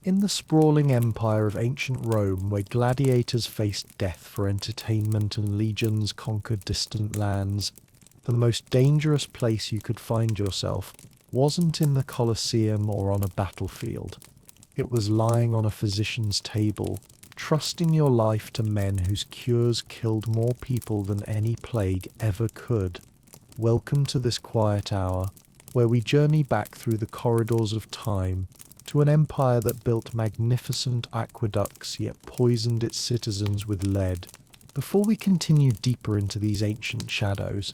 In the sprawling empire of ancient Rome, where gladiators faced death for entertainment and legions conquered distant lands, the most dangerous place you could find yourself wasn't in the Colosseum or on a battlefield. It was lying on a physician's table, trusting your life to men whose cures killed more people than any plague ever could. Welcome to this quiet hour, where we journey back through the corridors of time to an empire that built magnificent aqueducts yet poisoned its citizens with lead. Before we continue deeper into these ancient shadows,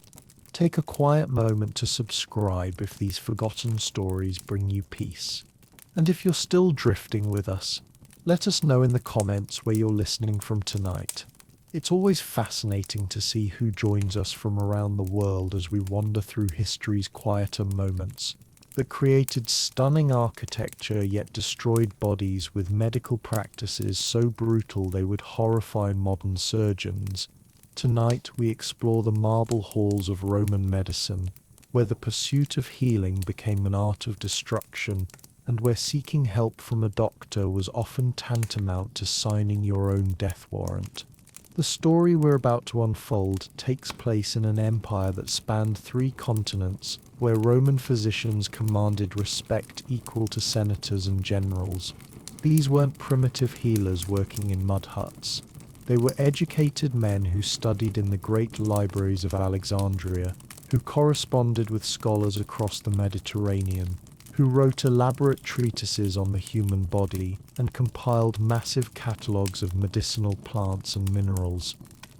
take a quiet moment to subscribe if these forgotten stories bring you peace. And if you're still drifting with us, let us know in the comments where you're listening from tonight. It's always fascinating to see who joins us from around the world as we wander through history's quieter moments that created stunning architecture yet destroyed bodies with medical practices so brutal they would horrify modern surgeons. Tonight we explore the marble halls of Roman medicine, where the pursuit of healing became an art of destruction, and where seeking help from a doctor was often tantamount to signing your own death warrant. The story we're about to unfold takes place in an empire that spanned 3 continents, where Roman physicians commanded respect equal to senators and generals. These weren't primitive healers working in mud huts. They were educated men who studied in the great libraries of Alexandria, who corresponded with scholars across the Mediterranean, who wrote elaborate treatises on the human body and compiled massive catalogues of medicinal plants and minerals.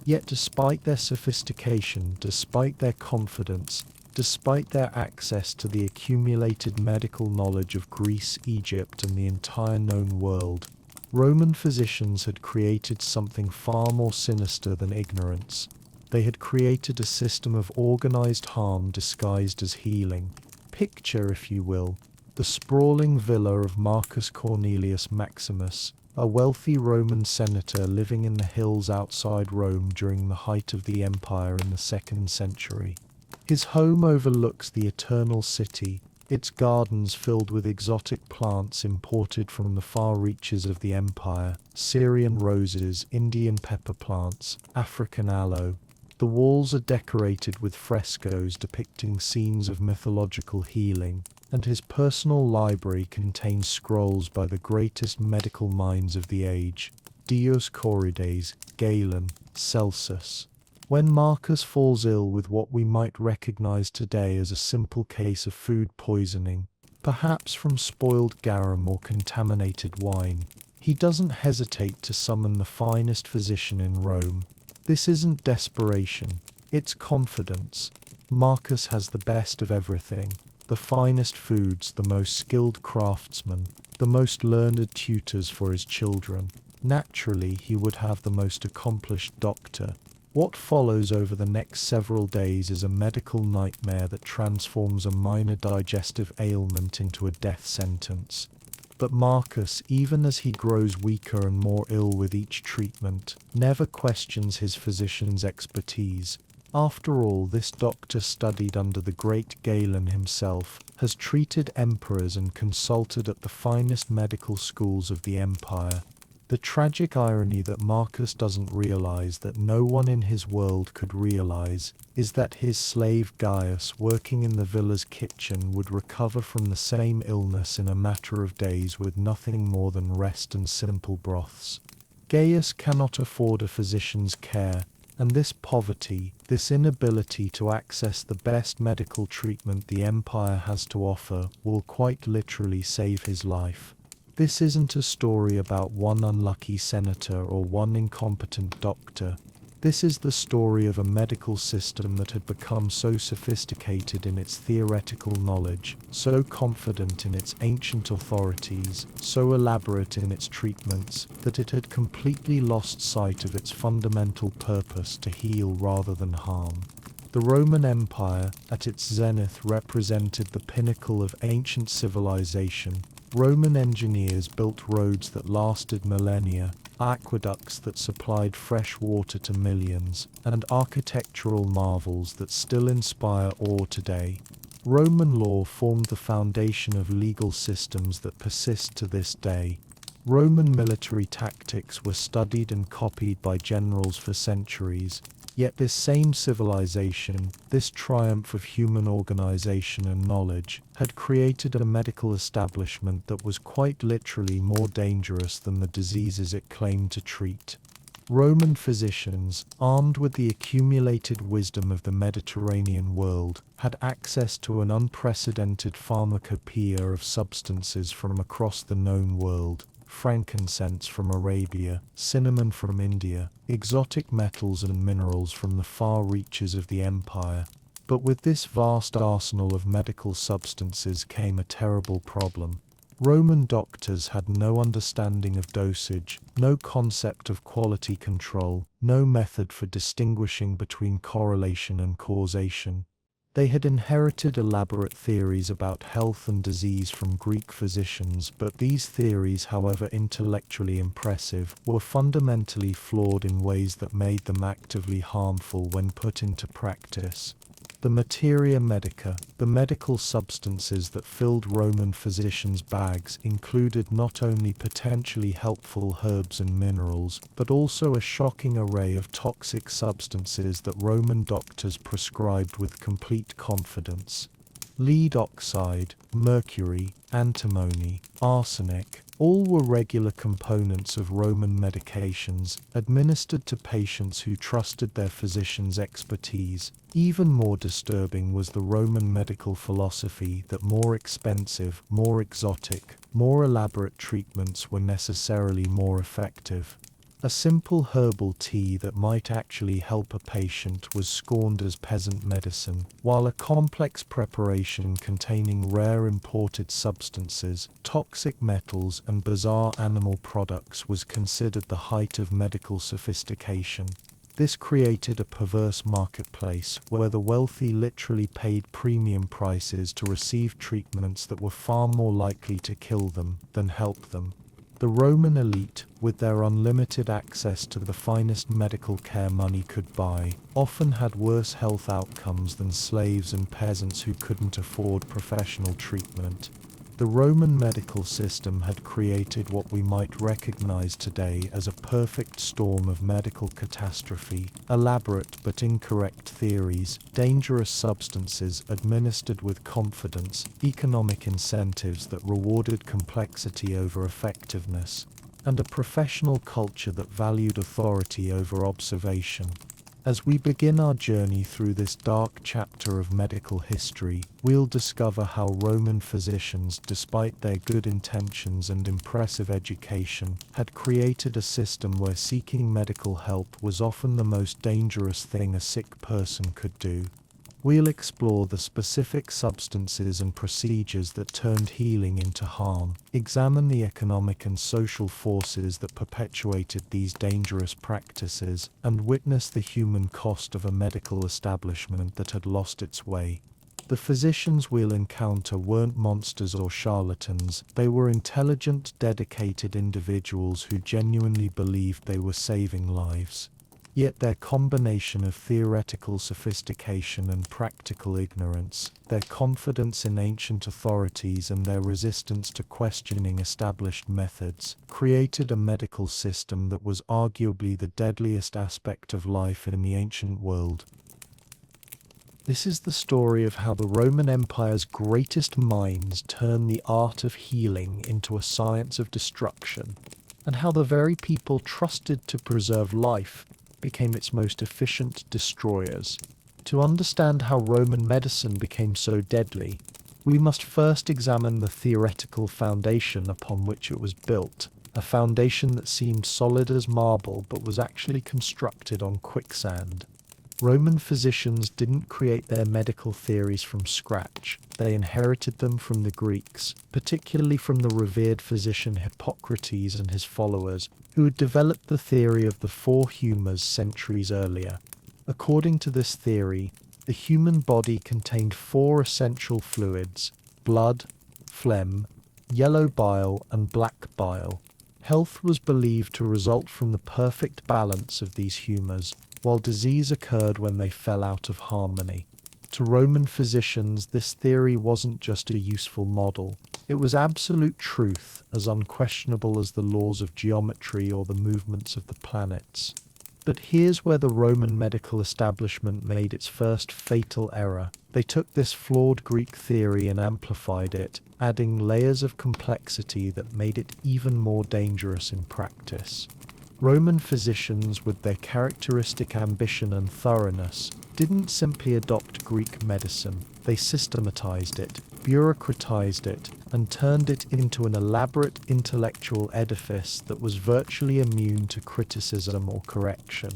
Yet despite their sophistication, despite their confidence, despite their access to the accumulated medical knowledge of Greece, Egypt, and the entire known world, Roman physicians had created something far more sinister than ignorance. They had created a system of organized harm disguised as healing. Picture, if you will, the sprawling villa of Marcus Cornelius Maximus, a wealthy Roman senator living in the hills outside Rome during the height of the empire in the 2nd century. His home overlooks the Eternal City, its gardens filled with exotic plants imported from the far reaches of the empire, Syrian roses, Indian pepper plants, African aloe. The walls are decorated with frescoes depicting scenes of mythological healing, and his personal library contains scrolls by the greatest medical minds of the age, Dioscorides, Galen, Celsus. When Marcus falls ill with what we might recognize today as a simple case of food poisoning, perhaps from spoiled garum or contaminated wine, he doesn't hesitate to summon the finest physician in Rome. This isn't desperation, it's confidence. Marcus has the best of everything, the finest foods, the most skilled craftsmen, the most learned tutors for his children. Naturally, he would have the most accomplished doctor. What follows over the next several days is a medical nightmare that transforms a minor digestive ailment into a death sentence. But Marcus, even as he grows weaker and more ill with each treatment, never questions his physician's expertise. After all, this doctor studied under the great Galen himself, has treated emperors and consulted at the finest medical schools of the empire. The tragic irony that Marcus doesn't realize, that no one in his world could realize, is that his slave Gaius, working in the villa's kitchen, would recover from the same illness in a matter of days with nothing more than rest and simple broths. Gaius cannot afford a physician's care, and this poverty, this inability to access the best medical treatment the empire has to offer, will quite literally save his life. This isn't a story about one unlucky senator or one incompetent doctor. This is the story of a medical system that had become so sophisticated in its theoretical knowledge, so confident in its ancient authorities, so elaborate in its treatments, that it had completely lost sight of its fundamental purpose to heal rather than harm. The Roman Empire, at its zenith, represented the pinnacle of ancient civilization. Roman engineers built roads that lasted millennia, aqueducts that supplied fresh water to millions, and architectural marvels that still inspire awe today. Roman law formed the foundation of legal systems that persist to this day. Roman military tactics were studied and copied by generals for centuries. Yet this same civilization, this triumph of human organization and knowledge, had created a medical establishment that was quite literally more dangerous than the diseases it claimed to treat. Roman physicians, armed with the accumulated wisdom of the Mediterranean world, had access to an unprecedented pharmacopoeia of substances from across the known world. Frankincense from Arabia, cinnamon from India, exotic metals and minerals from the far reaches of the empire. But with this vast arsenal of medical substances came a terrible problem. Roman doctors had no understanding of dosage, no concept of quality control, no method for distinguishing between correlation and causation. They had inherited elaborate theories about health and disease from Greek physicians, but these theories, however intellectually impressive, were fundamentally flawed in ways that made them actively harmful when put into practice. The materia medica, the medical substances that filled Roman physicians' bags, included not only potentially helpful herbs and minerals, but also a shocking array of toxic substances that Roman doctors prescribed with complete confidence. Lead oxide, mercury, antimony, arsenic, all were regular components of Roman medications, administered to patients who trusted their physician's expertise. Even more disturbing was the Roman medical philosophy that more expensive, more exotic, more elaborate treatments were necessarily more effective. A simple herbal tea that might actually help a patient was scorned as peasant medicine, while a complex preparation containing rare imported substances, toxic metals, and bizarre animal products was considered the height of medical sophistication. This created a perverse marketplace where the wealthy literally paid premium prices to receive treatments that were far more likely to kill them than help them. The Roman elite, with their unlimited access to the finest medical care money could buy, often had worse health outcomes than slaves and peasants who couldn't afford professional treatment. The Roman medical system had created what we might recognize today as a perfect storm of medical catastrophe: elaborate but incorrect theories, dangerous substances administered with confidence, economic incentives that rewarded complexity over effectiveness, and a professional culture that valued authority over observation. As we begin our journey through this dark chapter of medical history, we'll discover how Roman physicians, despite their good intentions and impressive education, had created a system where seeking medical help was often the most dangerous thing a sick person could do. We'll explore the specific substances and procedures that turned healing into harm, examine the economic and social forces that perpetuated these dangerous practices, and witness the human cost of a medical establishment that had lost its way. The physicians we'll encounter weren't monsters or charlatans. They were intelligent, dedicated individuals who genuinely believed they were saving lives. Yet their combination of theoretical sophistication and practical ignorance, their confidence in ancient authorities and their resistance to questioning established methods, created a medical system that was arguably the deadliest aspect of life in the ancient world. This is the story of how the Roman Empire's greatest minds turned the art of healing into a science of destruction, and how the very people trusted to preserve life became its most efficient destroyers. To understand how Roman medicine became so deadly, we must first examine the theoretical foundation upon which it was built, a foundation that seemed solid as marble but was actually constructed on quicksand. Roman physicians didn't create their medical theories from scratch. They inherited them from the Greeks, particularly from the revered physician Hippocrates and his followers, who had developed the theory of the four humours centuries earlier. According to this theory, the human body contained four essential fluids: blood, phlegm, yellow bile, and black bile. Health was believed to result from the perfect balance of these humours, while disease occurred when they fell out of harmony. To Roman physicians, this theory wasn't just a useful model. It was absolute truth, as unquestionable as the laws of geometry or the movements of the planets. But here's where the Roman medical establishment made its first fatal error. They took this flawed Greek theory and amplified it, adding layers of complexity that made it even more dangerous in practice. Roman physicians, with their characteristic ambition and thoroughness, didn't simply adopt Greek medicine. They systematized it, bureaucratized it, and turned it into an elaborate intellectual edifice that was virtually immune to criticism or correction.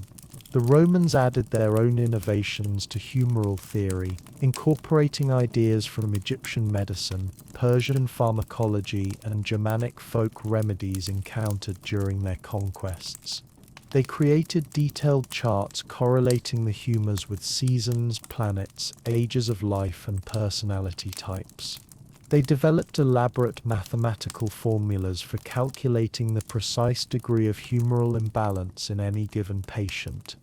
The Romans added their own innovations to humoral theory, incorporating ideas from Egyptian medicine, Persian pharmacology, and Germanic folk remedies encountered during their conquests. They created detailed charts correlating the humors with seasons, planets, ages of life, and personality types. They developed elaborate mathematical formulas for calculating the precise degree of humoral imbalance in any given patient.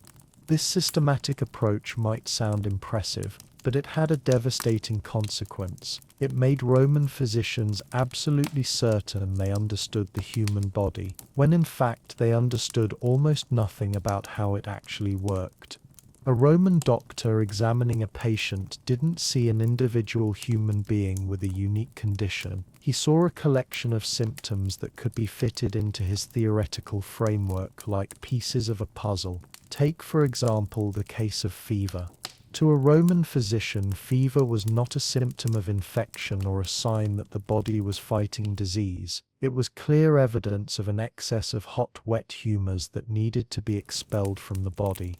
This systematic approach might sound impressive, but it had a devastating consequence. It made Roman physicians absolutely certain they understood the human body, when in fact they understood almost nothing about how it actually worked. A Roman doctor examining a patient didn't see an individual human being with a unique condition. He saw a collection of symptoms that could be fitted into his theoretical framework like pieces of a puzzle. Take, for example, the case of fever. To a Roman physician, fever was not a symptom of infection or a sign that the body was fighting disease. It was clear evidence of an excess of hot, wet humors that needed to be expelled from the body.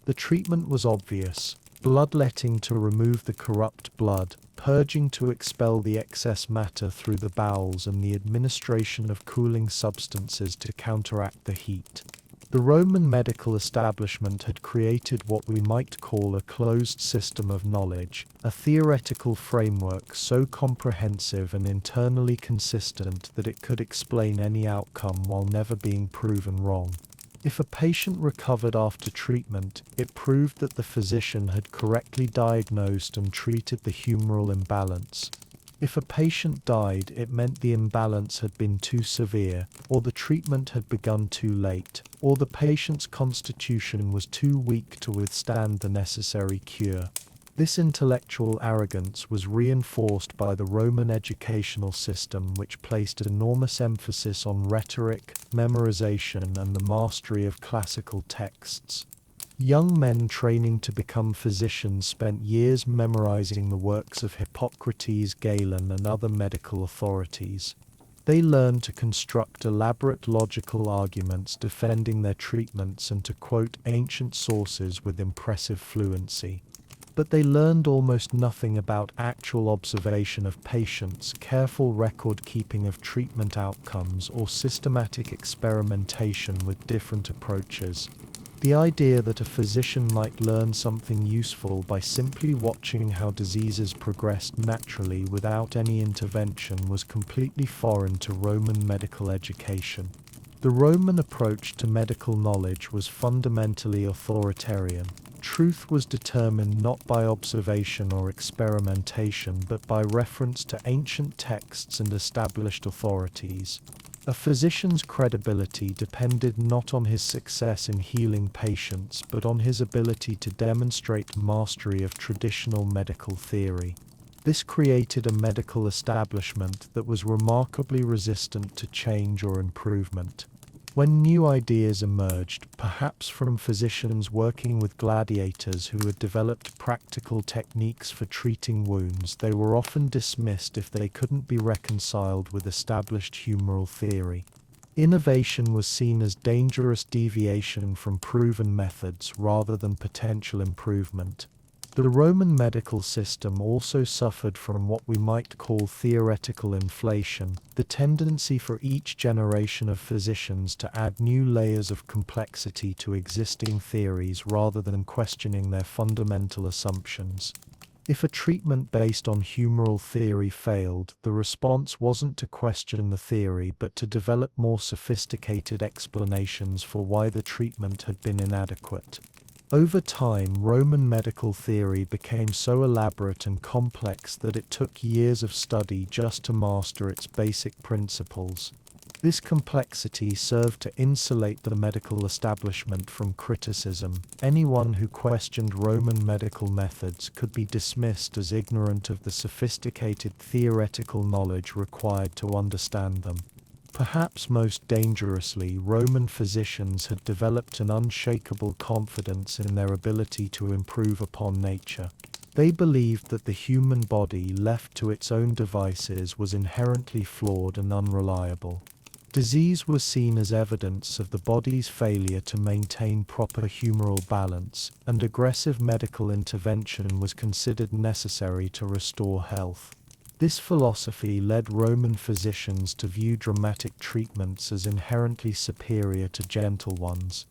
The treatment was obvious: bloodletting to remove the corrupt blood, purging to expel the excess matter through the bowels, and the administration of cooling substances to counteract the heat. The Roman medical establishment had created what we might call a closed system of knowledge, a theoretical framework so comprehensive and internally consistent that it could explain any outcome while never being proven wrong. If a patient recovered after treatment, it proved that the physician had correctly diagnosed and treated the humoral imbalance. If a patient died, it meant the imbalance had been too severe, or the treatment had begun too late, or the patient's constitution was too weak to withstand the necessary cure. This intellectual arrogance was reinforced by the Roman educational system, which placed enormous emphasis on rhetoric, memorization, and the mastery of classical texts. Young men training to become physicians spent years memorizing the works of Hippocrates, Galen, and other medical authorities. They learned to construct elaborate logical arguments defending their treatments and to quote ancient sources with impressive fluency. But they learned almost nothing about actual observation of patients, careful record-keeping of treatment outcomes, or systematic experimentation with different approaches. The idea that a physician might learn something useful by simply watching how diseases progressed naturally without any intervention was completely foreign to Roman medical education. The Roman approach to medical knowledge was fundamentally authoritarian. Truth was determined not by observation or experimentation, but by reference to ancient texts and established authorities. A physician's credibility depended not on his success in healing patients, but on his ability to demonstrate mastery of traditional medical theory. This created a medical establishment that was remarkably resistant to change or improvement. When new ideas emerged, perhaps from physicians working with gladiators who had developed practical techniques for treating wounds, they were often dismissed if they couldn't be reconciled with established humoral theory. Innovation was seen as dangerous deviation from proven methods rather than potential improvement. The Roman medical system also suffered from what we might call theoretical inflation, the tendency for each generation of physicians to add new layers of complexity to existing theories rather than questioning their fundamental assumptions. If a treatment based on humoral theory failed, the response wasn't to question the theory but to develop more sophisticated explanations for why the treatment had been inadequate. Over time, Roman medical theory became so elaborate and complex that it took years of study just to master its basic principles. This complexity served to insulate the medical establishment from criticism. Anyone who questioned Roman medical methods could be dismissed as ignorant of the sophisticated theoretical knowledge required to understand them. Perhaps most dangerously, Roman physicians had developed an unshakable confidence in their ability to improve upon nature. They believed that the human body, left to its own devices, was inherently flawed and unreliable. Disease was seen as evidence of the body's failure to maintain proper humoral balance, and aggressive medical intervention was considered necessary to restore health. This philosophy led Roman physicians to view dramatic treatments as inherently superior to gentle ones.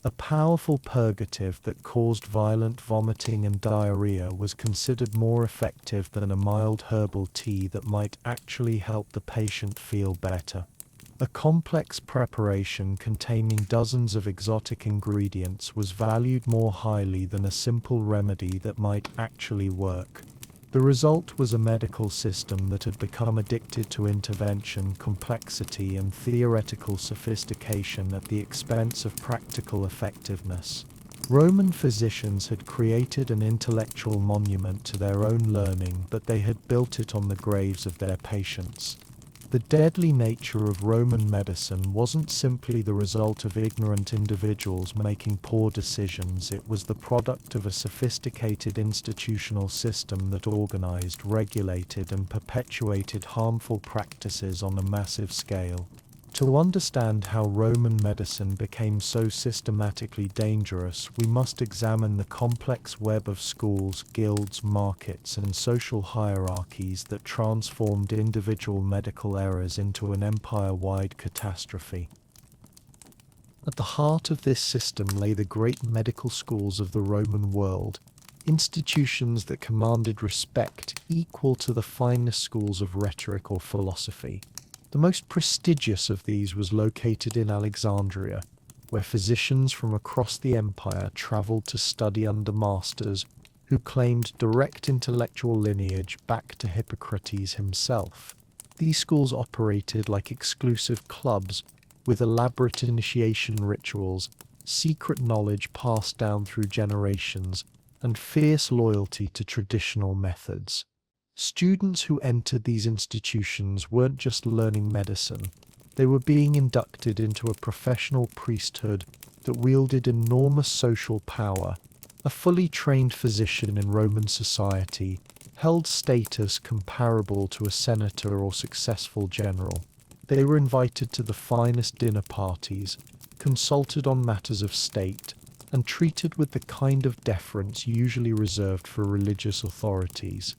A powerful purgative that caused violent vomiting and diarrhea was considered more effective than a mild herbal tea that might actually help the patient feel better. A complex preparation containing dozens of exotic ingredients was valued more highly than a simple remedy that might actually work. The result was a medical system that had become addicted to intervention, complexity, and theoretical sophistication at the expense of practical effectiveness. Roman physicians had created an intellectual monument to their own learning, but they had built it on the graves of their patients. The deadly nature of Roman medicine wasn't simply the result of ignorant individuals making poor decisions. It was the product of a sophisticated institutional system that organized, regulated, and perpetuated harmful practices on a massive scale. To understand how Roman medicine became so systematically dangerous, we must examine the complex web of schools, guilds, markets, and social hierarchies that transformed individual medical errors into an empire-wide catastrophe. At the heart of this system lay the great medical schools of the Roman world, institutions that commanded respect equal to the finest schools of rhetoric or philosophy. The most prestigious of these was located in Alexandria, where physicians from across the empire traveled to study under masters who claimed direct intellectual lineage back to Hippocrates himself. These schools operated like exclusive clubs, with elaborate initiation rituals, secret knowledge passed down through generations, and fierce loyalty to traditional methods. Students who entered these institutions weren't just learning medicine, they were being inducted into a professional priesthood that wielded enormous social power. A fully trained physician in Roman society held status comparable to a senator or successful general. They were invited to the finest dinner parties, consulted on matters of state, and treated with the kind of deference usually reserved for religious authorities.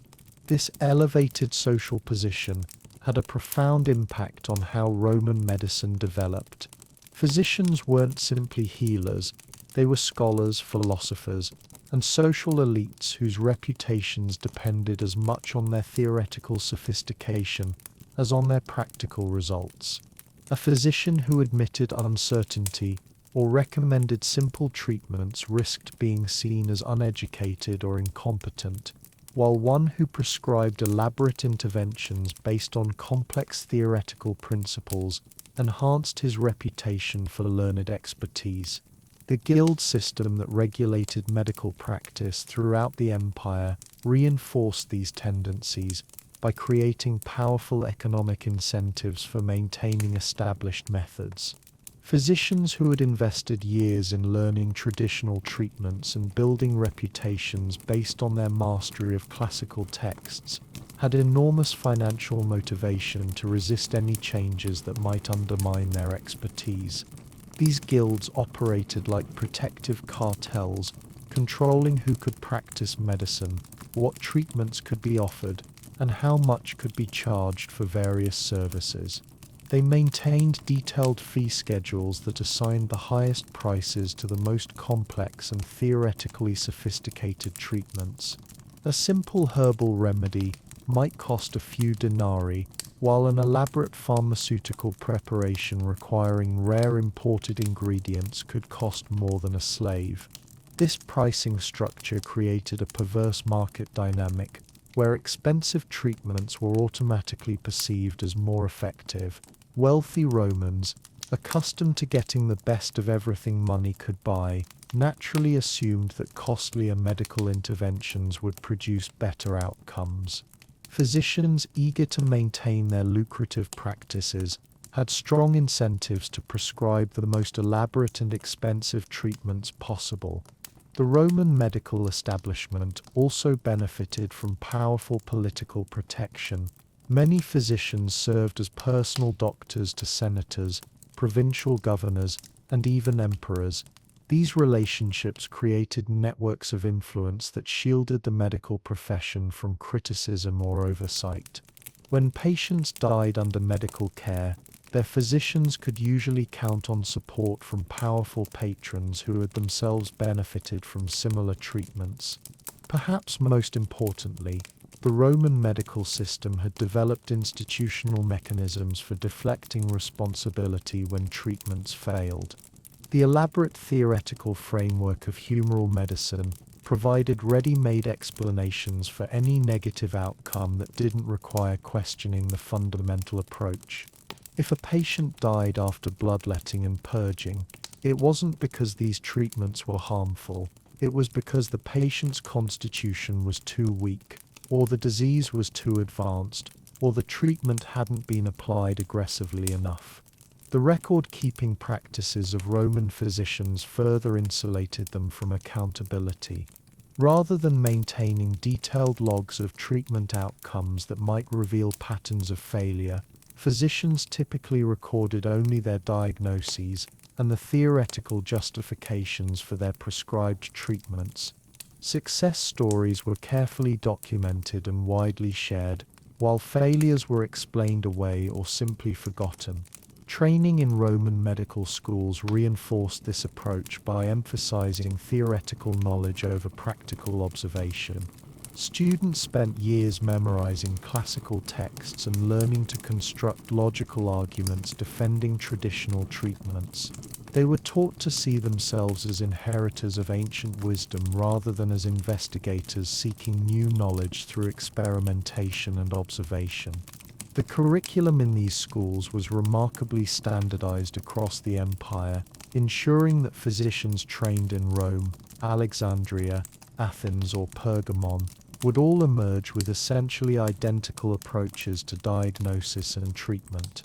This elevated social position had a profound impact on how Roman medicine developed. Physicians weren't simply healers, they were scholars, philosophers, and social elites whose reputations depended as much on their theoretical sophistication as on their practical results. A physician who admitted uncertainty or recommended simple treatments risked being seen as uneducated or incompetent, while one who prescribed elaborate interventions based on complex theoretical principles enhanced his reputation for learned expertise. The guild system that regulated medical practice throughout the empire reinforced these tendencies by creating powerful economic incentives for maintaining established methods. Physicians who had invested years in learning traditional treatments and building reputations based on their mastery of classical texts had enormous financial motivation to resist any changes that might undermine their expertise. These guilds operated like protective cartels, controlling who could practice medicine, what treatments could be offered, and how much could be charged for various services. They maintained detailed fee schedules that assigned the highest prices to the most complex and theoretically sophisticated treatments. A simple herbal remedy might cost a few denarii, while an elaborate pharmaceutical preparation requiring rare imported ingredients could cost more than a slave. This pricing structure created a perverse market dynamic, where expensive treatments were automatically perceived as more effective. Wealthy Romans, accustomed to getting the best of everything money could buy, naturally assumed that costlier medical interventions would produce better outcomes. Physicians eager to maintain their lucrative practices had strong incentives to prescribe the most elaborate and expensive treatments possible. The Roman medical establishment also benefited from powerful political protection. Many physicians served as personal doctors to senators, provincial governors, and even emperors. These relationships created networks of influence that shielded the medical profession from criticism or oversight. When patients died under medical care, their physicians could usually count on support from powerful patrons who had themselves benefited from similar treatments. Perhaps most importantly, the Roman medical system had developed institutional mechanisms for deflecting responsibility when treatments failed. The elaborate theoretical framework of humoral medicine provided ready-made explanations for any negative outcome that didn't require questioning the fundamental approach. If a patient died after bloodletting and purging, it wasn't because these treatments were harmful, it was because the patient's constitution was too weak, or the disease was too advanced, or the treatment hadn't been applied aggressively enough. The record-keeping practices of Roman physicians further insulated them from accountability. Rather than maintaining detailed logs of treatment outcomes that might reveal patterns of failure, physicians typically recorded only their diagnoses and the theoretical justifications for their prescribed treatments. Success stories were carefully documented and widely shared, while failures were explained away or simply forgotten. Training in Roman medical schools reinforced this approach by emphasizing theoretical knowledge over practical observation. Students spent years memorizing classical texts and learning to construct logical arguments defending traditional treatments. They were taught to see themselves as inheritors of ancient wisdom rather than as investigators seeking new knowledge through experimentation and observation. The curriculum in these schools was remarkably standardized across the empire, ensuring that physicians trained in Rome, Alexandria, Athens, or Pergamon would all emerge with essentially identical approaches to diagnosis and treatment.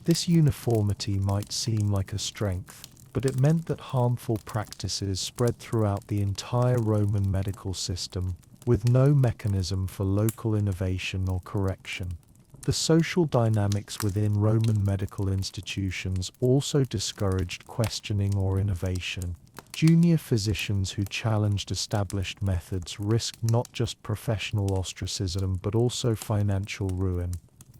This uniformity might seem like a strength, but it meant that harmful practices spread throughout the entire Roman medical system, with no mechanism for local innovation or correction. The social dynamics within Roman medical institutions also discouraged questioning or innovation. Junior physicians who challenged established methods risked not just professional ostracism but also financial ruin.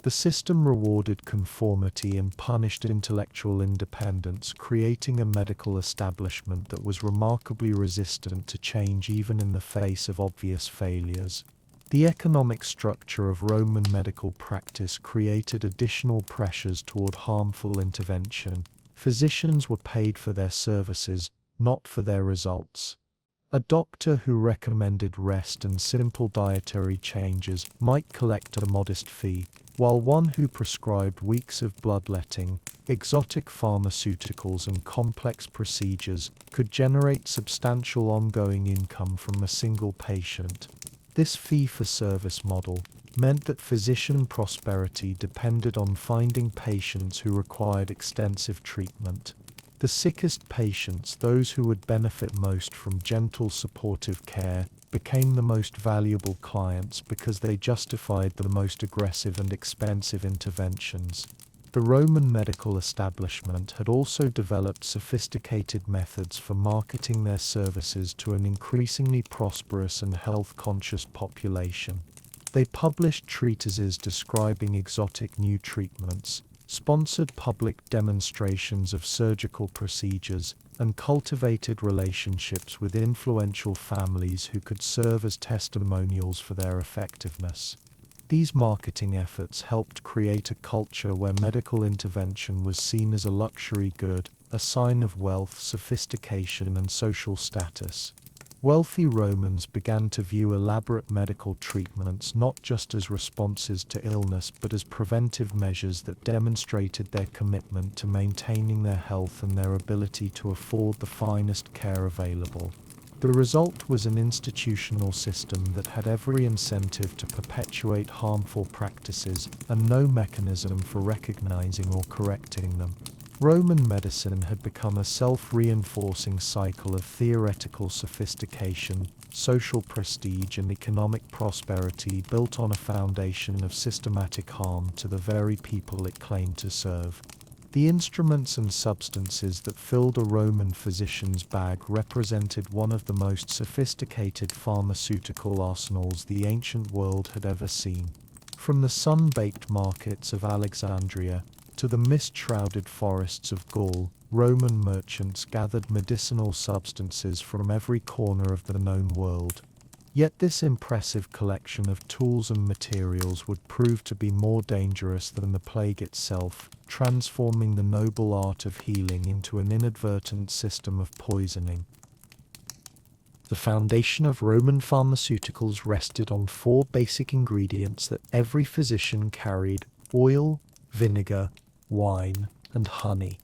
The system rewarded conformity and punished intellectual independence, creating a medical establishment that was remarkably resistant to change even in the face of obvious failures. The economic structure of Roman medical practice created additional pressures toward harmful intervention. Physicians were paid for their services, not for their results. A doctor who recommended rest and simple dietary changes might collect a modest fee, while one who prescribed weeks of bloodletting, exotic pharmaceuticals, and complex procedures could generate substantial ongoing income from a single patient. This fee-for-service model meant that physician prosperity depended on finding patients who required extensive treatment. The sickest patients, those who would benefit most from gentle supportive care, became the most valuable clients because they justified the most aggressive and expensive interventions. The Roman medical establishment had also developed sophisticated methods for marketing their services to an increasingly prosperous and health-conscious population. They published treatises describing exotic new treatments, sponsored public demonstrations of surgical procedures, and cultivated relationships with influential families who could serve as testimonials for their effectiveness. These marketing efforts helped create a culture where medical intervention was seen as a luxury good, a sign of wealth, sophistication, and social status. Wealthy Romans began to view elaborate medical treatments not just as responses to illness but as preventive measures that demonstrated their commitment to maintaining their health and their ability to afford the finest care available. The result was an institutional system that had every incentive to perpetuate harmful practices and no mechanism for recognizing or correcting them. Roman medicine had become a self-reinforcing cycle of theoretical sophistication, social prestige, and economic prosperity built on a foundation of systematic harm to the very people it claimed to serve. The instruments and substances that filled a Roman physician's bag represented one of the most sophisticated pharmaceutical arsenals the ancient world had ever seen. From the sun-baked markets of Alexandria to the mist-shrouded forests of Gaul, Roman merchants gathered medicinal substances from every corner of the known world. Yet this impressive collection of tools and materials would prove to be more dangerous than the plague itself, transforming the noble art of healing into an inadvertent system of poisoning. The foundation of Roman pharmaceuticals rested on four basic ingredients that every physician carried: oil, vinegar, wine, and honey.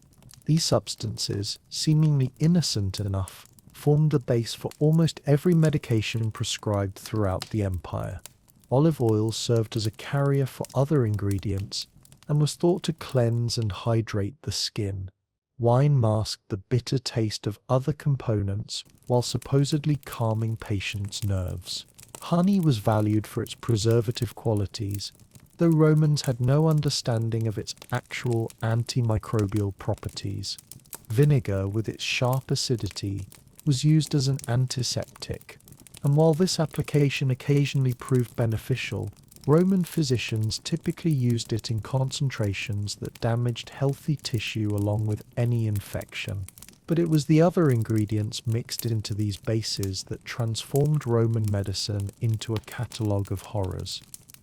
These substances, seemingly innocent enough, formed the base for almost every medication prescribed throughout the empire. Olive oil served as a carrier for other ingredients and was thought to cleanse and hydrate the skin. Wine masked the bitter taste of other components while supposedly calming patients' nerves. Honey was valued for its preservative qualities, though Romans had no understanding of its actual antimicrobial properties. Vinegar, with its sharp acidity, was used as an antiseptic, and while this application occasionally proved beneficial, Roman physicians typically used it in concentrations that damaged healthy tissue along with any infection. But it was the other ingredients mixed into these bases that transformed Roman medicine into a catalogue of horrors.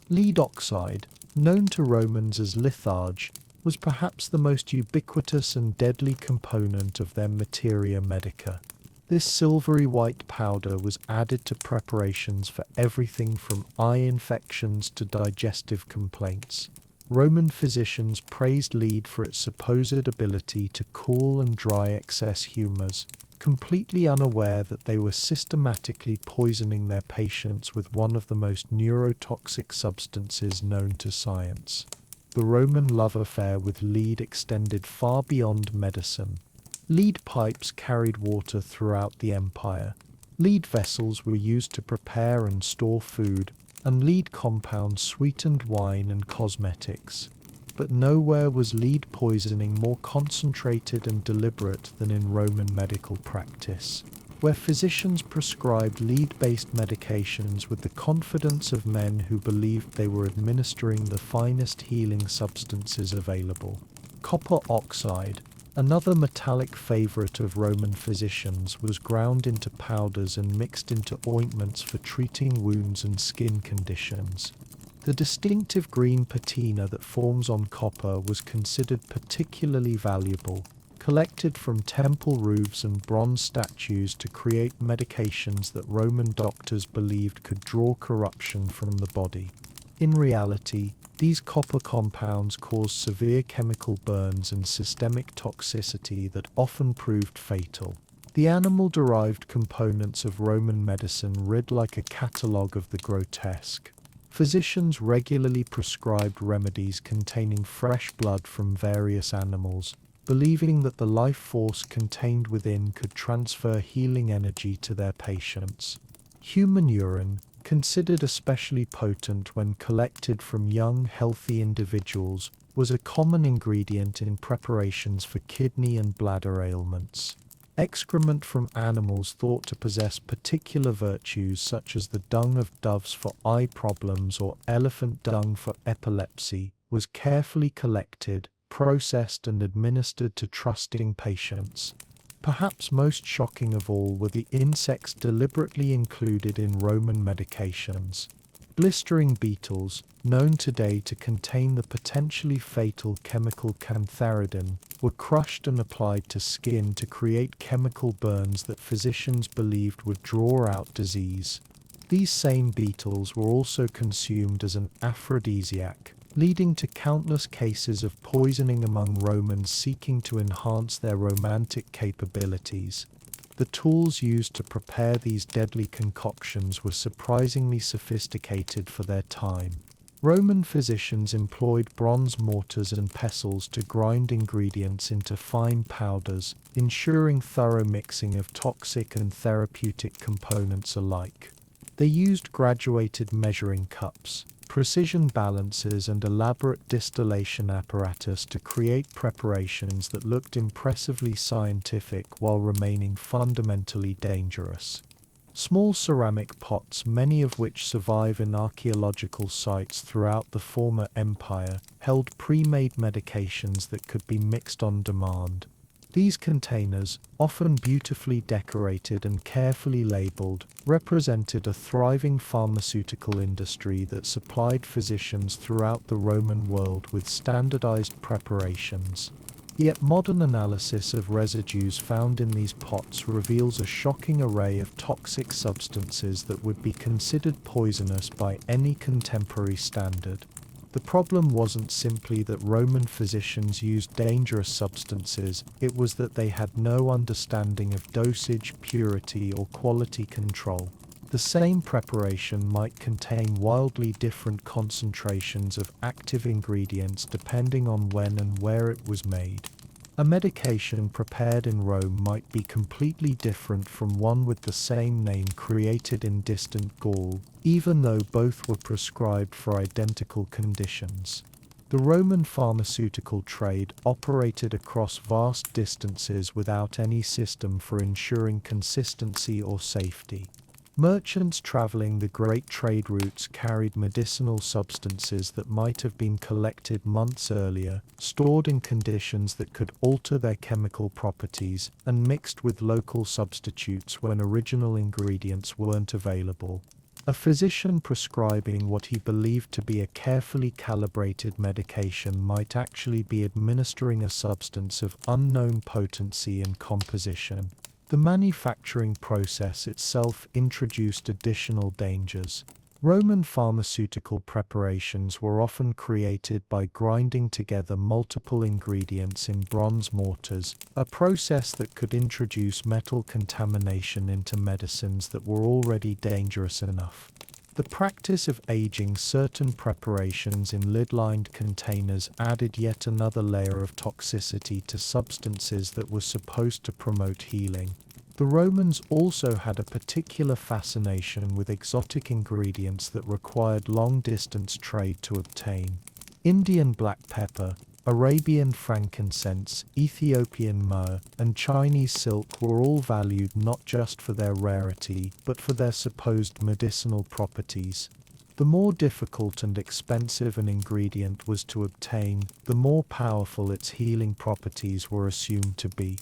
Lead oxide, known to Romans as litharge, was perhaps the most ubiquitous and deadly component of their materia medica. This silvery white powder was added to preparations for everything from eye infections to digestive complaints. Roman physicians praised lead for its supposed ability to cool and dry excess humors, completely unaware that they were systematically poisoning their patients with one of the most neurotoxic substances known to science. The Roman love affair with lead extended far beyond medicine. Lead pipes carried water throughout the empire. Lead vessels were used to prepare and store food, and lead compounds sweetened wine and cosmetics. But nowhere was lead poisoning more concentrated and deliberate than in Roman medical practice, where physicians prescribed lead-based medications with the confidence of men who believed they were administering the finest healing substances available. Copper oxide, another metallic favorite of Roman physicians, was ground into powders and mixed into ointments for treating wounds and skin conditions. The distinctive green patina that forms on copper was considered particularly valuable, collected from temple roofs and bronze statues to create medications that Roman doctors believed could draw corruption from the body. In reality, these copper compounds caused severe chemical burns and systemic toxicity that often proved fatal. The animal-derived components of Roman medicine read like a catalogue of the grotesque. Physicians regularly prescribed remedies containing fresh blood from various animals, believing that the life force contained within could transfer healing energy to their patients. Human urine, considered especially potent when collected from young, healthy individuals, was a common ingredient in preparations for kidney and bladder ailments. Excrement from animals thought to possess particular virtues, such as the dung of doves for eye problems or elephant dung for epilepsy, was carefully collected, processed, and administered to trusting patients. Perhaps most shocking of all were the insects deliberately included in Roman medications. Blistering beetles, known today to contain the potentially fatal chemical cantharidin, were crushed and applied to skin to create chemical burns that physicians believed would draw out disease. These same beetles were also consumed as an aphrodisiac, leading to countless cases of poisoning among Romans seeking to enhance their romantic capabilities. The tools used to prepare these deadly concoctions were surprisingly sophisticated for their time. Roman physicians employed bronze mortars and pestles to grind ingredients into fine powders, ensuring thorough mixing of toxic and therapeutic components alike. They used graduated measuring cups, precision balancers and elaborate distillation apparatus to create preparations that looked impressively scientific while remaining fundamentally dangerous. Small ceramic pots, many of which survive in archaeological sites throughout the former empire, held pre-made medications that could be mixed on demand. These containers, often beautifully decorated and carefully labeled, represented a thriving pharmaceutical industry that supplied physicians throughout the Roman world with standardized preparations. Yet modern analysis of residues found in these pots reveals a shocking array of toxic substances that would be considered poisonous by any contemporary standard. The problem wasn't simply that Roman physicians used dangerous substances, it was that they had no understanding of dosage, purity, or quality control. The same preparation might contain wildly different concentrations of active ingredients depending on when and where it was made. A medication prepared in Rome might be completely different from one with the same name created in distant Gaul, even though both were prescribed for identical conditions. The Roman pharmaceutical trade operated across vast distances without any system for ensuring consistency or safety. Merchants traveling the great trade routes carried medicinal substances that might have been collected months earlier, stored in conditions that could alter their chemical properties, and mixed with local substitutes when original ingredients weren't available. A physician prescribing what he believed to be a carefully calibrated medication might actually be administering a substance of unknown potency and composition. The manufacturing process itself introduced additional dangers. Roman pharmaceutical preparations were often created by grinding together multiple ingredients in bronze mortars, a process that could introduce metal contamination into medicines that were already dangerous enough. The practice of aging certain preparations in lid-lined containers added yet another layer of toxicity to substances that were supposed to promote healing. The Romans also had a particular fascination with exotic ingredients that required long-distance trade to obtain. Indian black pepper, Arabian frankincense, Ethiopian myrrh, and Chinese silk were all valued not just for their rarity, but for their supposed medicinal properties. The more difficult and expensive an ingredient was to obtain, the more powerful its healing properties were assumed to be.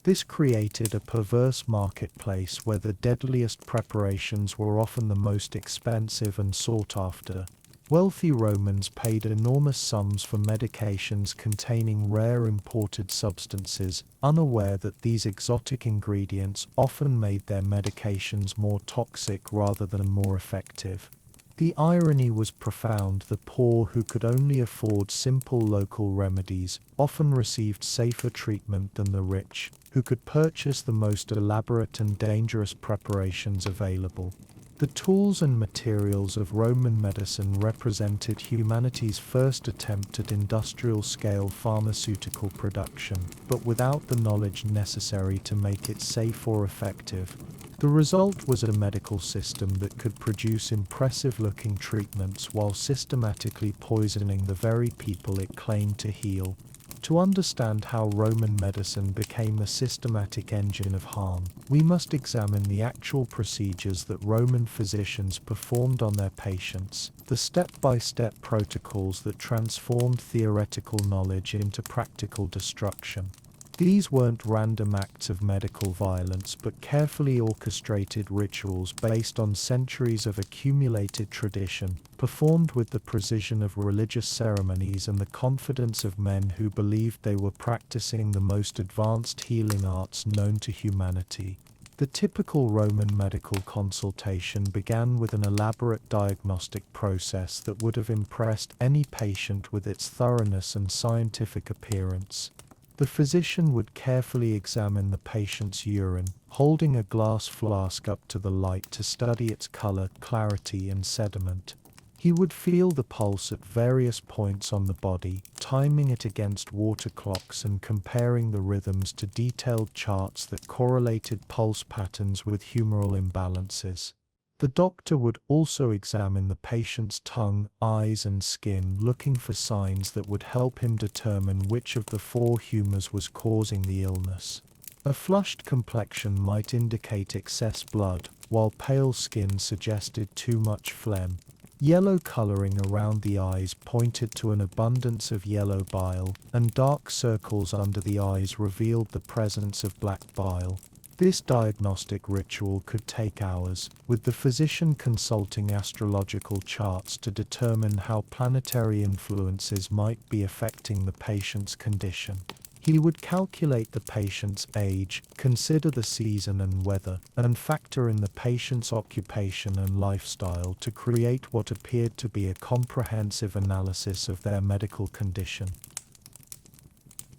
This created a perverse marketplace where the deadliest preparations were often the most expensive and sought after. Wealthy Romans paid enormous sums for medications containing rare imported substances, unaware that these exotic ingredients often made their medications more toxic rather than more effective. The irony was profound. The poor, who could only afford simple local remedies, often received safer treatment than the rich, who could purchase the most elaborate and dangerous preparations available. The tools and materials of Roman medicine represented humanity's first attempt at industrial-scale pharmaceutical production, but without the knowledge necessary to make it safe or effective. The result was a medical system that could produce impressive-looking treatments while systematically poisoning the very people it claimed to heal. To understand how Roman medicine became a systematic engine of harm, we must examine the actual procedures that Roman physicians performed on their patients, the step-by-step protocols that transformed theoretical knowledge into practical destruction. These weren't random acts of medical violence, but carefully orchestrated rituals based on centuries of accumulated tradition, performed with the precision of religious ceremonies and the confidence of men who believed they were practicing the most advanced healing arts known to humanity. The typical Roman medical consultation began with an elaborate diagnostic process that would have impressed any patient with its thoroughness and scientific appearance. The physician would carefully examine the patient's urine, holding a glass flask up to the light to study its color, clarity, and sediment. He would feel the pulse at various points on the body, timing it against water clocks and comparing the rhythms to detailed charts that correlated pulse patterns with humoral imbalances. The doctor would also examine the patient's tongue, eyes, and skin, looking for signs that would help him determine which of the four humors was causing the illness. A flushed complexion might indicate excess blood, while pale skin suggested too much phlegm. Yellow coloring around the eyes pointed to an abundance of yellow bile, and dark circles under the eyes revealed the presence of black bile. This diagnostic ritual could take hours, with the physician consulting astrological charts to determine how planetary influences might be affecting the patient's condition. He would calculate the patient's age, consider the season and weather, and factor in the patient's occupation and lifestyle to create what appeared to be a comprehensive analysis of their medical condition.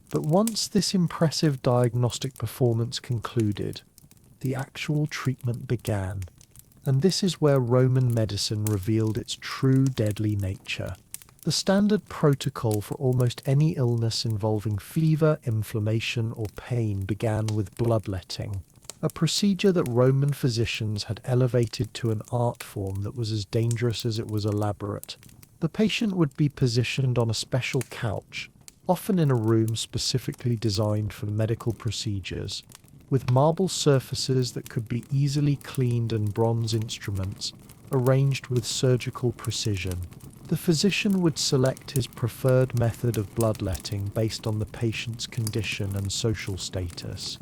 But once this impressive diagnostic performance concluded, the actual treatment began. And this is where Roman medicine revealed its true deadly nature. The standard protocol for almost any illness involving fever, inflammation, or pain began with bloodletting, a procedure that Roman physicians had elevated to an art form that was as dangerous as it was elaborate. The patient would be positioned on a special couch, often in a room specifically designed for medical procedures, with marble surfaces that could be easily cleaned and bronze instruments arranged with surgical precision. The physician would select his preferred method of bloodletting based on the patient's condition and social status.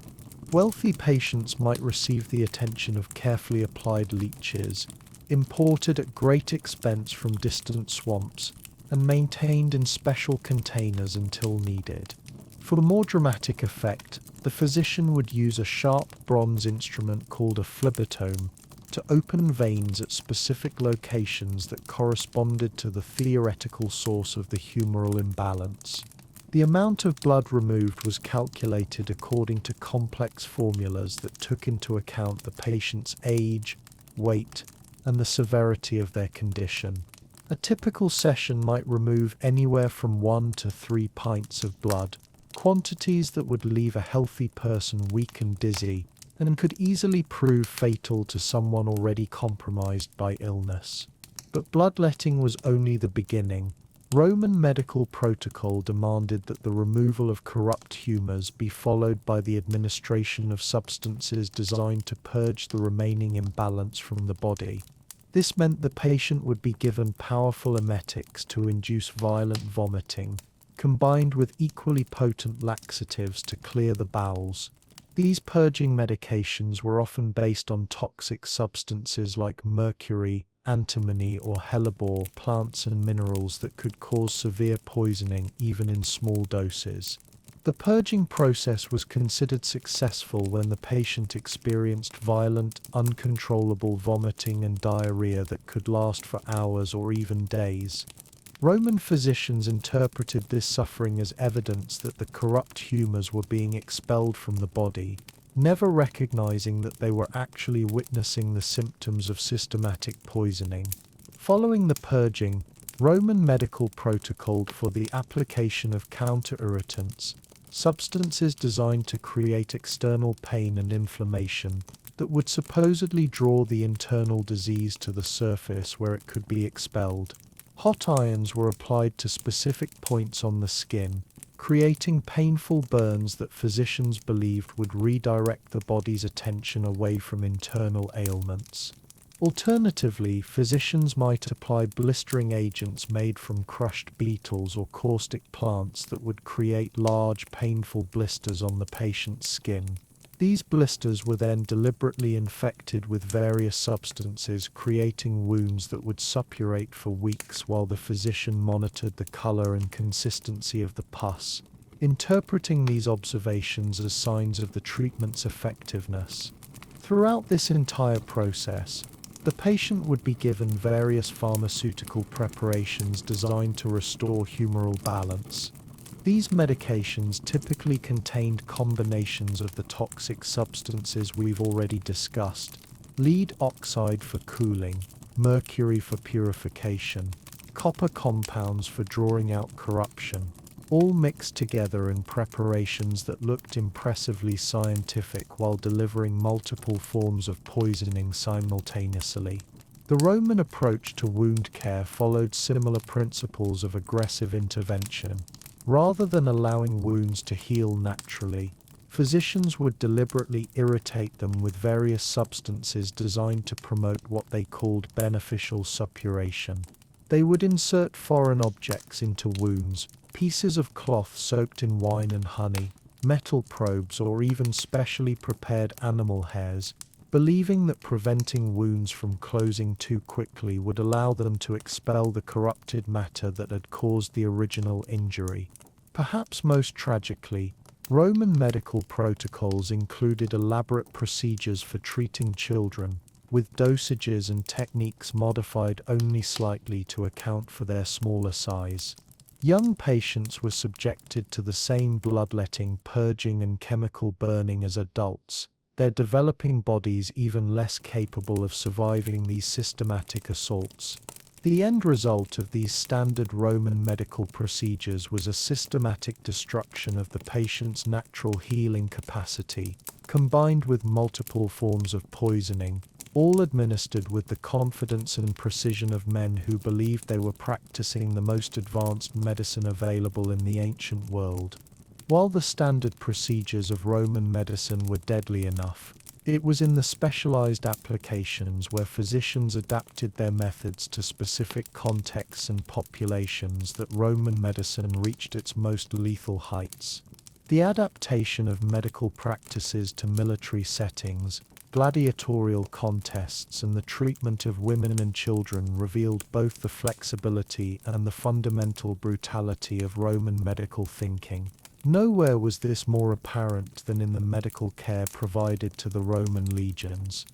Wealthy patients might receive the attention of carefully applied leeches, imported at great expense from distant swamps, and maintained in special containers until needed. For more dramatic effect, the physician would use a sharp bronze instrument called a phlebotom to open veins at specific locations that corresponded to the theoretical source of the humoral imbalance. The amount of blood removed was calculated according to complex formulas that took into account the patient's age, weight, and the severity of their condition. A typical session might remove anywhere from 1 to 3 pints of blood, quantities that would leave a healthy person weak and dizzy, and could easily prove fatal to someone already compromised by illness. But bloodletting was only the beginning. Roman medical protocol demanded that the removal of corrupt humors be followed by the administration of substances designed to purge the remaining imbalance from the body. This meant the patient would be given powerful emetics to induce violent vomiting, combined with equally potent laxatives to clear the bowels. These purging medications were often based on toxic substances like mercury, antimony, or hellebore, plants and minerals that could cause severe poisoning even in small doses. The purging process was considered successful when the patient experienced violent, uncontrollable vomiting and diarrhea that could last for hours or even days. Roman physicians interpreted this suffering as evidence that the corrupt humors were being expelled from the body, never recognizing that they were actually witnessing the symptoms of systematic poisoning. Following the purging, Roman medical protocol for the application of counter-irritants, substances designed to create external pain and inflammation that would supposedly draw the internal disease to the surface where it could be expelled. Hot irons were applied to specific points on the skin, creating painful burns that physicians believed would redirect the body's attention away from internal ailments. Alternatively, physicians might apply blistering agents made from crushed beetles or caustic plants that would create large, painful blisters on the patient's skin. These blisters were then deliberately infected with various substances, creating wounds that would suppurate for weeks while the physician monitored the color and consistency of the pus, interpreting these observations as signs of the treatment's effectiveness. Throughout this entire process, the patient would be given various pharmaceutical preparations designed to restore humoral balance. These medications typically contained combinations of the toxic substances we've already discussed: lead oxide for cooling, mercury for purification, copper compounds for drawing out corruption, all mixed together in preparations that looked impressively scientific while delivering multiple forms of poisoning simultaneously. The Roman approach to wound care followed similar principles of aggressive intervention. Rather than allowing wounds to heal naturally, physicians would deliberately irritate them with various substances designed to promote what they called beneficial suppuration. They would insert foreign objects into wounds, pieces of cloth soaked in wine and honey, metal probes, or even specially prepared animal hairs, believing that preventing wounds from closing too quickly would allow them to expel the corrupted matter that had caused the original injury. Perhaps most tragically, Roman medical protocols included elaborate procedures for treating children, with dosages and techniques modified only slightly to account for their smaller size. Young patients were subjected to the same bloodletting, purging, and chemical burning as adults, their developing bodies even less capable of surviving these systematic assaults. The end result of these standard Roman medical procedures was a systematic destruction of the patient's natural healing capacity, combined with multiple forms of poisoning, all administered with the confidence and precision of men who believed they were practicing the most advanced medicine available in the ancient world. While the standard procedures of Roman medicine were deadly enough, it was in the specialized applications where physicians adapted their methods to specific contexts and populations that Roman medicine reached its most lethal heights. The adaptation of medical practices to military settings, gladiatorial contests, and the treatment of women and children revealed both the flexibility and the fundamental brutality of Roman medical thinking. Nowhere was this more apparent than in the medical care provided to the Roman legions.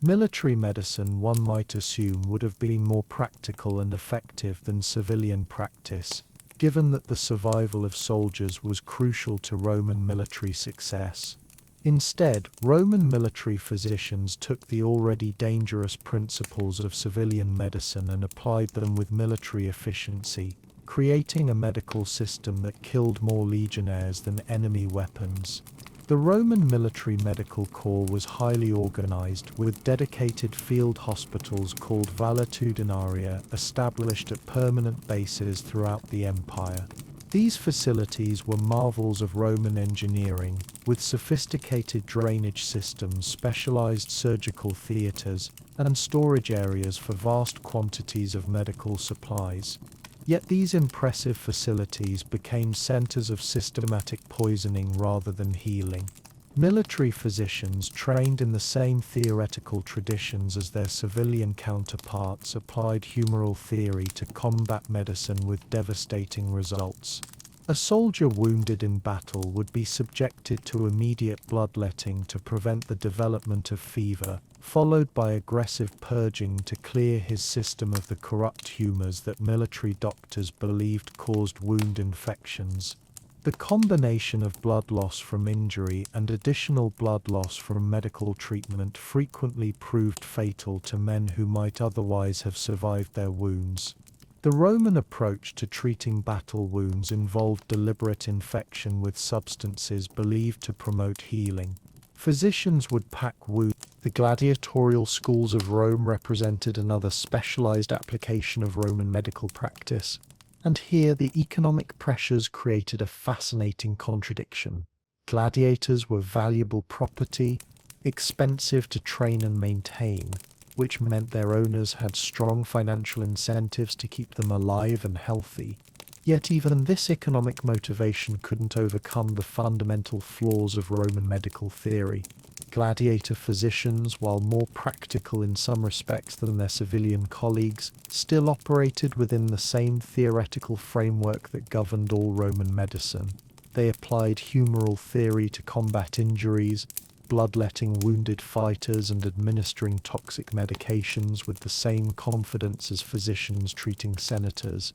Military medicine, one might assume, would have been more practical and effective than civilian practice, given that the survival of soldiers was crucial to Roman military success. Instead, Roman military physicians took the already dangerous principles of civilian medicine and applied them with military efficiency, creating a medical system that killed more legionnaires than enemy weapons. The Roman military medical corps was highly organized, with dedicated field hospitals called valetudinaria established at permanent bases throughout the empire. These facilities were marvels of Roman engineering, with sophisticated drainage systems, specialized surgical theaters, and storage areas for vast quantities of medical supplies. Yet these impressive facilities became centers of systematic poisoning rather than healing. Military physicians, trained in the same theoretical traditions as their civilian counterparts, applied humoral theory to combat medicine with devastating results. A soldier wounded in battle would be subjected to immediate bloodletting to prevent the development of fever, followed by aggressive purging to clear his system of the corrupt humors that military doctors believed caused wound infections. The combination of blood loss from injury and additional blood loss from medical treatment frequently proved fatal to men who might otherwise have survived their wounds. The Roman approach to treating battle wounds involved deliberate infection with substances believed to promote healing. Physicians would pack wounds. The gladiatorial schools of Rome represented another specialized application of Roman medical practice. And here the economic pressures created a fascinating contradiction. Gladiators were valuable property, expensive to train and maintain, which meant their owners had strong financial incentives to keep them alive and healthy. Yet even this economic motivation couldn't overcome the fundamental flaws of Roman medical theory. Gladiator physicians, while more practical in some respects than their civilian colleagues, still operated within the same theoretical framework that governed all Roman medicine. They applied humoral theory to combat injuries, bloodletting wounded fighters and administering toxic medications with the same confidence as physicians treating senators.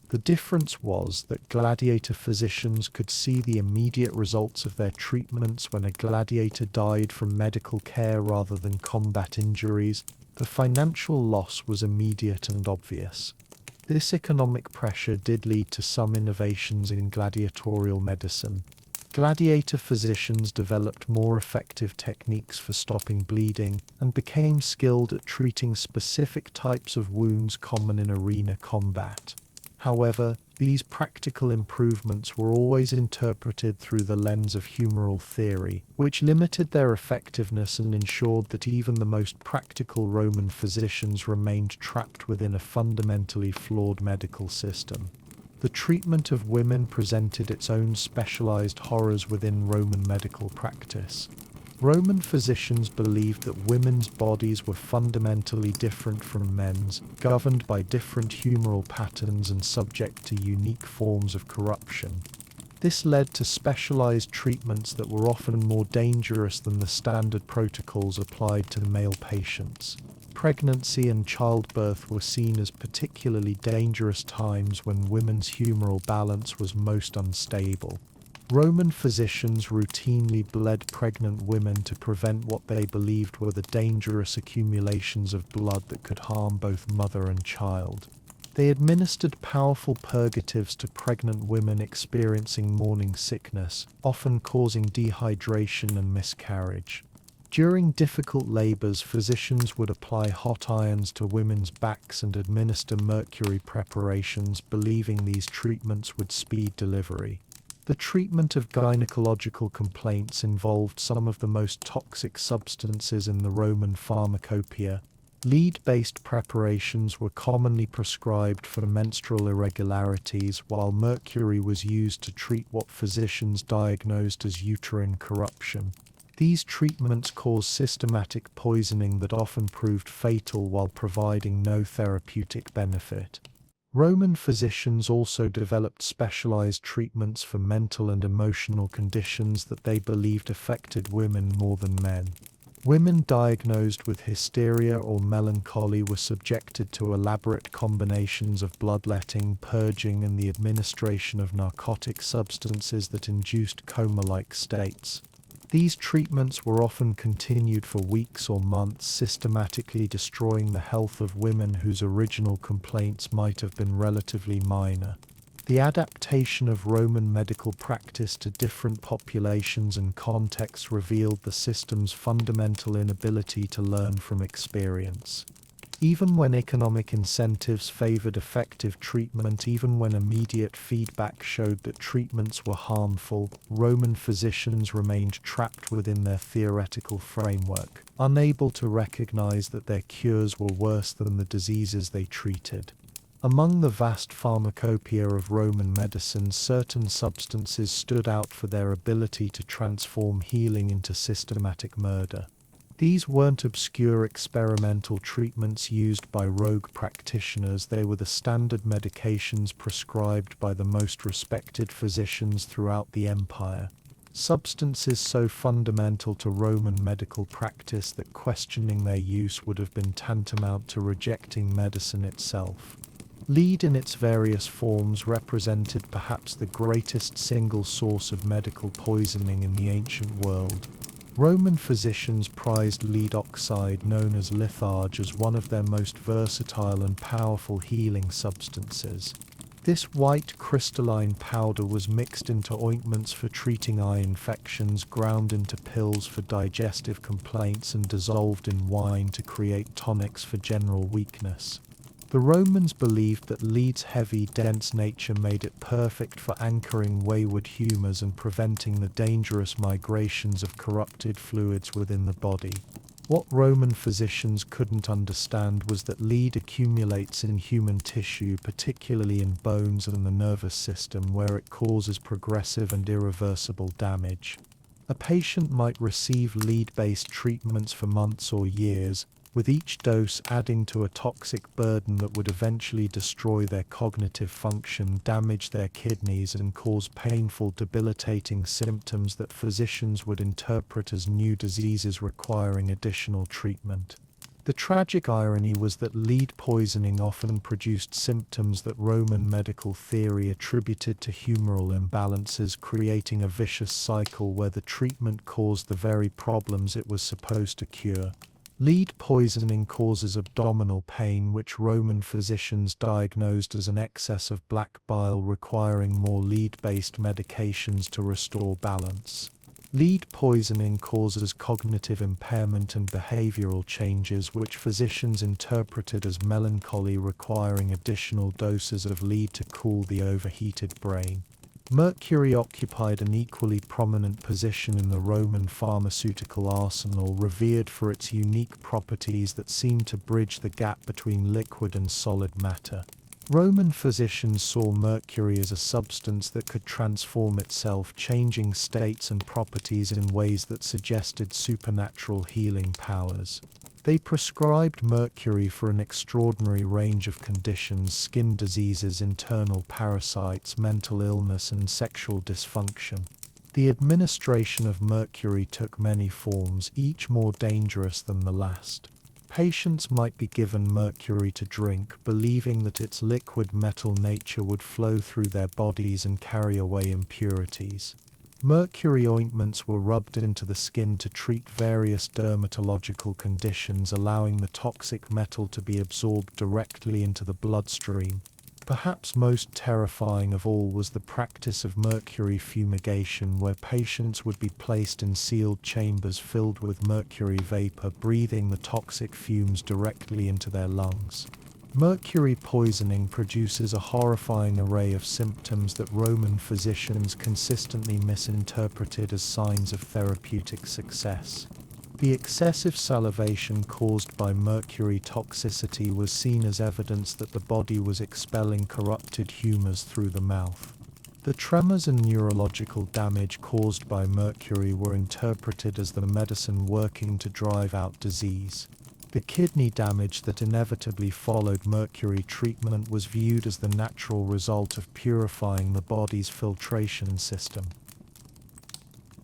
The difference was that gladiator physicians could see the immediate results of their treatments when a gladiator died from medical care rather than combat injuries. The financial loss was immediate and obvious. This economic pressure did lead to some innovations in gladiatorial medicine. Gladiator physicians developed more effective techniques for stopping bleeding and became skilled at treating specific types of wounds common in arena combat. However, these practical improvements were always interpreted through the lens of humoral theory, which limited their effectiveness and ensured that even the most practical Roman physicians remained trapped within a fundamentally flawed medical system. The treatment of women presented its own specialized horrors within Roman medical practice. Roman physicians believed that women's bodies were fundamentally different from men's, governed by different humoral patterns and subject to unique forms of corruption. This led to specialized treatments that were often more dangerous than the standard protocols applied to male patients. Pregnancy and childbirth were seen as particularly dangerous times when women's humoral balance was most unstable. Roman physicians routinely bled pregnant women to prevent what they believed were the dangerous accumulations of blood that could harm both mother and child. They administered powerful purgatives to pregnant women experiencing morning sickness, often causing dehydration and miscarriage. During difficult labors, physicians would apply hot irons to women's backs and administer mercury preparations, believing these treatments would speed delivery. The treatment of gynecological complaints involved some of the most toxic substances in the Roman pharmacopoeia. Lead-based preparations were commonly prescribed for menstrual irregularities, while mercury was used to treat what physicians diagnosed as uterine corruption. These treatments caused systematic poisoning that often proved fatal while providing no therapeutic benefit. Roman physicians also developed specialized treatments for mental and emotional conditions that they believed affected women more than men. Women diagnosed with hysteria or melancholy were subjected to elaborate combinations of bloodletting, purging, and the administration of narcotic substances that induced coma-like states. These treatments were often continued for weeks or months, systematically destroying the health of women whose original complaints might have been relatively minor. The adaptation of Roman medical practice to different populations and contexts revealed the system's fundamental inability to learn from experience. Even when economic incentives favored effective treatment, even when immediate feedback showed that treatments were harmful, Roman physicians remained trapped within their theoretical framework, unable to recognize that their cures were worse than the diseases they treated. Among the vast pharmacopoeia of Roman medicine, certain substances stood out for their ability to transform healing into systematic murder. These weren't obscure experimental treatments used by rogue practitioners. They were the standard medications prescribed by the most respected physicians throughout the empire. Substances so fundamental to Roman medical practice that questioning their use would have been tantamount to rejecting medicine itself. Lead in its various forms represented perhaps the greatest single source of medical poisoning in the ancient world. Roman physicians prized lead oxide, known as litharge, as one of their most versatile and powerful healing substances. This white crystalline powder was mixed into ointments for treating eye infections, ground into pills for digestive complaints, and dissolved in wine to create tonics for general weakness. The Romans believed that lead's heavy, dense nature made it perfect for anchoring wayward humors and preventing the dangerous migrations of corrupted fluids within the body. What Roman physicians couldn't understand was that lead accumulates in human tissue, particularly in bones and the nervous system, where it causes progressive and irreversible damage. A patient might receive lead-based treatments for months or years, with each dose adding to a toxic burden that would eventually destroy their cognitive function, damage their kidneys, and cause painful, debilitating symptoms that physicians would interpret as new diseases requiring additional treatment. The tragic irony was that lead poisoning often produced symptoms that Roman medical theory attributed to humoral imbalances, creating a vicious cycle where the treatment caused the very problems it was supposed to cure. Lead poisoning causes abdominal pain, which Roman physicians diagnosed as an excess of black bile requiring more lead-based medications to restore balance. Lead poisoning causes cognitive impairment and behavioral changes, which physicians interpreted as melancholy, requiring additional doses of lead to cool the overheated brain. Mercury occupied an equally prominent position in the Roman pharmaceutical arsenal, revered for its unique properties that seemed to bridge the gap between liquid and solid matter. Roman physicians saw mercury as a substance that could transform itself, changing states and properties in ways that suggested supernatural healing powers. They prescribed mercury for an extraordinary range of conditions: skin diseases, internal parasites, mental illness, and sexual dysfunction. The administration of mercury took many forms, each more dangerous than the last. Patients might be given mercury to drink, believing that its liquid metal nature would flow through their bodies and carry away impurities. Mercury ointments were rubbed into the skin to treat various dermatological conditions, allowing the toxic metal to be absorbed directly into the bloodstream. Perhaps most terrifying of all was the practice of mercury fumigation, where patients would be placed in sealed chambers filled with mercury vapor, breathing the toxic fumes directly into their lungs. Mercury poisoning produces a horrifying array of symptoms that Roman physicians consistently misinterpreted as signs of therapeutic success. The excessive salivation caused by mercury toxicity was seen as evidence that the body was expelling corrupted humors through the mouth. The tremors and neurological damage caused by mercury were interpreted as the medicine working to drive out disease. The kidney damage that inevitably followed mercury treatment was viewed as the natural result of purifying the body's filtration system.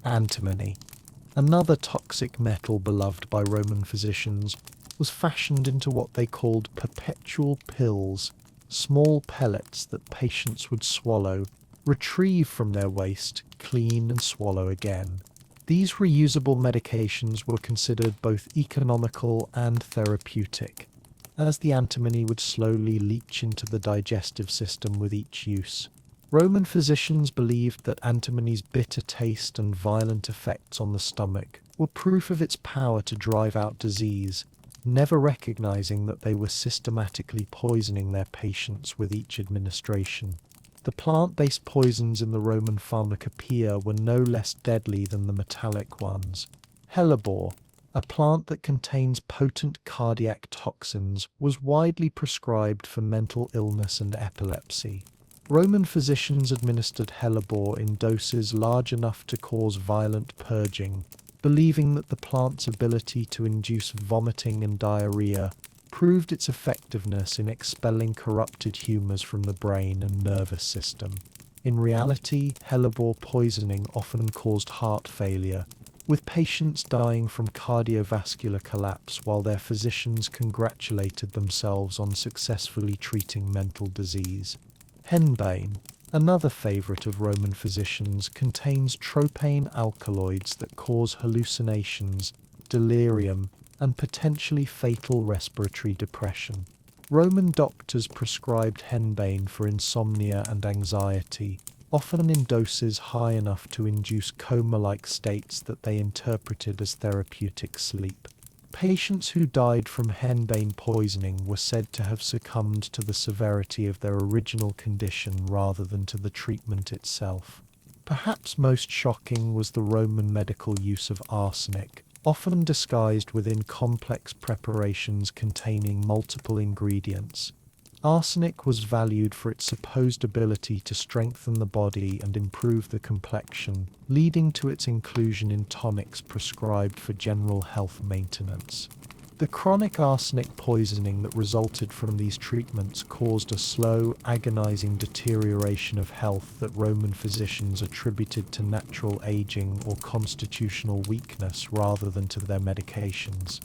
Antimony, another toxic metal beloved by Roman physicians, was fashioned into what they called perpetual pills, small pellets that patients would swallow, retrieve from their waste, clean and swallow again. These reusable medications were considered both economical and therapeutic, as the antimony would slowly leach into the digestive system with each use. Roman physicians believed that antimony's bitter taste and violent effects on the stomach were proof of its power to drive out disease, never recognizing that they were systematically poisoning their patients with each administration. The plant-based poisons in the Roman pharmacopoeia were no less deadly than the metallic ones. Hellebore, a plant that contains potent cardiac toxins, was widely prescribed for mental illness and epilepsy. Roman physicians administered hellebore in doses large enough to cause violent purging, believing that the plant's ability to induce vomiting and diarrhea proved its effectiveness in expelling corrupted humors from the brain and nervous system. In reality, hellebore poisoning often caused heart failure, with patients dying from cardiovascular collapse while their physicians congratulated themselves on successfully treating mental disease. Henbane, another favorite of Roman physicians, contains tropane alkaloids that cause hallucinations, delirium, and potentially fatal respiratory depression. Roman doctors prescribed henbane for insomnia and anxiety, often in doses high enough to induce coma-like states that they interpreted as therapeutic sleep. Patients who died from henbane poisoning were said to have succumbed to the severity of their original condition rather than to the treatment itself. Perhaps most shocking was the Roman medical use of arsenic, often disguised within complex preparations containing multiple ingredients. Arsenic was valued for its supposed ability to strengthen the body and improve the complexion, leading to its inclusion in tonics prescribed for general health maintenance. The chronic arsenic poisoning that resulted from these treatments caused a slow, agonizing deterioration of health that Roman physicians attributed to natural aging or constitutional weakness rather than to their medications.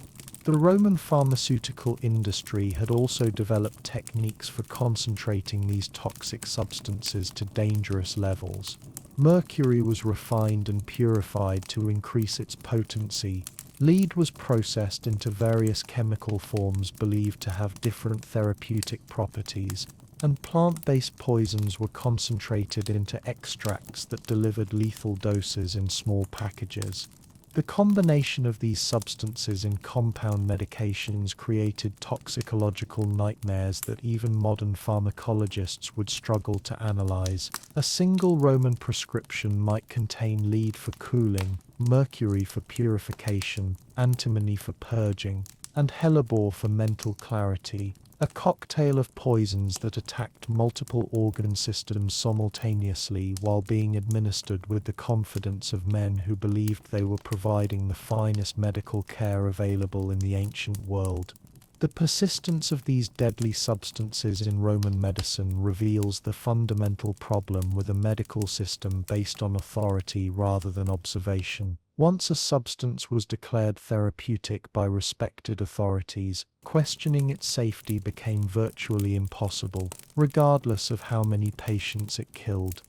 The Roman pharmaceutical industry had also developed techniques for concentrating these toxic substances to dangerous levels. Mercury was refined and purified to increase its potency. Lead was processed into various chemical forms believed to have different therapeutic properties, and plant-based poisons were concentrated into extracts that delivered lethal doses in small packages. The combination of these substances in compound medications created toxicological nightmares that even modern pharmacologists would struggle to analyze. A single Roman prescription might contain lead for cooling, mercury for purification, antimony for purging, and hellebore for mental clarity, a cocktail of poisons that attacked multiple organ systems simultaneously while being administered with the confidence of men who believed they were providing the finest medical care available in the ancient world. The persistence of these deadly substances in Roman medicine reveals the fundamental problem with a medical system based on authority rather than observation. Once a substance was declared therapeutic by respected authorities, questioning its safety became virtually impossible, regardless of how many patients it killed.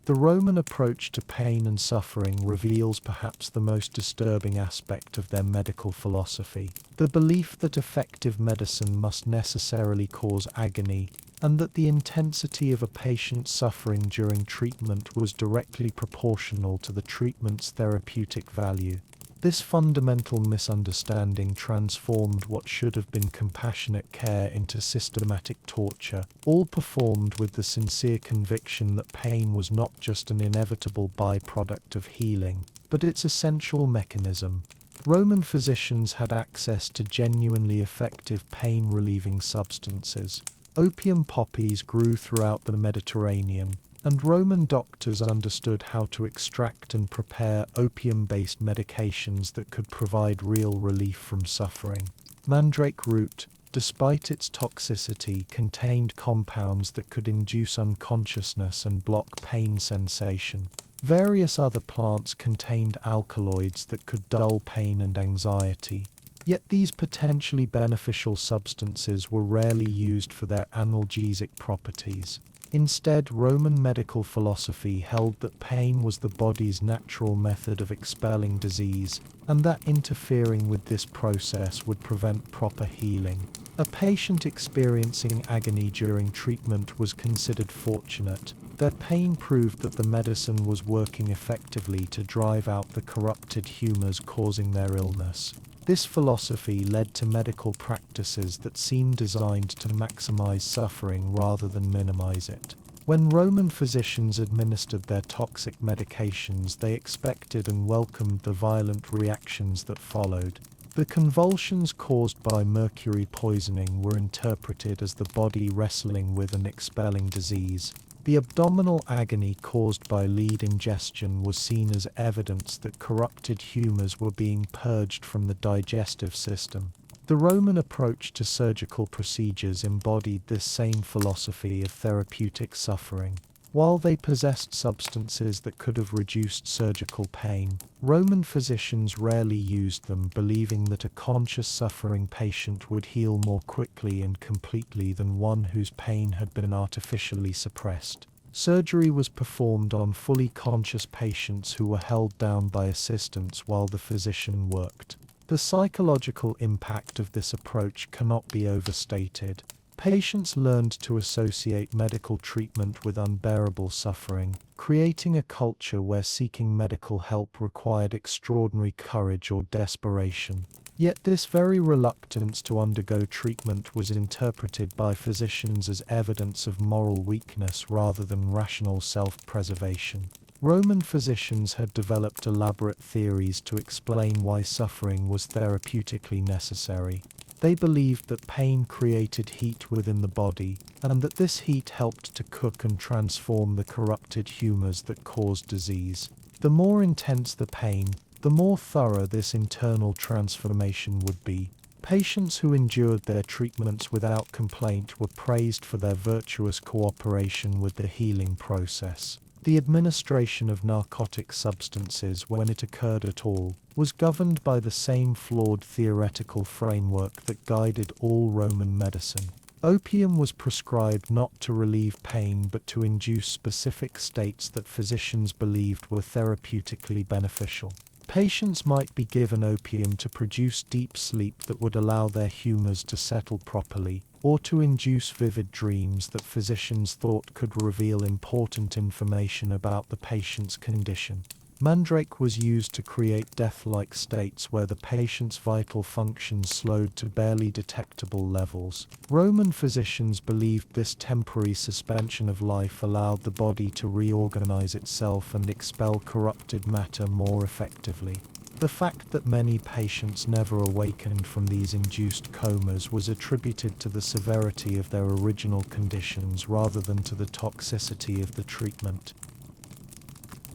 The Roman approach to pain and suffering reveals perhaps the most disturbing aspect of their medical philosophy: the belief that effective medicine must necessarily cause agony, and that the intensity of a patient's suffering during treatment was directly proportional to the treatment's therapeutic value. This fundamental misunderstanding transformed what should have been compassionate care into systematic torture, all performed with the sincere conviction that pain was not just an inevitable byproduct of healing, but its essential mechanism. Roman physicians had access to genuinely effective pain-relieving substances. Opium poppies grew throughout the Mediterranean, and Roman doctors understood how to extract and prepare opium-based medications that could provide real relief from suffering. Mandrake root, despite its toxicity, contained compounds that could induce unconsciousness and block pain sensation. Various other plants contained alkaloids that could dull pain and anxiety. Yet these potentially beneficial substances were rarely used for their analgesic properties. Instead, Roman medical philosophy held that pain was the body's natural method of expelling disease, and that interfering with this process would prevent proper healing. A patient experiencing agony during treatment was considered fortunate. Their pain proved that the medicine was working effectively to drive out the corrupted humors causing their illness. This philosophy led to medical practices that seemed designed to maximize suffering rather than minimize it. When Roman physicians administered their toxic medications, they expected and welcomed the violent reactions that followed. The convulsions caused by mercury poisoning were interpreted as the body wrestling with and expelling disease. The abdominal agony caused by lead ingestion was seen as evidence that corrupted humors were being purged from the digestive system. The Roman approach to surgical procedures embodied this same philosophy of therapeutic suffering. While they possessed substances that could have reduced surgical pain, Roman physicians rarely used them, believing that a conscious suffering patient would heal more quickly and completely than one whose pain had been artificially suppressed. Surgery was performed on fully conscious patients who were held down by assistants while the physician worked. The psychological impact of this approach cannot be overstated. Patients learned to associate medical treatment with unbearable suffering, creating a culture where seeking medical help required extraordinary courage or desperation. Yet this very reluctance to undergo treatment was interpreted by physicians as evidence of moral weakness rather than rational self-preservation. Roman physicians had developed elaborate theories to explain why suffering was therapeutically necessary. They believed that pain created heat within the body, and that this heat helped to cook and transform the corrupted humors that caused disease. The more intense the pain, the more thorough this internal transformation would be. Patients who endured their treatments without complaint were praised for their virtuous cooperation with the healing process. The administration of narcotic substances, when it occurred at all, was governed by the same flawed theoretical framework that guided all Roman medicine. Opium was prescribed not to relieve pain but to induce specific states that physicians believed were therapeutically beneficial. Patients might be given opium to produce deep sleep that would allow their humors to settle properly, or to induce vivid dreams that physicians thought could reveal important information about the patient's condition. Mandrake was used to create death-like states where the patient's vital functions slowed to barely detectable levels. Roman physicians believed this temporary suspension of life allowed the body to reorganize itself and expel corrupted matter more effectively. The fact that many patients never awakened from these induced comas was attributed to the severity of their original conditions rather than to the toxicity of the treatment.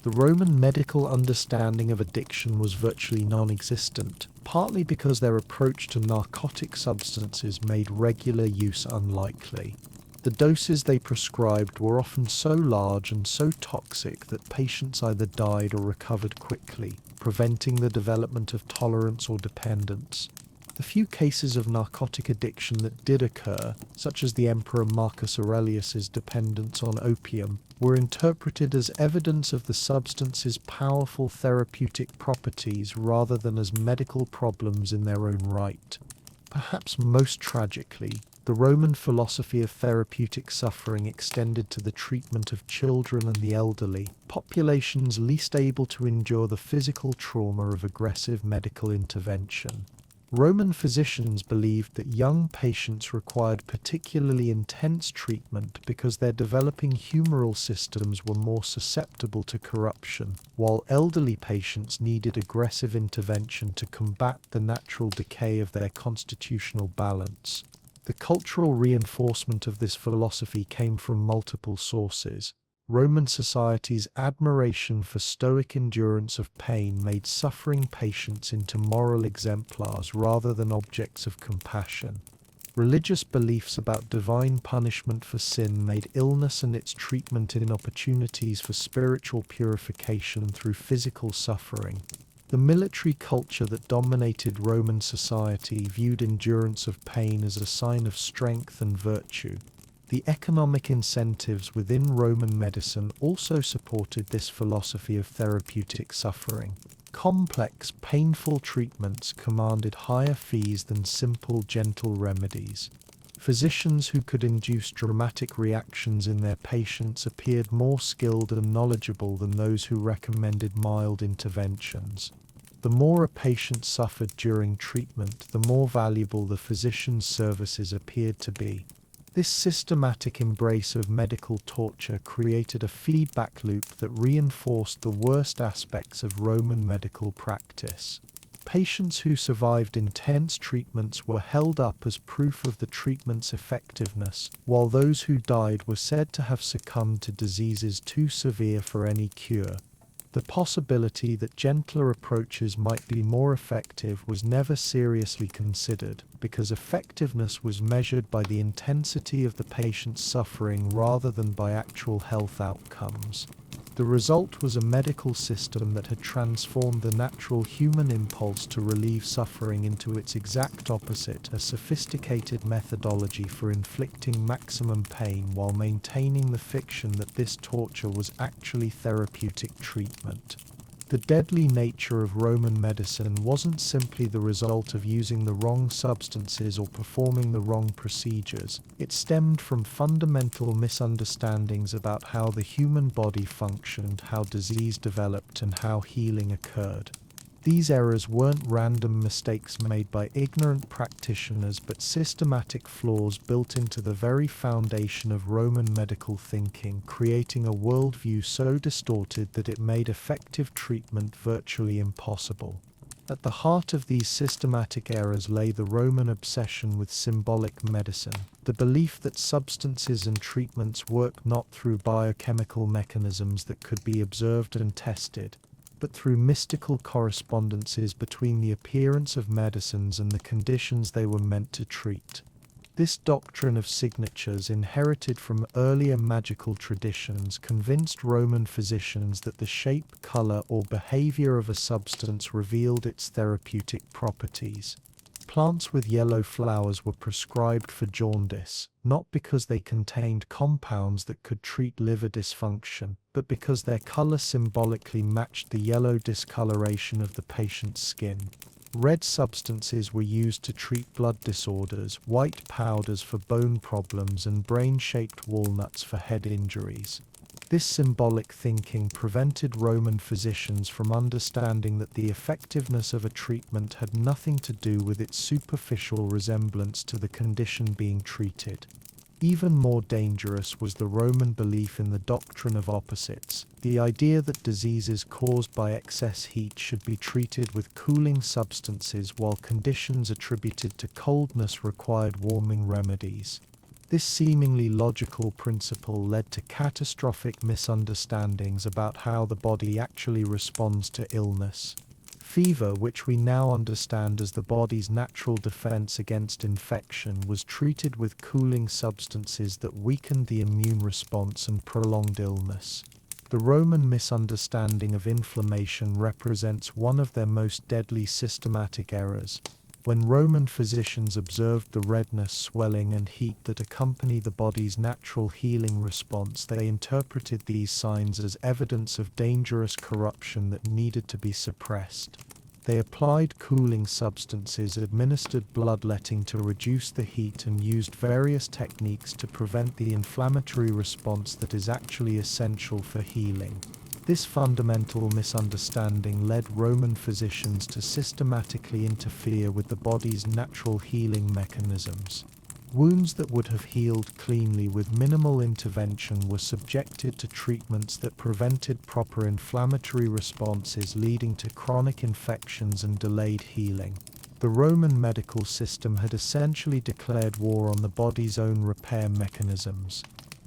The Roman medical understanding of addiction was virtually non-existent, partly because their approach to narcotic substances made regular use unlikely. The doses they prescribed were often so large and so toxic that patients either died or recovered quickly, preventing the development of tolerance or dependence. The few cases of narcotic addiction that did occur, such as the Emperor Marcus Aurelius's dependence on opium, were interpreted as evidence of the substance's powerful therapeutic properties rather than as medical problems in their own right. Perhaps most tragically, the Roman philosophy of therapeutic suffering extended to the treatment of children and the elderly, populations least able to endure the physical trauma of aggressive medical intervention. Roman physicians believed that young patients required particularly intense treatment because their developing humoral systems were more susceptible to corruption, while elderly patients needed aggressive intervention to combat the natural decay of their constitutional balance. The cultural reinforcement of this philosophy came from multiple sources. Roman society's admiration for stoic endurance of pain made suffering patients into moral exemplars rather than objects of compassion. Religious beliefs about divine punishment for sin made illness and its treatment in opportunities for spiritual purification through physical suffering. The military culture that dominated Roman society viewed endurance of pain as a sign of strength and virtue. The economic incentives within Roman medicine also supported this philosophy of therapeutic suffering. Complex, painful treatments commanded higher fees than simple, gentle remedies. Physicians who could induce dramatic reactions in their patients appeared more skilled and knowledgeable than those who recommended mild interventions. The more a patient suffered during treatment, the more valuable the physician's services appeared to be. This systematic embrace of medical torture created a feedback loop that reinforced the worst aspects of Roman medical practice. Patients who survived intense treatments were held up as proof of the treatment's effectiveness, while those who died were said to have succumbed to diseases too severe for any cure. The possibility that gentler approaches might be more effective was never seriously considered, because effectiveness was measured by the intensity of the patient's suffering rather than by actual health outcomes. The result was a medical system that had transformed the natural human impulse to relieve suffering into its exact opposite, a sophisticated methodology for inflicting maximum pain while maintaining the fiction that this torture was actually therapeutic treatment. The deadly nature of Roman medicine wasn't simply the result of using the wrong substances or performing the wrong procedures. It stemmed from fundamental misunderstandings about how the human body functioned, how disease developed, and how healing occurred. These errors weren't random mistakes made by ignorant practitioners, but systematic flaws built into the very foundation of Roman medical thinking, creating a worldview so distorted that it made effective treatment virtually impossible. At the heart of these systematic errors lay the Roman obsession with symbolic medicine, the belief that substances and treatments work not through biochemical mechanisms that could be observed and tested, but through mystical correspondences between the appearance of medicines and the conditions they were meant to treat. This doctrine of signatures, inherited from earlier magical traditions, convinced Roman physicians that the shape, color, or behavior of a substance revealed its therapeutic properties. Plants with yellow flowers were prescribed for jaundice, not because they contained compounds that could treat liver dysfunction, but because their color symbolically matched the yellow discoloration of the patient's skin. Red substances were used to treat blood disorders, white powders for bone problems, and brain-shaped walnuts for head injuries. This symbolic thinking prevented Roman physicians from understanding that the effectiveness of a treatment had nothing to do with its superficial resemblance to the condition being treated. Even more dangerous was the Roman belief in the doctrine of opposites, the idea that diseases caused by excess heat should be treated with cooling substances while conditions attributed to coldness required warming remedies. This seemingly logical principle led to catastrophic misunderstandings about how the body actually responds to illness. Fever, which we now understand as the body's natural defense against infection, was treated with cooling substances that weakened the immune response and prolonged illness. The Roman misunderstanding of inflammation represents one of their most deadly systematic errors. When Roman physicians observed the redness, swelling, and heat that accompany the body's natural healing response, they interpreted these signs as evidence of dangerous corruption that needed to be suppressed. They applied cooling substances, administered bloodletting to reduce the heat, and used various techniques to prevent the inflammatory response that is actually essential for healing. This fundamental misunderstanding led Roman physicians to systematically interfere with the body's natural healing mechanisms. Wounds that would have healed cleanly with minimal intervention were subjected to treatments that prevented proper inflammatory responses, leading to chronic infections and delayed healing. The Roman medical system had essentially declared war on the body's own repair mechanisms.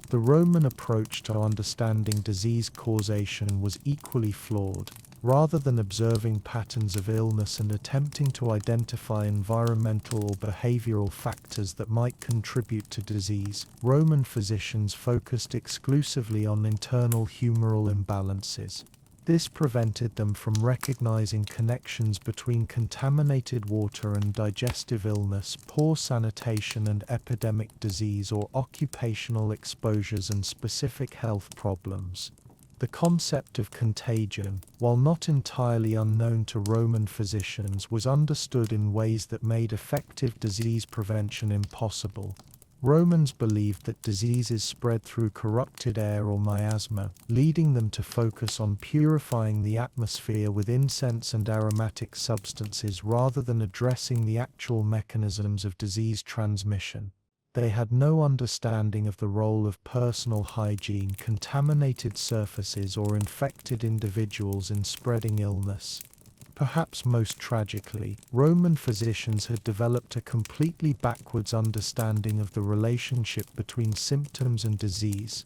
The Roman approach to understanding disease causation was equally flawed. Rather than observing patterns of illness and attempting to identify environmental or behavioral factors that might contribute to disease, Roman physicians focused exclusively on internal humoral imbalances. This prevented them from recognizing connections between contaminated water and digestive illness, poor sanitation and epidemic disease, or occupational exposures and specific health problems. The concept of contagion, while not entirely unknown to Roman physicians, was understood in ways that made effective disease prevention impossible. Romans believed that diseases spread through corrupted air or miasma, leading them to focus on purifying the atmosphere with incense and aromatic substances rather than addressing the actual mechanisms of disease transmission. They had no understanding of the role of personal hygiene, contaminated surfaces, or infected individuals in spreading illness. Perhaps most tragically, Roman physicians had developed a completely backwards understanding of the relationship between symptoms and disease.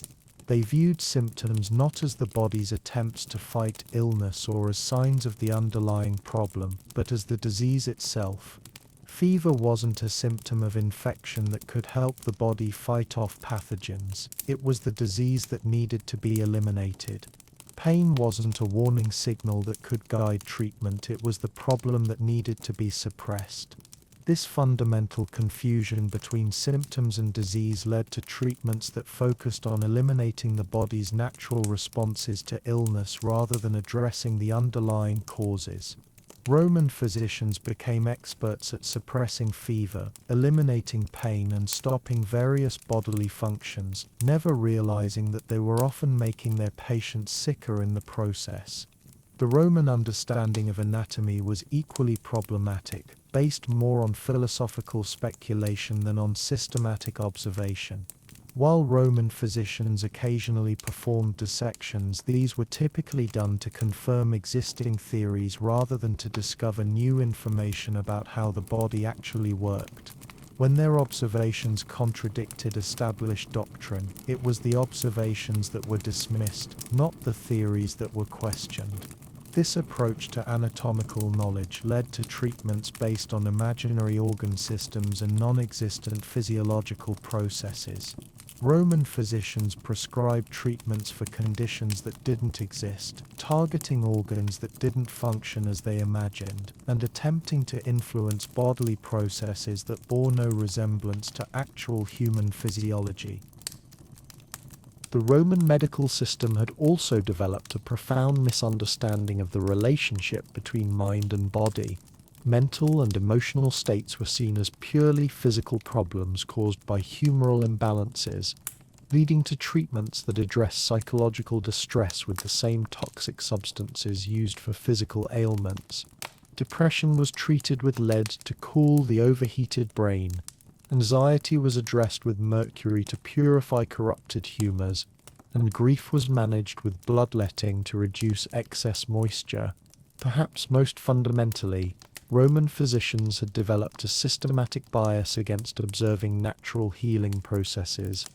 They viewed symptoms not as the body's attempts to fight illness or as signs of the underlying problem, but as the disease itself. Fever wasn't a symptom of infection that could help the body fight off pathogens. It was the disease that needed to be eliminated. Pain wasn't a warning signal that could guide treatment, it was the problem that needed to be suppressed. This fundamental confusion between symptoms and disease led to treatments that focused on eliminating the body's natural responses to illness rather than addressing the underlying causes. Roman physicians became experts at suppressing fever, eliminating pain, and stopping various bodily functions, never realizing that they were often making their patients sicker in the process. The Roman understanding of anatomy was equally problematic, based more on philosophical speculation than on systematic observation. While Roman physicians occasionally performed dissections, these were typically done to confirm existing theories rather than to discover new information about how the body actually worked. When their observations contradicted established doctrine, it was the observations that were dismissed, not the theories that were questioned. This approach to anatomical knowledge led to treatments based on imaginary organ systems and non-existent physiological processes. Roman physicians prescribed treatments for conditions that didn't exist, targeting organs that didn't function as they imagined, and attempting to influence bodily processes that bore no resemblance to actual human physiology. The Roman medical system had also developed a profound misunderstanding of the relationship between mind and body. Mental and emotional states were seen as purely physical problems caused by humoral imbalances, leading to treatments that address psychological distress with the same toxic substances used for physical ailments. Depression was treated with lead to cool the overheated brain. Anxiety was addressed with mercury to purify corrupted humors, and grief was managed with bloodletting to reduce excess moisture. Perhaps most fundamentally, Roman physicians had developed a systematic bias against observing natural healing processes.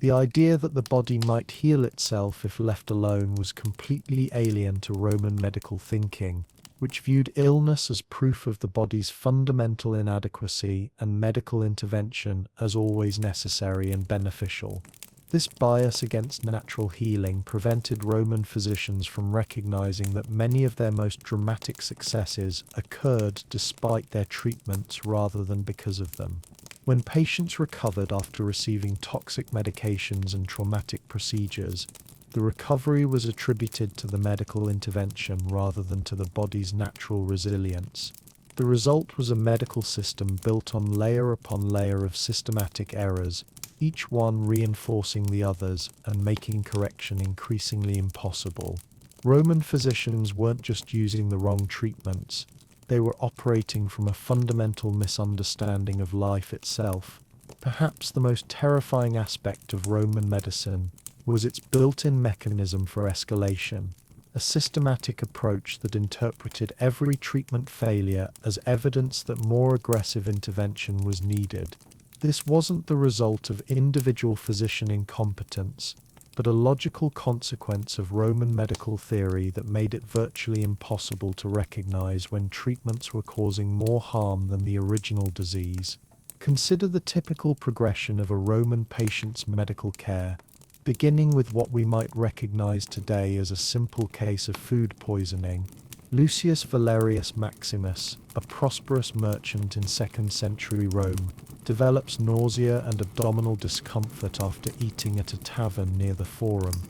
The idea that the body might heal itself if left alone was completely alien to Roman medical thinking, which viewed illness as proof of the body's fundamental inadequacy and medical intervention as always necessary and beneficial. This bias against natural healing prevented Roman physicians from recognizing that many of their most dramatic successes occurred despite their treatments rather than because of them. When patients recovered after receiving toxic medications and traumatic procedures, the recovery was attributed to the medical intervention rather than to the body's natural resilience. The result was a medical system built on layer upon layer of systematic errors, each one reinforcing the others and making correction increasingly impossible. Roman physicians weren't just using the wrong treatments, they were operating from a fundamental misunderstanding of life itself. Perhaps the most terrifying aspect of Roman medicine was its built-in mechanism for escalation, a systematic approach that interpreted every treatment failure as evidence that more aggressive intervention was needed. This wasn't the result of individual physician incompetence, but a logical consequence of Roman medical theory that made it virtually impossible to recognize when treatments were causing more harm than the original disease. Consider the typical progression of a Roman patient's medical care, beginning with what we might recognize today as a simple case of food poisoning. Lucius Valerius Maximus, a prosperous merchant in 2nd century Rome, develops nausea and abdominal discomfort after eating at a tavern near the Forum.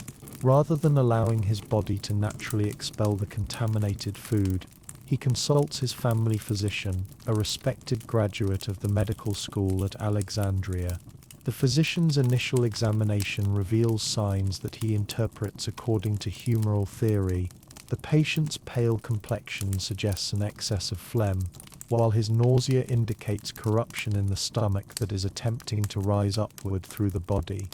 Rather than allowing his body to naturally expel the contaminated food, he consults his family physician, a respected graduate of the medical school at Alexandria. The physician's initial examination reveals signs that he interprets according to humoral theory. The patient's pale complexion suggests an excess of phlegm, while his nausea indicates corruption in the stomach that is attempting to rise upward through the body.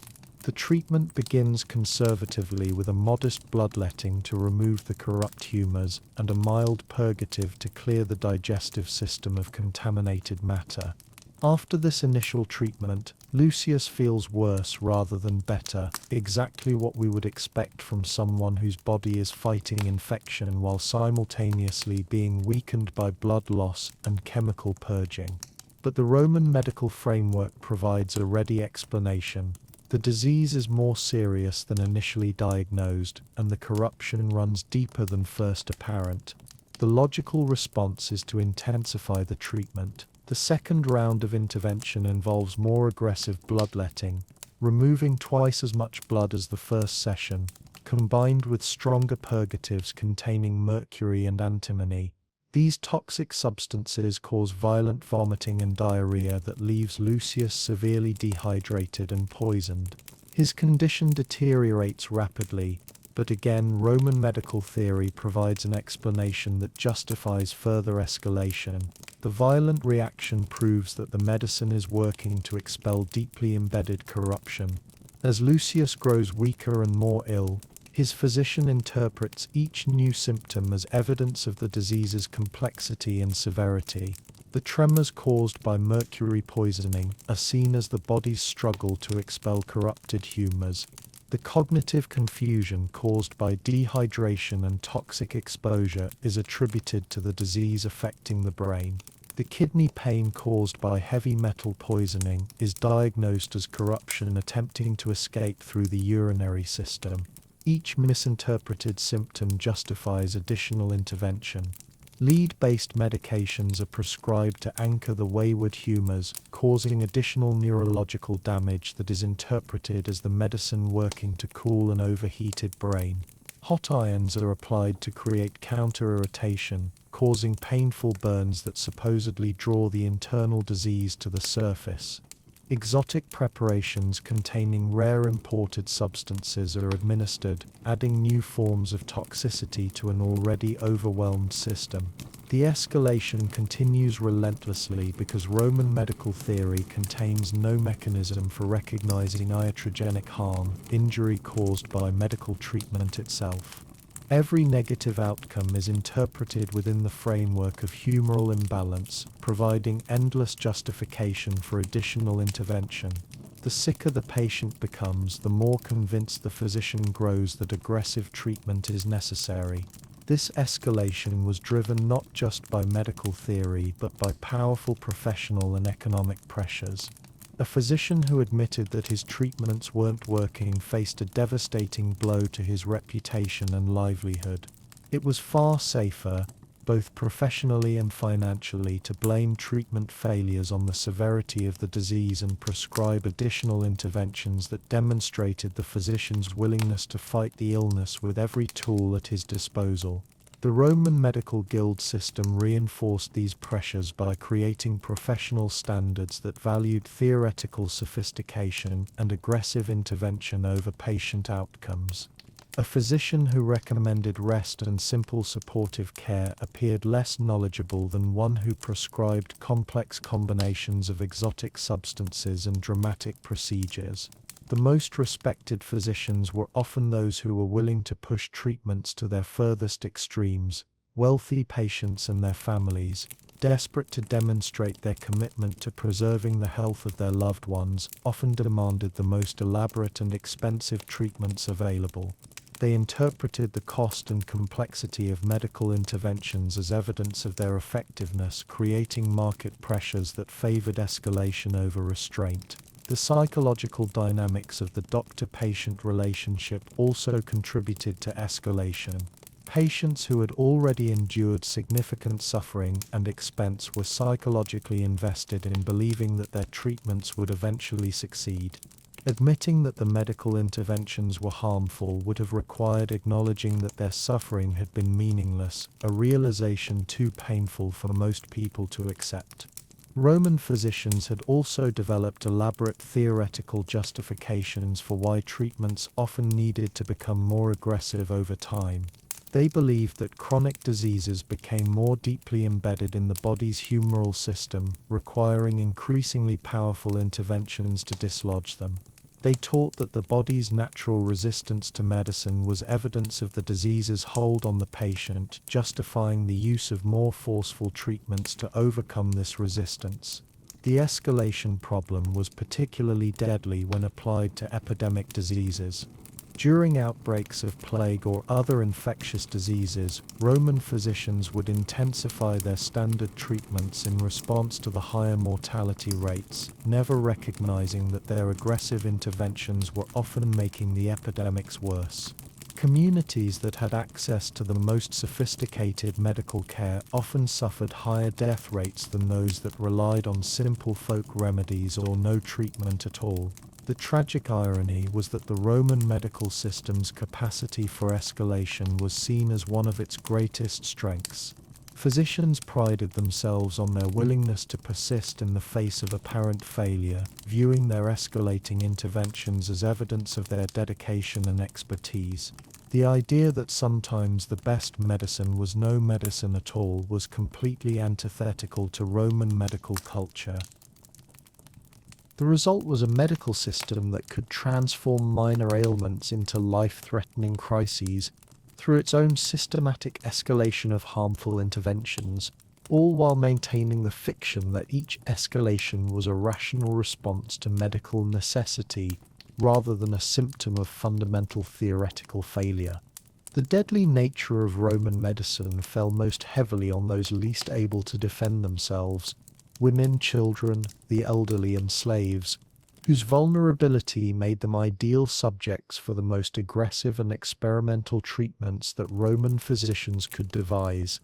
The treatment begins conservatively with a modest bloodletting to remove the corrupt humors and a mild purgative to clear the digestive system of contaminated matter. After this initial treatment, Lucius feels worse rather than better, exactly what we would expect from someone whose body is fighting infection while simultaneously being weakened by blood loss and chemical purging. But the Roman medical framework provides a ready explanation. The disease is more serious than initially diagnosed, and the corruption runs deeper than first apparent. The logical response is to intensify the treatment. The second round of intervention involves more aggressive bloodletting, removing twice as much blood as the first session, combined with stronger purgatives containing mercury and antimony. These toxic substances cause violent vomiting and diarrhea that leaves Lucius severely dehydrated and poisoned. His condition deteriorates rapidly, But again, Roman medical theory provides an explanation that justifies further escalation. The violent reaction proves that the medicine is working to expel deeply embedded corruption. As Lucius grows weaker and more ill, his physician interprets each new symptom as evidence of the disease's complexity and severity. The tremors caused by mercury poisoning are seen as the body's struggle to expel corrupted humors. The cognitive confusion caused by dehydration and toxic exposure is attributed to the disease affecting the brain. The kidney pain caused by heavy metal poisoning is diagnosed as corruption attempting to escape through the urinary system. Each misinterpreted symptom justifies additional intervention. Lead-based medications are prescribed to anchor the wayward humors, causing additional neurological damage that is interpreted as the medicine working to cool an overheated brain. Hot irons are applied to create counter-irritation, causing painful burns that supposedly draw the internal disease to the surface. Exotic preparations containing rare imported substances are administered, adding new forms of toxicity to an already overwhelmed system. The escalation continues relentlessly because Roman medical theory contains no mechanism for recognizing iatrogenic harm, injury caused by medical treatment itself. Every negative outcome is interpreted within the framework of humoral imbalance, providing endless justification for additional intervention. The sicker the patient becomes, the more convinced the physician grows that aggressive treatment is necessary. This escalation was driven not just by medical theory but by powerful professional and economic pressures. A physician who admitted that his treatments weren't working faced a devastating blow to his reputation and livelihood. It was far safer, both professionally and financially, to blame treatment failures on the severity of the disease and prescribe additional interventions that demonstrated the physician's willingness to fight the illness with every tool at his disposal. The Roman medical guild system reinforced these pressures by creating professional standards that valued theoretical sophistication and aggressive intervention over patient outcomes. A physician who recommended rest and simple supportive care appeared less knowledgeable than one who prescribed complex combinations of exotic substances and dramatic procedures. The most respected physicians were often those who were willing to push treatments to their furthest extremes. Wealthy patients and their families, desperate to demonstrate their commitment to preserving the health of their loved ones, often demanded the most elaborate and expensive treatments available. They interpreted the cost and complexity of medical interventions as evidence of their effectiveness, creating market pressures that favored escalation over restraint. The psychological dynamics of the doctor-patient relationship also contributed to escalation. Patients who had already endured significant suffering and expense were psychologically invested in believing that their treatments would eventually succeed. Admitting that the medical interventions were harmful would have required acknowledging that their suffering had been meaningless, a realization too painful for most people to accept. Roman physicians had also developed elaborate theoretical justifications for why treatments often needed to become more aggressive over time. They believed that chronic diseases became more deeply embedded in the body's humoral system, requiring increasingly powerful interventions to dislodge them. They taught that the body's natural resistance to medicine was evidence of the disease's hold on the patient, justifying the use of more forceful treatments to overcome this resistance. The escalation problem was particularly deadly when applied to epidemic diseases. During outbreaks of plague or other infectious diseases, Roman physicians would intensify their standard treatments in response to the higher mortality rates, never recognizing that their aggressive interventions were often making the epidemics worse. Communities that had access to the most sophisticated medical care often suffered higher death rates than those that relied on simple folk remedies or no treatment at all. The tragic irony was that the Roman medical system's capacity for escalation was seen as one of its greatest strengths. Physicians prided themselves on their willingness to persist in the face of apparent failure, viewing their escalating interventions as evidence of their dedication and expertise. The idea that sometimes the best medicine was no medicine at all was completely antithetical to Roman medical culture. The result was a medical system that could transform minor ailments into life-threatening crises through its own systematic escalation of harmful interventions, all while maintaining the fiction that each escalation was a rational response to medical necessity rather than a symptom of fundamental theoretical failure. The deadly nature of Roman medicine fell most heavily on those least able to defend themselves: women, children, the elderly, and slaves, whose vulnerability made them ideal subjects for the most aggressive and experimental treatments that Roman physicians could devise.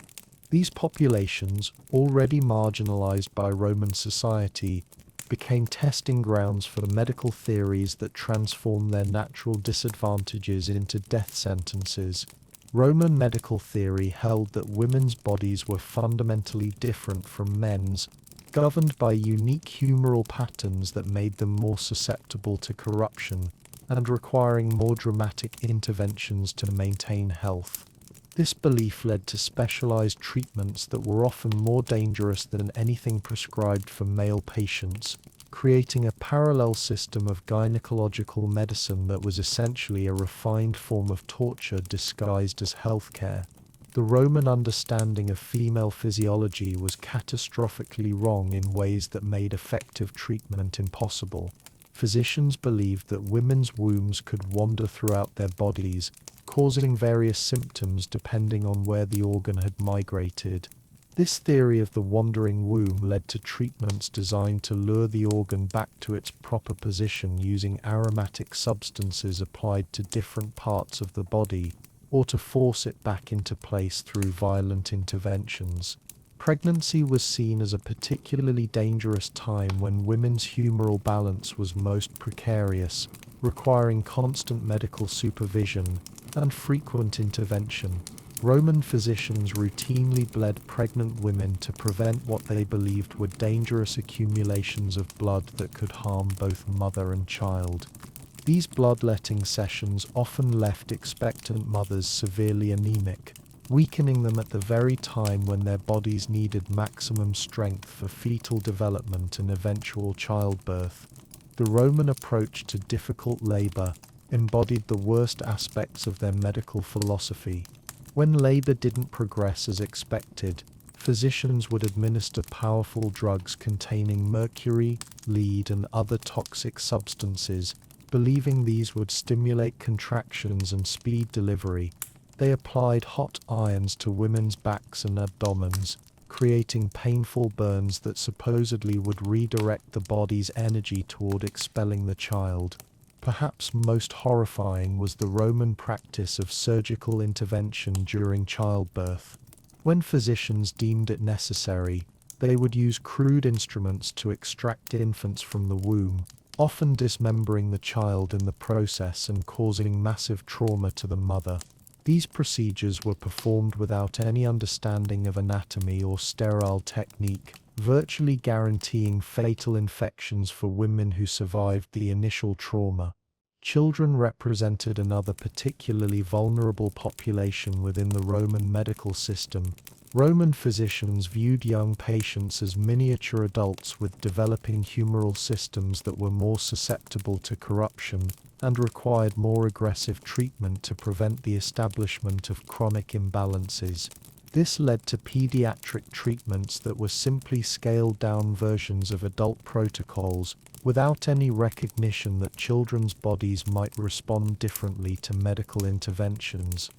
These populations, already marginalized by Roman society, became testing grounds for medical theories that transformed their natural disadvantages into death sentences. Roman medical theory held that women's bodies were fundamentally different from men's, governed by unique humoral patterns that made them more susceptible to corruption, and requiring more dramatic interventions to maintain health. This belief led to specialized treatments that were often more dangerous than anything prescribed for male patients, creating a parallel system of gynecological medicine that was essentially a refined form of torture disguised as healthcare. The Roman understanding of female physiology was catastrophically wrong in ways that made effective treatment impossible. Physicians believed that women's wombs could wander throughout their bodies, causing various symptoms depending on where the organ had migrated. This theory of the wandering womb led to treatments designed to lure the organ back to its proper position using aromatic substances applied to different parts of the body, or to force it back into place through violent interventions. Pregnancy was seen as a particularly dangerous time when women's humoral balance was most precarious, requiring constant medical supervision and frequent intervention. Roman physicians routinely bled pregnant women to prevent what they believed were dangerous accumulations of blood that could harm both mother and child. These bloodletting sessions often left expectant mothers severely anemic, weakening them at the very time when their bodies needed maximum strength for fetal development and eventual childbirth. The Roman approach to difficult labor embodied the worst aspects of their medical philosophy. When labor didn't progress as expected, physicians would administer powerful drugs containing mercury, lead, and other toxic substances, believing these would stimulate contractions and speed delivery. They applied hot irons to women's backs and abdomens, creating painful burns that supposedly would redirect the body's energy toward expelling the child. Perhaps most horrifying was the Roman practice of surgical intervention during childbirth. When physicians deemed it necessary, they would use crude instruments to extract infants from the womb, often dismembering the child in the process and causing massive trauma to the mother. These procedures were performed without any understanding of anatomy or sterile technique, virtually guaranteeing fatal infections for women who survived the initial trauma. Children represented another particularly vulnerable population within the Roman medical system. Roman physicians viewed young patients as miniature adults with developing humoral systems that were more susceptible to corruption and required more aggressive treatment to prevent the establishment of chronic imbalances. This led to pediatric treatments that were simply scaled-down versions of adult protocols, without any recognition that children's bodies might respond differently to medical interventions.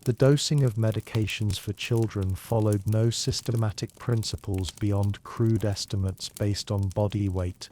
The dosing of medications for children followed no systematic principles beyond crude estimates based on body weight.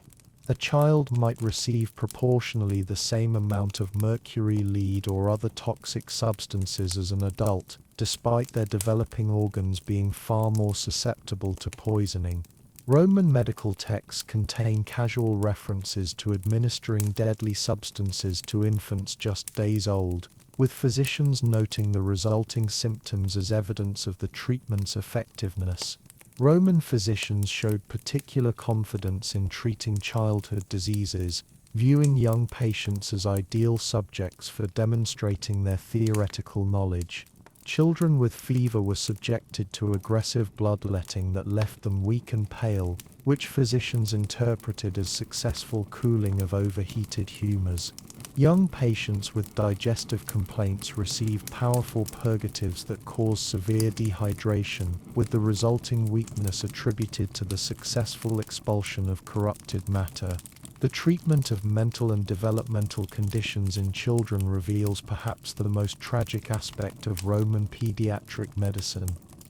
A child might receive proportionally the same amount of mercury, lead, or other toxic substances as an adult, despite their developing organs being far more susceptible to poisoning. Roman medical texts contain casual references to administering deadly substances to infants just days old, with physicians noting the resulting symptoms as evidence of the treatment's effectiveness. Roman physicians showed particular confidence in treating childhood diseases, viewing young patients as ideal subjects for demonstrating their theoretical knowledge. Children with fever were subjected to aggressive bloodletting that left them weak and pale, which physicians interpreted as successful cooling of overheated humors. Young patients with digestive complaints received powerful purgatives that caused severe dehydration, with the resulting weakness attributed to the successful expulsion of corrupted matter. The treatment of mental and developmental conditions in children reveals perhaps the most tragic aspect of Roman pediatric medicine.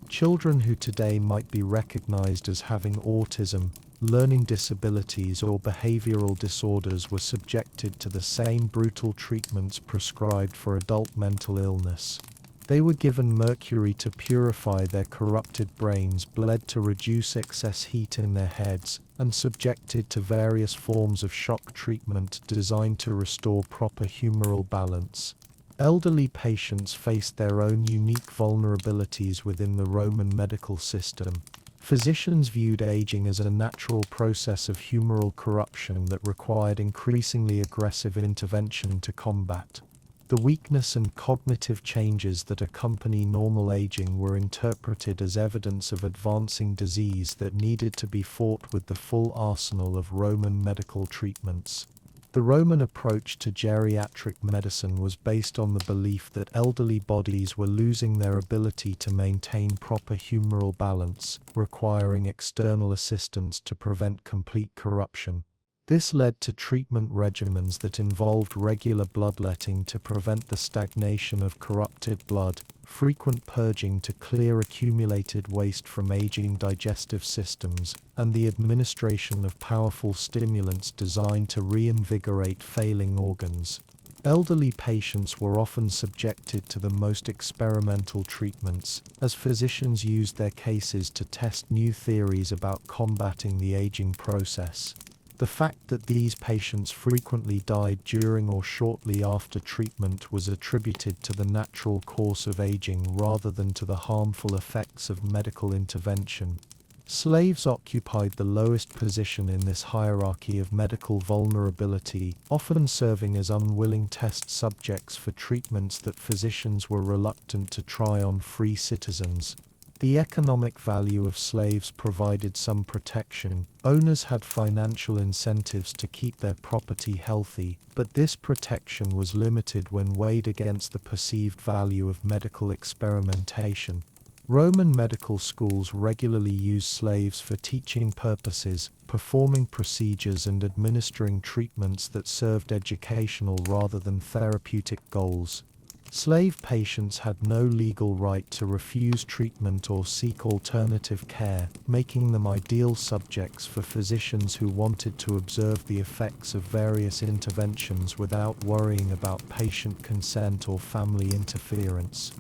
Children who today might be recognized as having autism, learning disabilities or behavioral disorders were subjected to the same brutal treatments prescribed for adult mental illness. They were given mercury to purify their corrupted brains, bled to reduce excess heat in their heads, and subjected to various forms of shock treatment designed to restore proper humoral balance. Elderly patients faced their own unique vulnerabilities within the Roman medical system. Physicians viewed aging as a natural process of humoral corruption that required increasingly aggressive intervention to combat. The weakness and cognitive changes that accompany normal aging were interpreted as evidence of advancing disease that needed to be fought with the full arsenal of Roman medical treatments. The Roman approach to geriatric medicine was based on the belief that elderly bodies were losing their ability to maintain proper humoral balance, requiring external assistance to prevent complete corruption. This led to treatment regimens that involved regular bloodletting to prevent the stagnation of corrupted blood, frequent purging to clear accumulated waste from aging digestive systems, and the administration of powerful stimulants designed to reinvigorate failing organs. Elderly patients were often subjected to the most experimental treatments, as physicians used their cases to test new theories about combating the aging process. The fact that these patients frequently died during or shortly after treatment was attributed to the natural course of aging rather than to the harmful effects of medical intervention. Slaves occupied the lowest position in this hierarchy of medical vulnerability, often serving as unwilling test subjects for treatments that physicians were reluctant to try on free citizens. The economic value of slaves provided some protection. Owners had financial incentives to keep their property healthy, but this protection was limited when weighed against the perceived value of medical experimentation. Roman medical schools regularly used slaves for teaching purposes, performing procedures and administering treatments that served educational rather than therapeutic goals. Slave patients had no legal right to refuse treatment or seek alternative care, making them ideal subjects for physicians who wanted to observe the effects of various interventions without worrying about patient consent or family interference.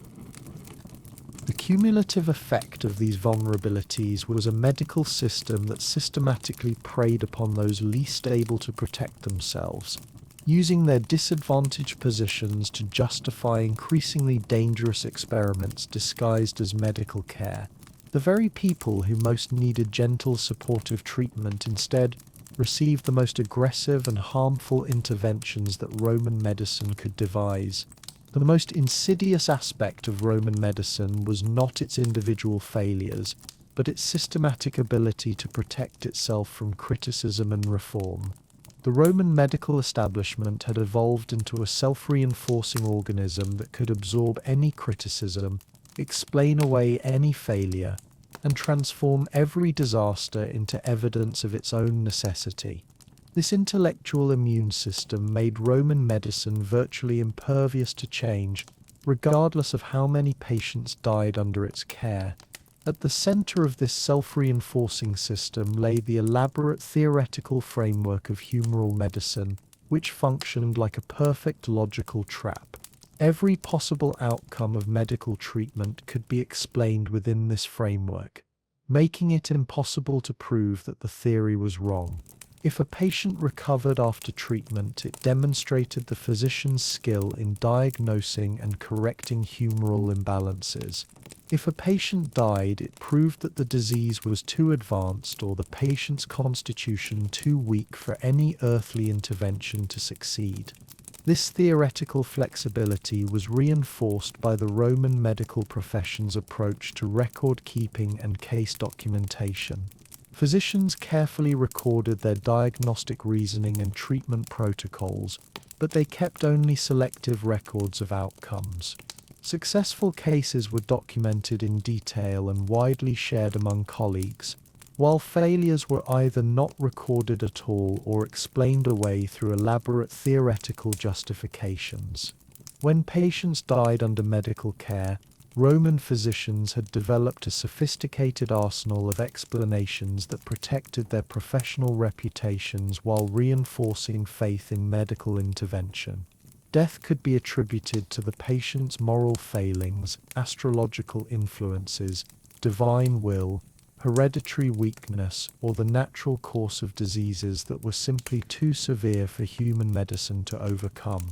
The cumulative effect of these vulnerabilities was a medical system that systematically preyed upon those least able to protect themselves, using their disadvantaged positions to justify increasingly dangerous experiments disguised as medical care. The very people who most needed gentle supportive treatment instead received the most aggressive and harmful interventions that Roman medicine could devise. The most insidious aspect of Roman medicine was not its individual failures, but its systematic ability to protect itself from criticism and reform. The Roman medical establishment had evolved into a self-reinforcing organism that could absorb any criticism, explain away any failure, and transform every disaster into evidence of its own necessity. This intellectual immune system made Roman medicine virtually impervious to change, regardless of how many patients died under its care. At the center of this self-reinforcing system lay the elaborate theoretical framework of humoral medicine, which functioned like a perfect logical trap. Every possible outcome of medical treatment could be explained within this framework, making it impossible to prove that the theory was wrong. If a patient recovered after treatment, it demonstrated the physician's skill in diagnosing and correcting humoral imbalances. If a patient died, it proved that the disease was too advanced or the patient's constitution too weak for any earthly intervention to succeed. This theoretical flexibility was reinforced by the Roman medical profession's approach to record keeping and case documentation. Physicians carefully recorded their diagnostic reasoning and treatment protocols, but they kept only selective records of outcomes. Successful cases were documented in detail and widely shared among colleagues, while failures were either not recorded at all or explained away through elaborate theoretical justifications. When patients died under medical care, Roman physicians had developed a sophisticated arsenal of explanations that protected their professional reputations while reinforcing faith in medical intervention. Death could be attributed to the patient's moral failings, astrological influences, divine will, hereditary weakness, or the natural course of diseases that were simply too severe for human medicine to overcome.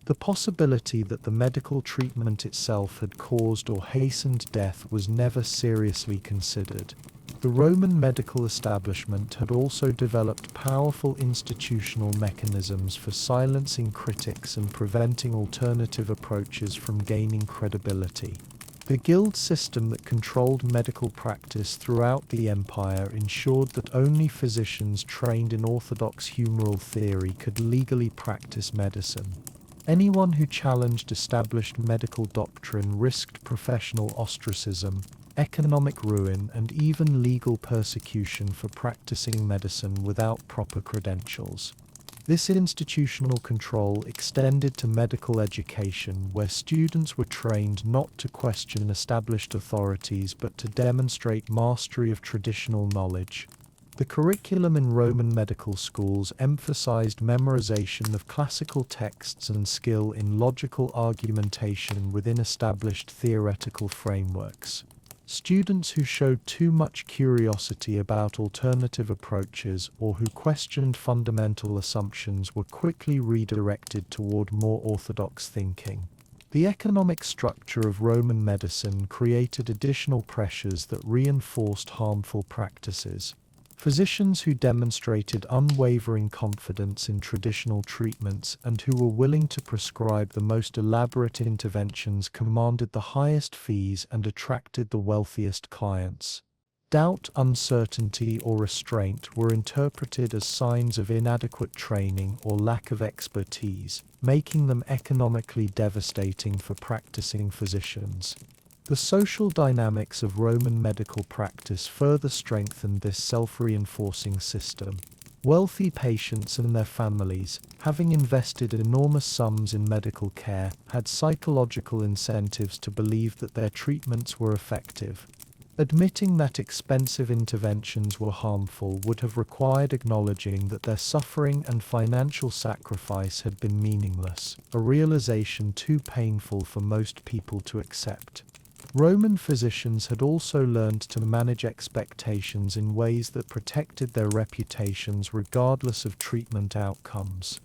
The possibility that the medical treatment itself had caused or hastened death was never seriously considered. The Roman medical establishment had also developed powerful institutional mechanisms for silencing critics and preventing alternative approaches from gaining credibility. The guild system that controlled medical practice throughout the empire ensured that only physicians trained in orthodox humoral theory could legally practice medicine. Anyone who challenged established medical doctrine risked professional ostracism, economic ruin, and even legal persecution for practicing medicine without proper credentials. This institutional control extended to medical education, where students were trained not to question established authorities but to demonstrate mastery of traditional knowledge. The curriculum in Roman medical schools emphasized memorization of classical texts and skill in logical argumentation within established theoretical frameworks. Students who showed too much curiosity about alternative approaches or who questioned fundamental assumptions were quickly redirected toward more orthodox thinking. The economic structure of Roman medicine created additional pressures that reinforced harmful practices. Physicians who demonstrated unwavering confidence in traditional treatments and who were willing to prescribe the most elaborate interventions commanded the highest fees and attracted the wealthiest clients. Doubt, uncertainty, or restraint were interpreted as signs of inadequate training or lack of expertise, making them economically devastating for practicing physicians. The social dynamics of Roman medical practice further strengthened this self-reinforcing system. Wealthy patients and their families, having invested enormous sums in medical care, had psychological incentives to believe that their treatments were effective. Admitting that expensive interventions were harmful would have required acknowledging that their suffering and financial sacrifice had been meaningless, a realization too painful for most people to accept. Roman physicians had also learned to manage expectations in ways that protected their reputations regardless of treatment outcomes.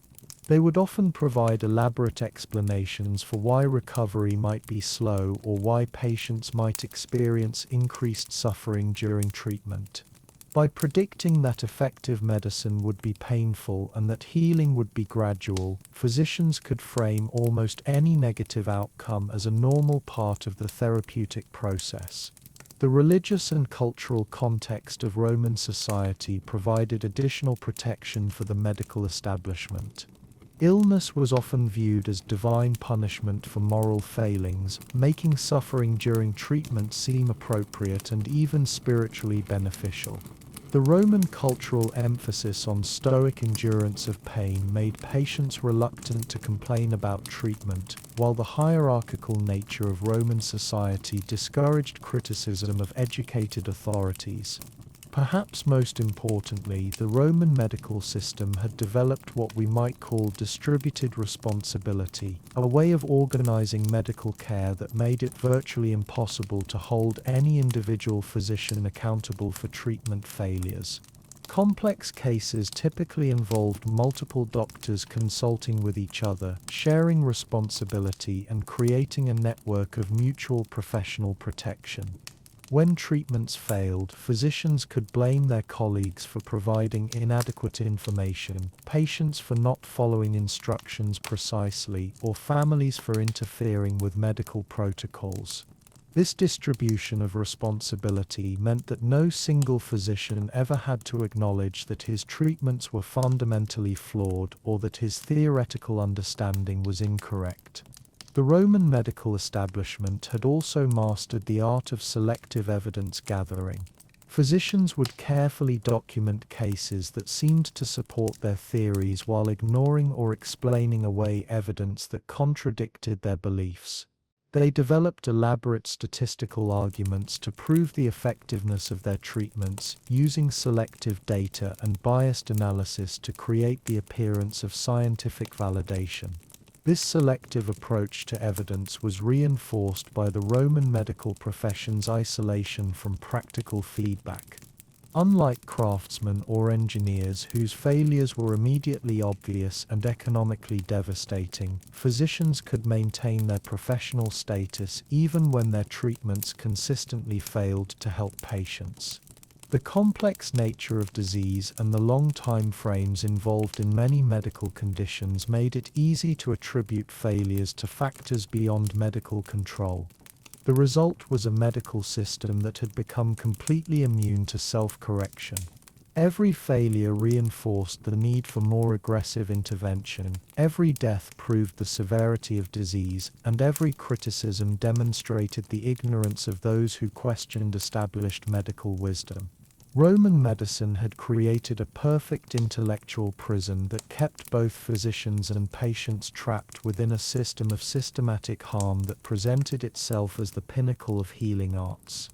They would often provide elaborate explanations for why recovery might be slow or why patients might experience increased suffering during treatment. By predicting that effective medicine would be painful and that healing would be gradual, physicians could frame almost any negative outcome as a normal part of the therapeutic process. The religious and cultural context of Roman society provided additional protection for the medical establishment. Illness was often viewed as divine punishment for moral failings, making suffering during treatment seem appropriate and even spiritually beneficial. The Roman cultural emphasis on stoic endurance of pain made patients reluctant to complain about treatment, while the hierarchical nature of Roman society discouraged criticism of educated authorities. Perhaps most importantly, the Roman medical system had developed what we might call distributed responsibility, a way of organizing medical care that made it virtually impossible to hold any individual physician accountable for treatment failures. Complex cases typically involved multiple doctors consulting with each other, sharing responsibility and creating a network of mutual professional protection. When treatments failed, physicians could blame their colleagues for providing inadequate information, patients for not following instructions precisely, or families for interfering with medical protocols. This distribution of responsibility meant that no single physician ever had to acknowledge that his treatments were fundamentally flawed or that his theoretical understanding was incorrect. The Roman medical establishment had also mastered the art of selective evidence gathering. Physicians would carefully document cases that seemed to support their theories while ignoring or explaining away evidence that contradicted their beliefs. They developed elaborate statistical arguments to prove the effectiveness of their treatments, using selective data and biased analysis to create the appearance of scientific validation. This selective approach to evidence was reinforced by the Roman medical profession's isolation from practical feedback. Unlike craftsmen or engineers whose failures were immediately obvious and economically devastating, physicians could maintain their professional status even when their treatments consistently failed to help patients. The complex nature of disease and the long time frames involved in many medical conditions made it easy to attribute failures to factors beyond medical control. The result was a medical system that had become completely immune to self-correction. Every failure reinforced the need for more aggressive intervention, every death proved the severity of disease, and every criticism demonstrated the ignorance of those who questioned established medical wisdom. Roman medicine had created a perfect intellectual prison that kept both physicians and patients trapped within a system of systematic harm that presented itself as the pinnacle of healing arts.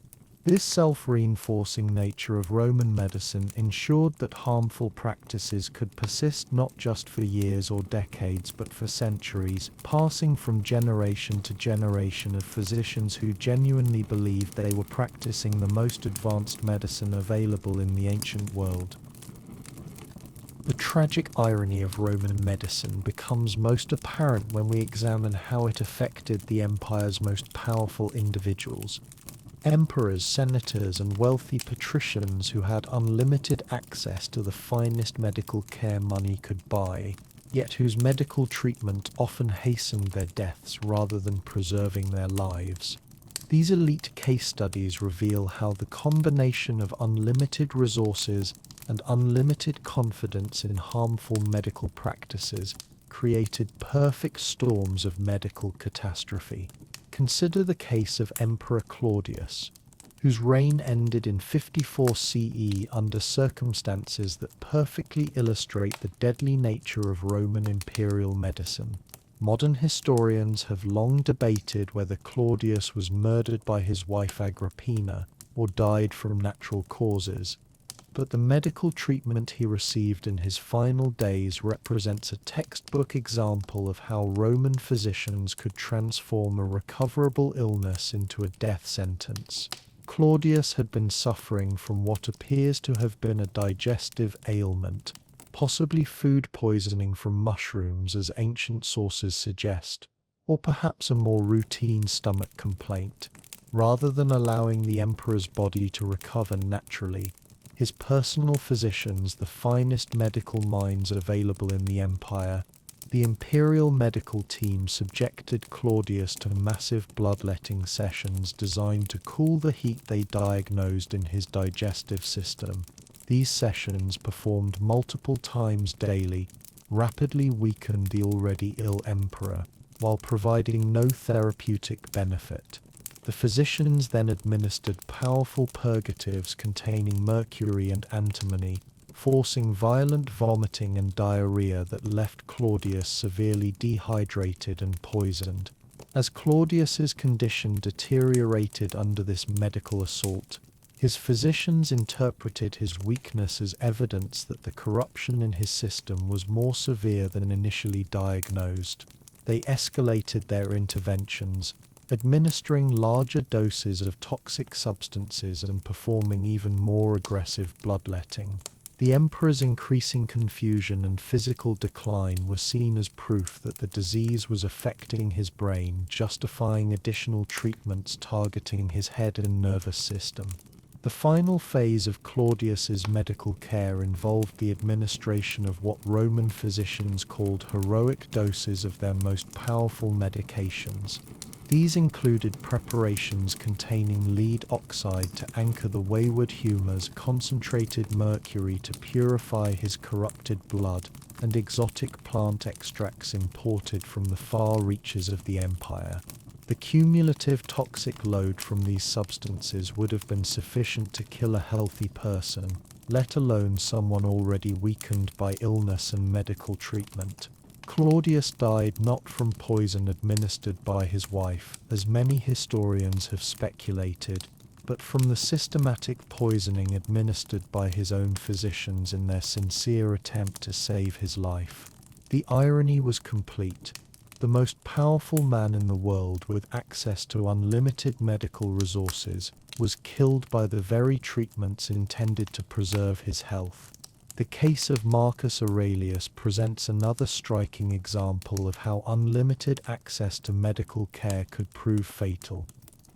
This self-reinforcing nature of Roman medicine ensured that harmful practices could persist not just for years or decades but for centuries, passing from generation to generation of physicians who genuinely believed they were practicing the most advanced medicine available in the ancient world. The tragic irony of Roman medicine becomes most apparent when we examine how it affected the empire's most powerful individuals. Emperors, senators, and wealthy patricians who had unlimited access to the finest medical care money could buy, yet whose medical treatment often hastened their deaths rather than preserving their lives. These elite case studies reveal how the combination of unlimited resources and unlimited confidence in harmful medical practices created perfect storms of medical catastrophe. Consider the case of Emperor Claudius, whose reign ended in 54 CE under circumstances that perfectly illustrate the deadly nature of Roman imperial medicine. Modern historians have long debated whether Claudius was murdered by his wife Agrippina or died from natural causes, but the medical treatment he received in his final days represents a textbook example of how Roman physicians could transform a recoverable illness into a death sentence. Claudius had been suffering from what appears to have been a digestive ailment, possibly food poisoning from mushrooms as ancient sources suggest, or perhaps a more routine stomach complaint. Rather than allowing the emperor's body to recover naturally, his personal physicians, the finest medical minds available in the empire, the imperial medical team subjected Claudius to massive bloodletting sessions designed to cool the heat they diagnosed in his digestive system. These sessions, performed multiple times daily, rapidly weakened the already ill emperor, while providing no therapeutic benefit. The physicians then administered powerful purgatives containing mercury and antimony, forcing violent vomiting and diarrhea that left Claudius severely dehydrated and poisoned. As Claudius's condition deteriorated under this medical assault, his physicians interpreted his weakness as evidence that the corruption in his system was more severe than initially diagnosed. They escalated their interventions, administering larger doses of toxic substances and performing even more aggressive bloodletting. The emperor's increasing confusion and physical decline were seen as proof that the disease was affecting his brain, justifying additional treatments targeting his head and nervous system. The final phase of Claudius's medical care involved the administration of what Roman physicians called heroic doses of their most powerful medications. These included preparations containing lead oxide to anchor the wayward humors, concentrated mercury to purify his corrupted blood, and exotic plant extracts imported from the far reaches of the empire. The cumulative toxic load from these substances would have been sufficient to kill a healthy person, let alone someone already weakened by illness and medical treatment. Claudius died not from poison administered by his wife, as many historians have speculated, but from the systematic poisoning administered by his own physicians in their sincere attempt to save his life. The irony was complete. The most powerful man in the world with access to unlimited medical resources was killed by the very treatments intended to preserve his health. The case of Marcus Aurelius presents another striking example of how unlimited access to medical care could prove fatal.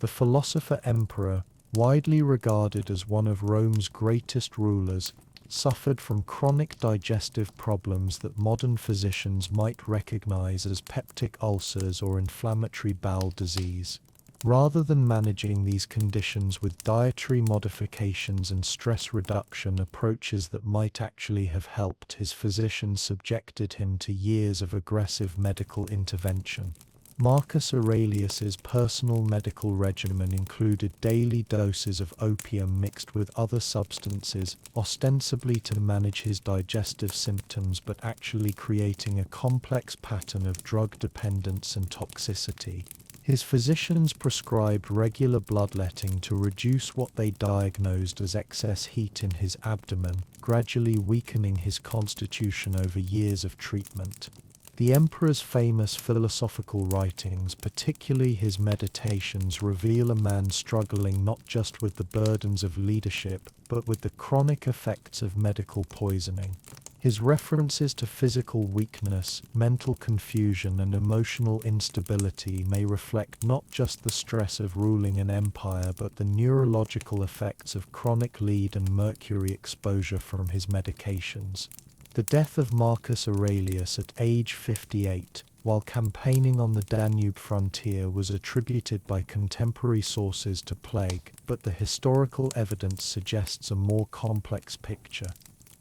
The philosopher-emperor, widely regarded as one of Rome's greatest rulers, suffered from chronic digestive problems that modern physicians might recognize as peptic ulcers or inflammatory bowel disease. Rather than managing these conditions with dietary modifications and stress reduction approaches that might actually have helped, his physicians subjected him to years of aggressive medical intervention. Marcus Aurelius's personal medical regimen included daily doses of opium mixed with other substances, ostensibly to manage his digestive symptoms but actually creating a complex pattern of drug dependence and toxicity. His physicians prescribed regular bloodletting to reduce what they diagnosed as excess heat in his abdomen, gradually weakening his constitution over years of treatment. The emperor's famous philosophical writings, particularly his meditations, reveal a man struggling not just with the burdens of leadership, but with the chronic effects of medical poisoning. His references to physical weakness, mental confusion, and emotional instability may reflect not just the stress of ruling an empire, but the neurological effects of chronic lead and mercury exposure from his medications. The death of Marcus Aurelius at age 58, while campaigning on the Danube frontier, was attributed by contemporary sources to plague, but the historical evidence suggests a more complex picture.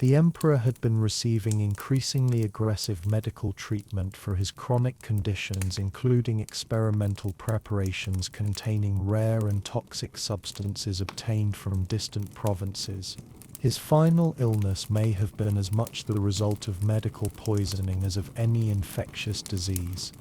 The emperor had been receiving increasingly aggressive medical treatment for his chronic conditions, including experimental preparations containing rare and toxic substances obtained from distant provinces. His final illness may have been as much the result of medical poisoning as of any infectious disease.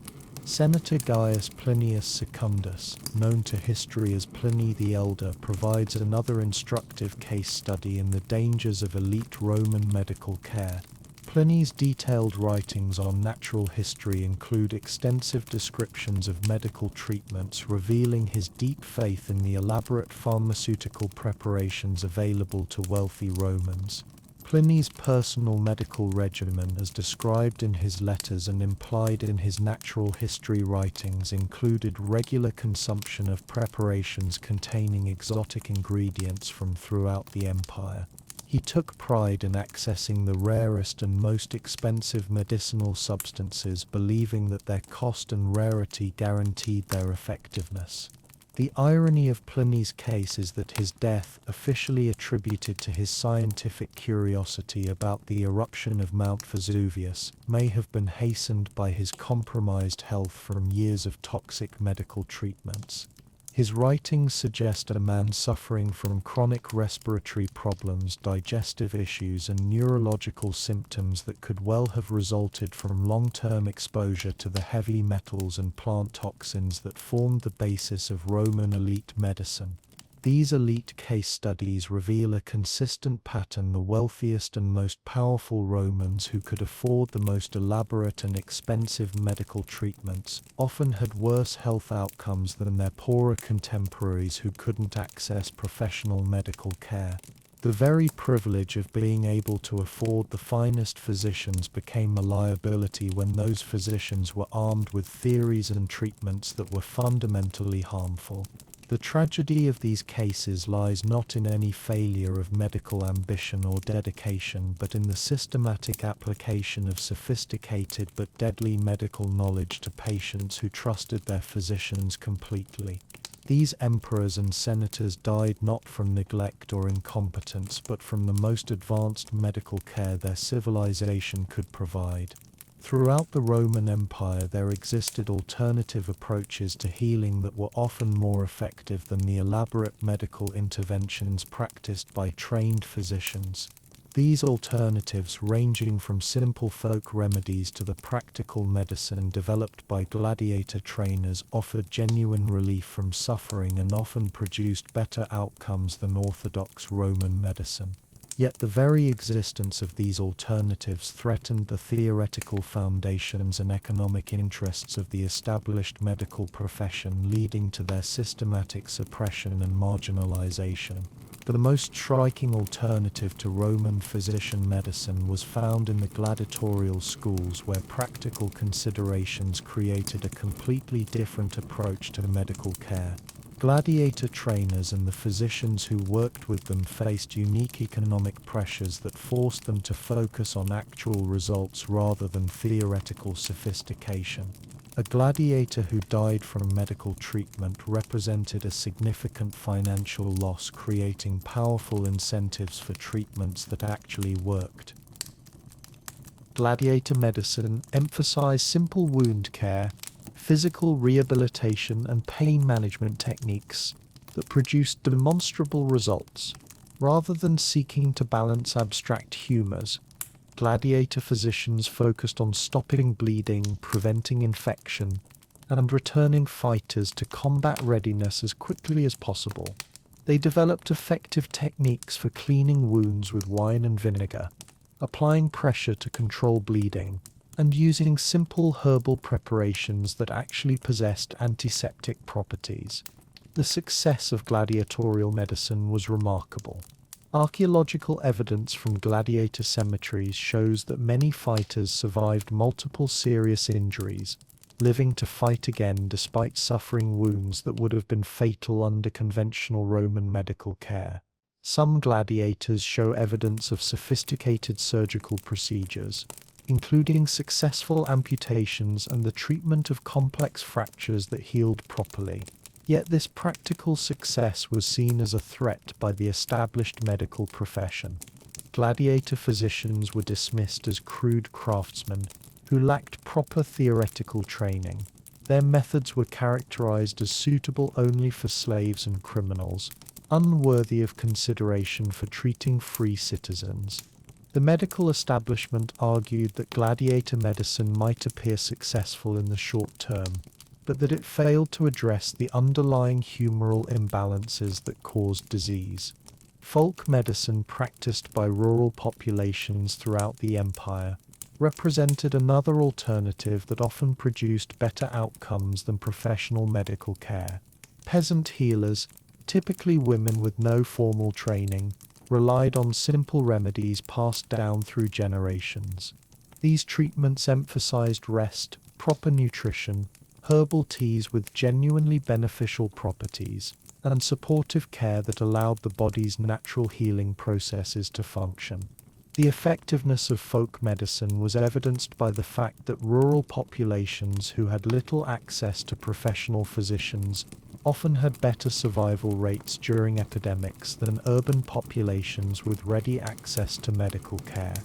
Senator Gaius Plinius Secundus, known to history as Pliny the Elder, provides another instructive case study in the dangers of elite Roman medical care. Pliny's detailed writings on natural history include extensive descriptions of medical treatments, revealing his deep faith in the elaborate pharmaceutical preparations available to wealthy Romans. Pliny's personal medical regimen, as described in his letters and implied in his natural history writings, included regular consumption of preparations containing exotic ingredients from throughout the empire. He took pride in accessing the rarest and most expensive medicinal substances, believing that their cost and rarity guaranteed their effectiveness. The irony of Pliny's case is that his death, officially attributed to his scientific curiosity about the eruption of Mount Vesuvius, may have been hastened by his compromised health from years of toxic medical treatments. His writings suggest a man suffering from chronic respiratory problems, digestive issues, and neurological symptoms that could well have resulted from long-term exposure to the heavy metals and plant toxins that formed the basis of Roman elite medicine. These elite case studies reveal a consistent pattern. The wealthiest and most powerful Romans, who could afford the most elaborate and expensive medical treatments, often had worse health outcomes than their poorer contemporaries who couldn't access professional medical care. The very privilege of being able to afford the finest physicians became a liability when those physicians were armed with theories and treatments that were fundamentally harmful. The tragedy of these cases lies not in any failure of medical ambition or dedication, but in the systematic application of sophisticated but deadly medical knowledge to patients who trusted their physicians completely. These emperors and senators died not from neglect or incompetence, but from the most advanced medical care their civilization could provide. Throughout the Roman Empire there existed alternative approaches to healing that were often more effective than the elaborate medical interventions practiced by trained physicians. These alternatives, ranging from simple folk remedies to the practical medicine developed by gladiator trainers, offered genuine relief from suffering and often produced better outcomes than orthodox Roman medicine. Yet the very existence of these alternatives threatened the theoretical foundations and economic interests of the established medical profession, leading to their systematic suppression and marginalization. The most striking alternative to Roman physician medicine was found in the gladiatorial schools, where practical considerations created a completely different approach to medical care. Gladiator trainers and the physicians who worked with them faced unique economic pressures that forced them to focus on actual results rather than theoretical sophistication. A gladiator who died from medical treatment represented a significant financial loss, creating powerful incentives for treatments that actually worked. Gladiator medicine emphasized simple wound care, physical rehabilitation, and pain management techniques that produced demonstrable results. Rather than seeking to balance abstract humors, gladiator physicians focused on stopping bleeding, preventing infection, and returning fighters to combat readiness as quickly as possible. They developed effective techniques for cleaning wounds with wine and vinegar, applying pressure to control bleeding, and using simple herbal preparations that actually possessed antiseptic properties. The success of gladiatorial medicine was remarkable. Archaeological evidence from gladiator cemeteries shows that many fighters survived multiple serious injuries, living to fight again despite suffering wounds that would have been fatal under conventional Roman medical care. Some gladiators show evidence of sophisticated surgical procedures, including successful amputations and the treatment of complex fractures that healed properly. Yet this practical success was seen as a threat by the established medical profession. Gladiator physicians were dismissed as crude craftsmen who lacked proper theoretical training. Their methods were characterized as suitable only for slaves and criminals, unworthy of consideration for treating free citizens. The medical establishment argued that gladiator medicine might appear successful in the short term, but that it failed to address the underlying humoral imbalances that caused disease. Folk medicine practiced by rural populations throughout the empire represented another alternative that often produced better outcomes than professional medical care. Peasant healers, typically women with no formal training, relied on simple remedies passed down through generations. These treatments emphasized rest, proper nutrition, herbal teas with genuinely beneficial properties, and supportive care that allowed the body's natural healing processes to function. The effectiveness of folk medicine was evidenced by the fact that rural populations who had little access to professional physicians often had better survival rates during epidemics than urban populations with ready access to medical care.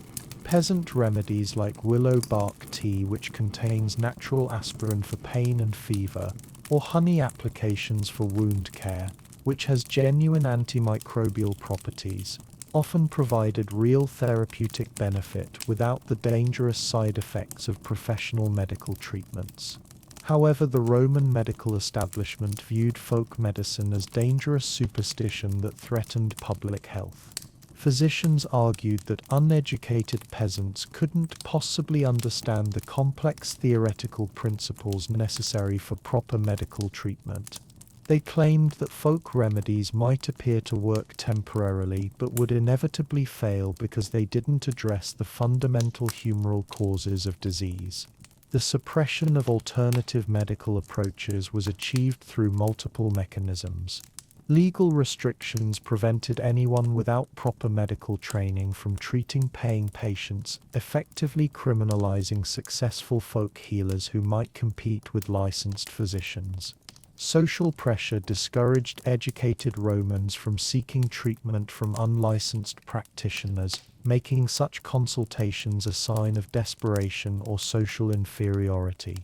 Peasant remedies like willow bark tea, which contains natural aspirin for pain and fever, or honey applications for wound care, which has genuine antimicrobial properties, often provided real therapeutic benefit without the dangerous side effects of professional medical treatments. However, the Roman medical establishment viewed folk medicine as dangerous superstition that threatened public health. Physicians argued that uneducated peasants couldn't possibly understand the complex theoretical principles necessary for proper medical treatment. They claimed that folk remedies might appear to work temporarily but would inevitably fail because they didn't address the fundamental humoral causes of disease. The suppression of alternative medical approaches was achieved through multiple mechanisms. Legal restrictions prevented anyone without proper medical training from treating paying patients, effectively criminalizing successful folk healers who might compete with licensed physicians. Social pressure discouraged educated Romans from seeking treatment from unlicensed practitioners, making such consultations a sign of desperation or social inferiority.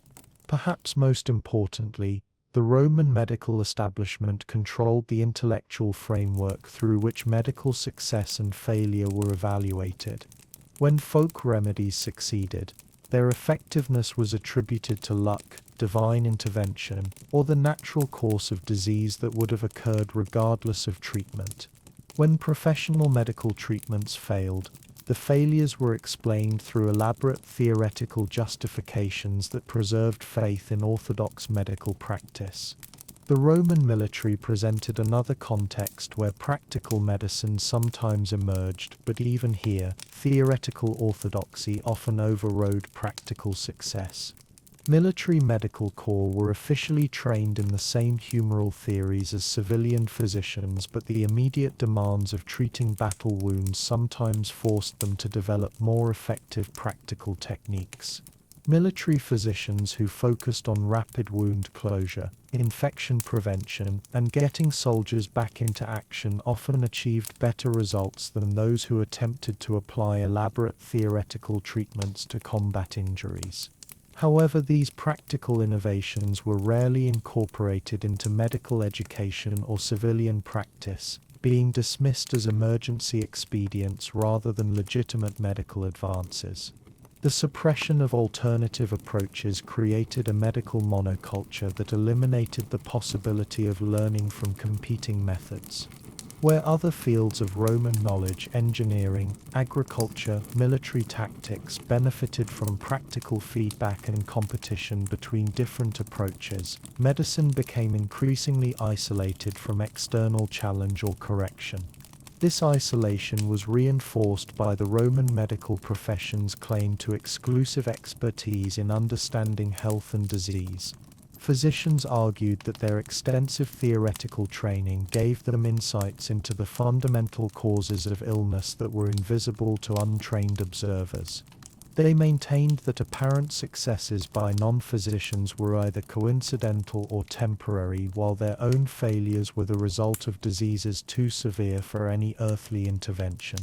Perhaps most importantly, the Roman medical establishment controlled the intellectual framework through which medical success and failure were evaluated. When folk remedies succeeded, their effectiveness was attributed to luck, divine intervention, or the natural course of disease that would have occurred regardless of treatment. When professional medical treatments failed, the failures were explained through elaborate theoretical justifications that preserved faith in orthodox medical practice. The Roman military presented another context where practical medicine sometimes emerged, but even here, theoretical orthodoxy often overrode practical success. Military medical corps were officially trained in the same humoral theories as civilian physicians, but the immediate demands of treating battle wounds sometimes forced them to develop more effective practical techniques. Military physicians who focused on rapid wound closure, infection prevention, and getting soldiers back into action often achieved better results than those who attempted to apply elaborate theoretical treatments to combat injuries. However, these practical innovations were rarely incorporated into medical education or civilian practice, being dismissed as emergency expedients rather than legitimate medical advances. The suppression of alternative approaches created a medical monoculture that eliminated the possibility of learning from competing methods. Where other fields of Roman knowledge, engineering, agriculture, military tactics benefited from practical feedback and competition between different approaches, medicine became increasingly isolated from external challenge or correction. This isolation was reinforced by the Roman medical profession's claim to exclusive expertise in understanding health and disease. Physicians argued that their extensive theoretical training gave them insights into the fundamental causes of illness that were invisible to untrained observers. They maintained that apparent successes by non-physicians were either coincidental or temporary, while their own failures were the result of diseases too severe for any earthly intervention.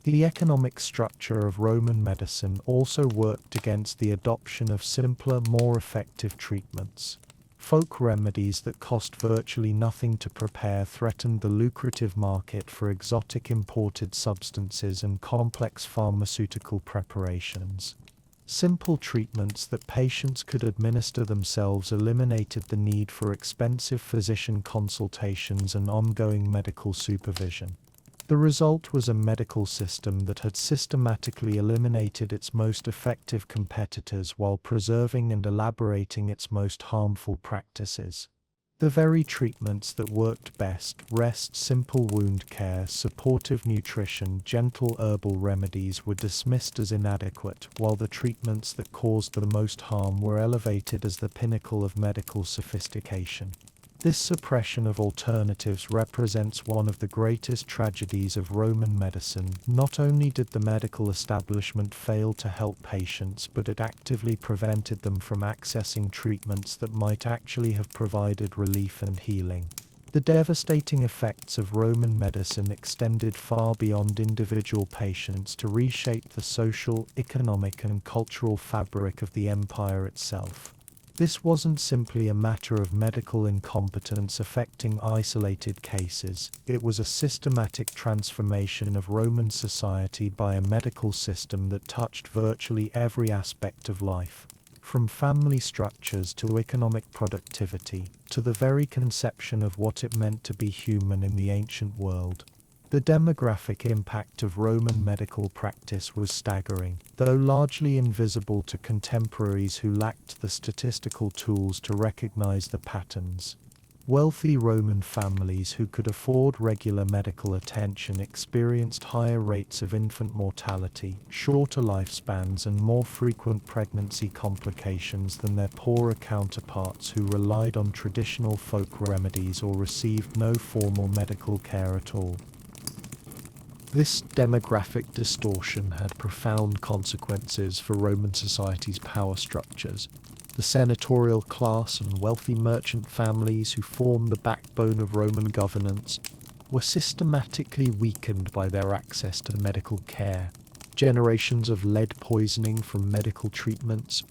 The economic structure of Roman medicine also worked against the adoption of simpler, more effective treatments. Folk remedies that cost virtually nothing to prepare threatened the lucrative market for exotic imported substances and complex pharmaceutical preparations. Simple treatments that patients could administer themselves eliminated the need for expensive physician consultations and ongoing medical supervision. The result was a medical system that had systematically eliminated its most effective competitors while preserving and elaborating its most harmful practices. The very treatments that worked best, rest, simple wound care, supportive nutrition, gentle herbal remedies, were dismissed as inadequate, while the treatments that caused the most harm were elevated as the pinnacle of medical sophistication. This suppression of alternatives represents one of the greatest tragedies of Roman medicine. Not only did the medical establishment fail to help patients, but it actively prevented them from accessing treatments that might actually have provided relief and healing. The devastating effects of Roman medicine extended far beyond individual patients to reshape the social, economic, and cultural fabric of the empire itself. This wasn't simply a matter of medical incompetence affecting isolated cases, it was a systematic transformation of Roman society by a medical system that touched virtually every aspect of life, from family structures to economic productivity, to the very conception of what it meant to be human in the ancient world. The demographic impact of Roman medical practice was staggering, though largely invisible to contemporaries who lacked the statistical tools to recognize the patterns. Wealthy Roman families who could afford regular medical attention experienced higher rates of infant mortality, shorter lifespans, and more frequent pregnancy complications than their poorer counterparts who relied on traditional folk remedies or received no formal medical care at all. This demographic distortion had profound consequences for Roman society's power structures. The senatorial class and wealthy merchant families who formed the backbone of Roman governance were systematically weakened by their access to medical care. Generations of lead poisoning from medical treatments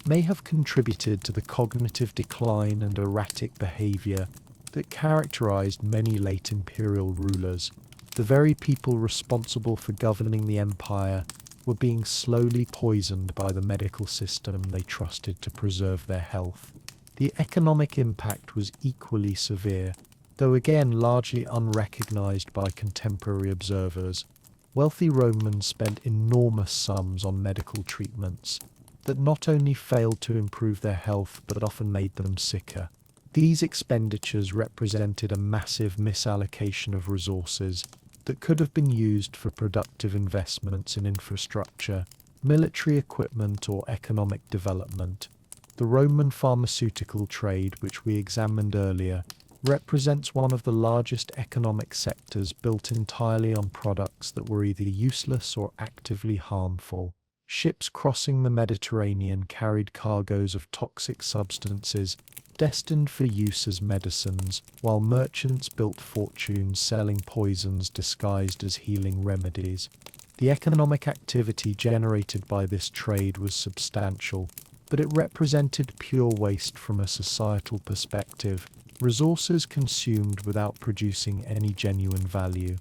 may have contributed to the cognitive decline and erratic behavior that characterized many late imperial rulers. The very people responsible for governing the empire were being slowly poisoned by the medical system they trusted to preserve their health. The economic impact was equally severe, though again largely unrecognized by contemporary observers. Wealthy Romans spent enormous sums on medical treatments that not only failed to improve their health but often made them sicker. These expenditures represented a massive misallocation of resources that could have been used for productive investments in infrastructure, military equipment, or economic development. The Roman pharmaceutical trade, which we examined earlier, represents one of the largest economic sectors built entirely on products that were either useless or actively harmful. Ships crossing the Mediterranean carried cargoes of toxic substances destined for use as medicines, while merchants built fortunes selling poisons disguised as healing remedies. The economic activity generated by this trade was substantial, but it represented pure waste from a societal perspective, resources consumed without producing any genuine value.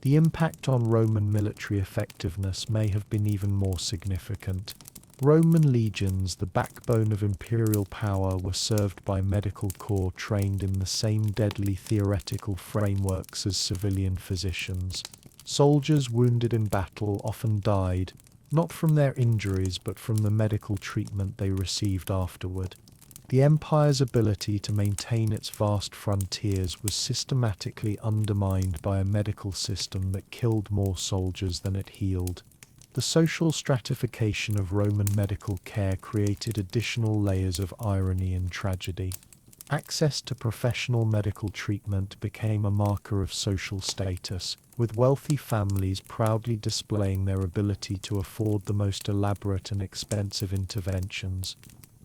The impact on Roman military effectiveness may have been even more significant. Roman legions, the backbone of imperial power, were served by medical corps trained in the same deadly theoretical frameworks as civilian physicians. Soldiers wounded in battle often died, not from their injuries but from the medical treatment they received afterward. The empire's ability to maintain its vast frontiers was systematically undermined by a medical system that killed more soldiers than it healed. The social stratification of Roman medical care created additional layers of irony and tragedy. Access to professional medical treatment became a marker of social status, with wealthy families proudly displaying their ability to afford the most elaborate and expensive interventions.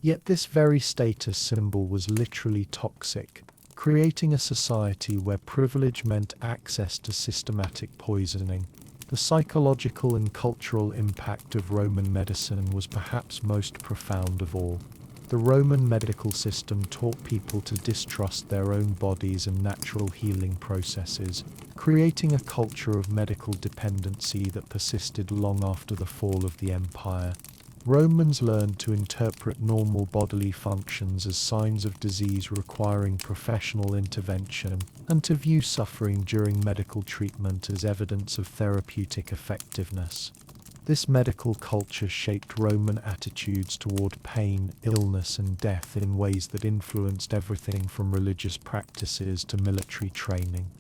Yet this very status symbol was literally toxic, creating a society where privilege meant access to systematic poisoning. The psychological and cultural impact of Roman medicine was perhaps most profound of all. The Roman medical system taught people to distrust their own bodies and natural healing processes, creating a culture of medical dependency that persisted long after the fall of the empire. Romans learned to interpret normal bodily functions as signs of disease requiring professional intervention, and to view suffering during medical treatment as evidence of therapeutic effectiveness. This medical culture shaped Roman attitudes toward pain, illness, and death in ways that influenced everything from religious practices to military training.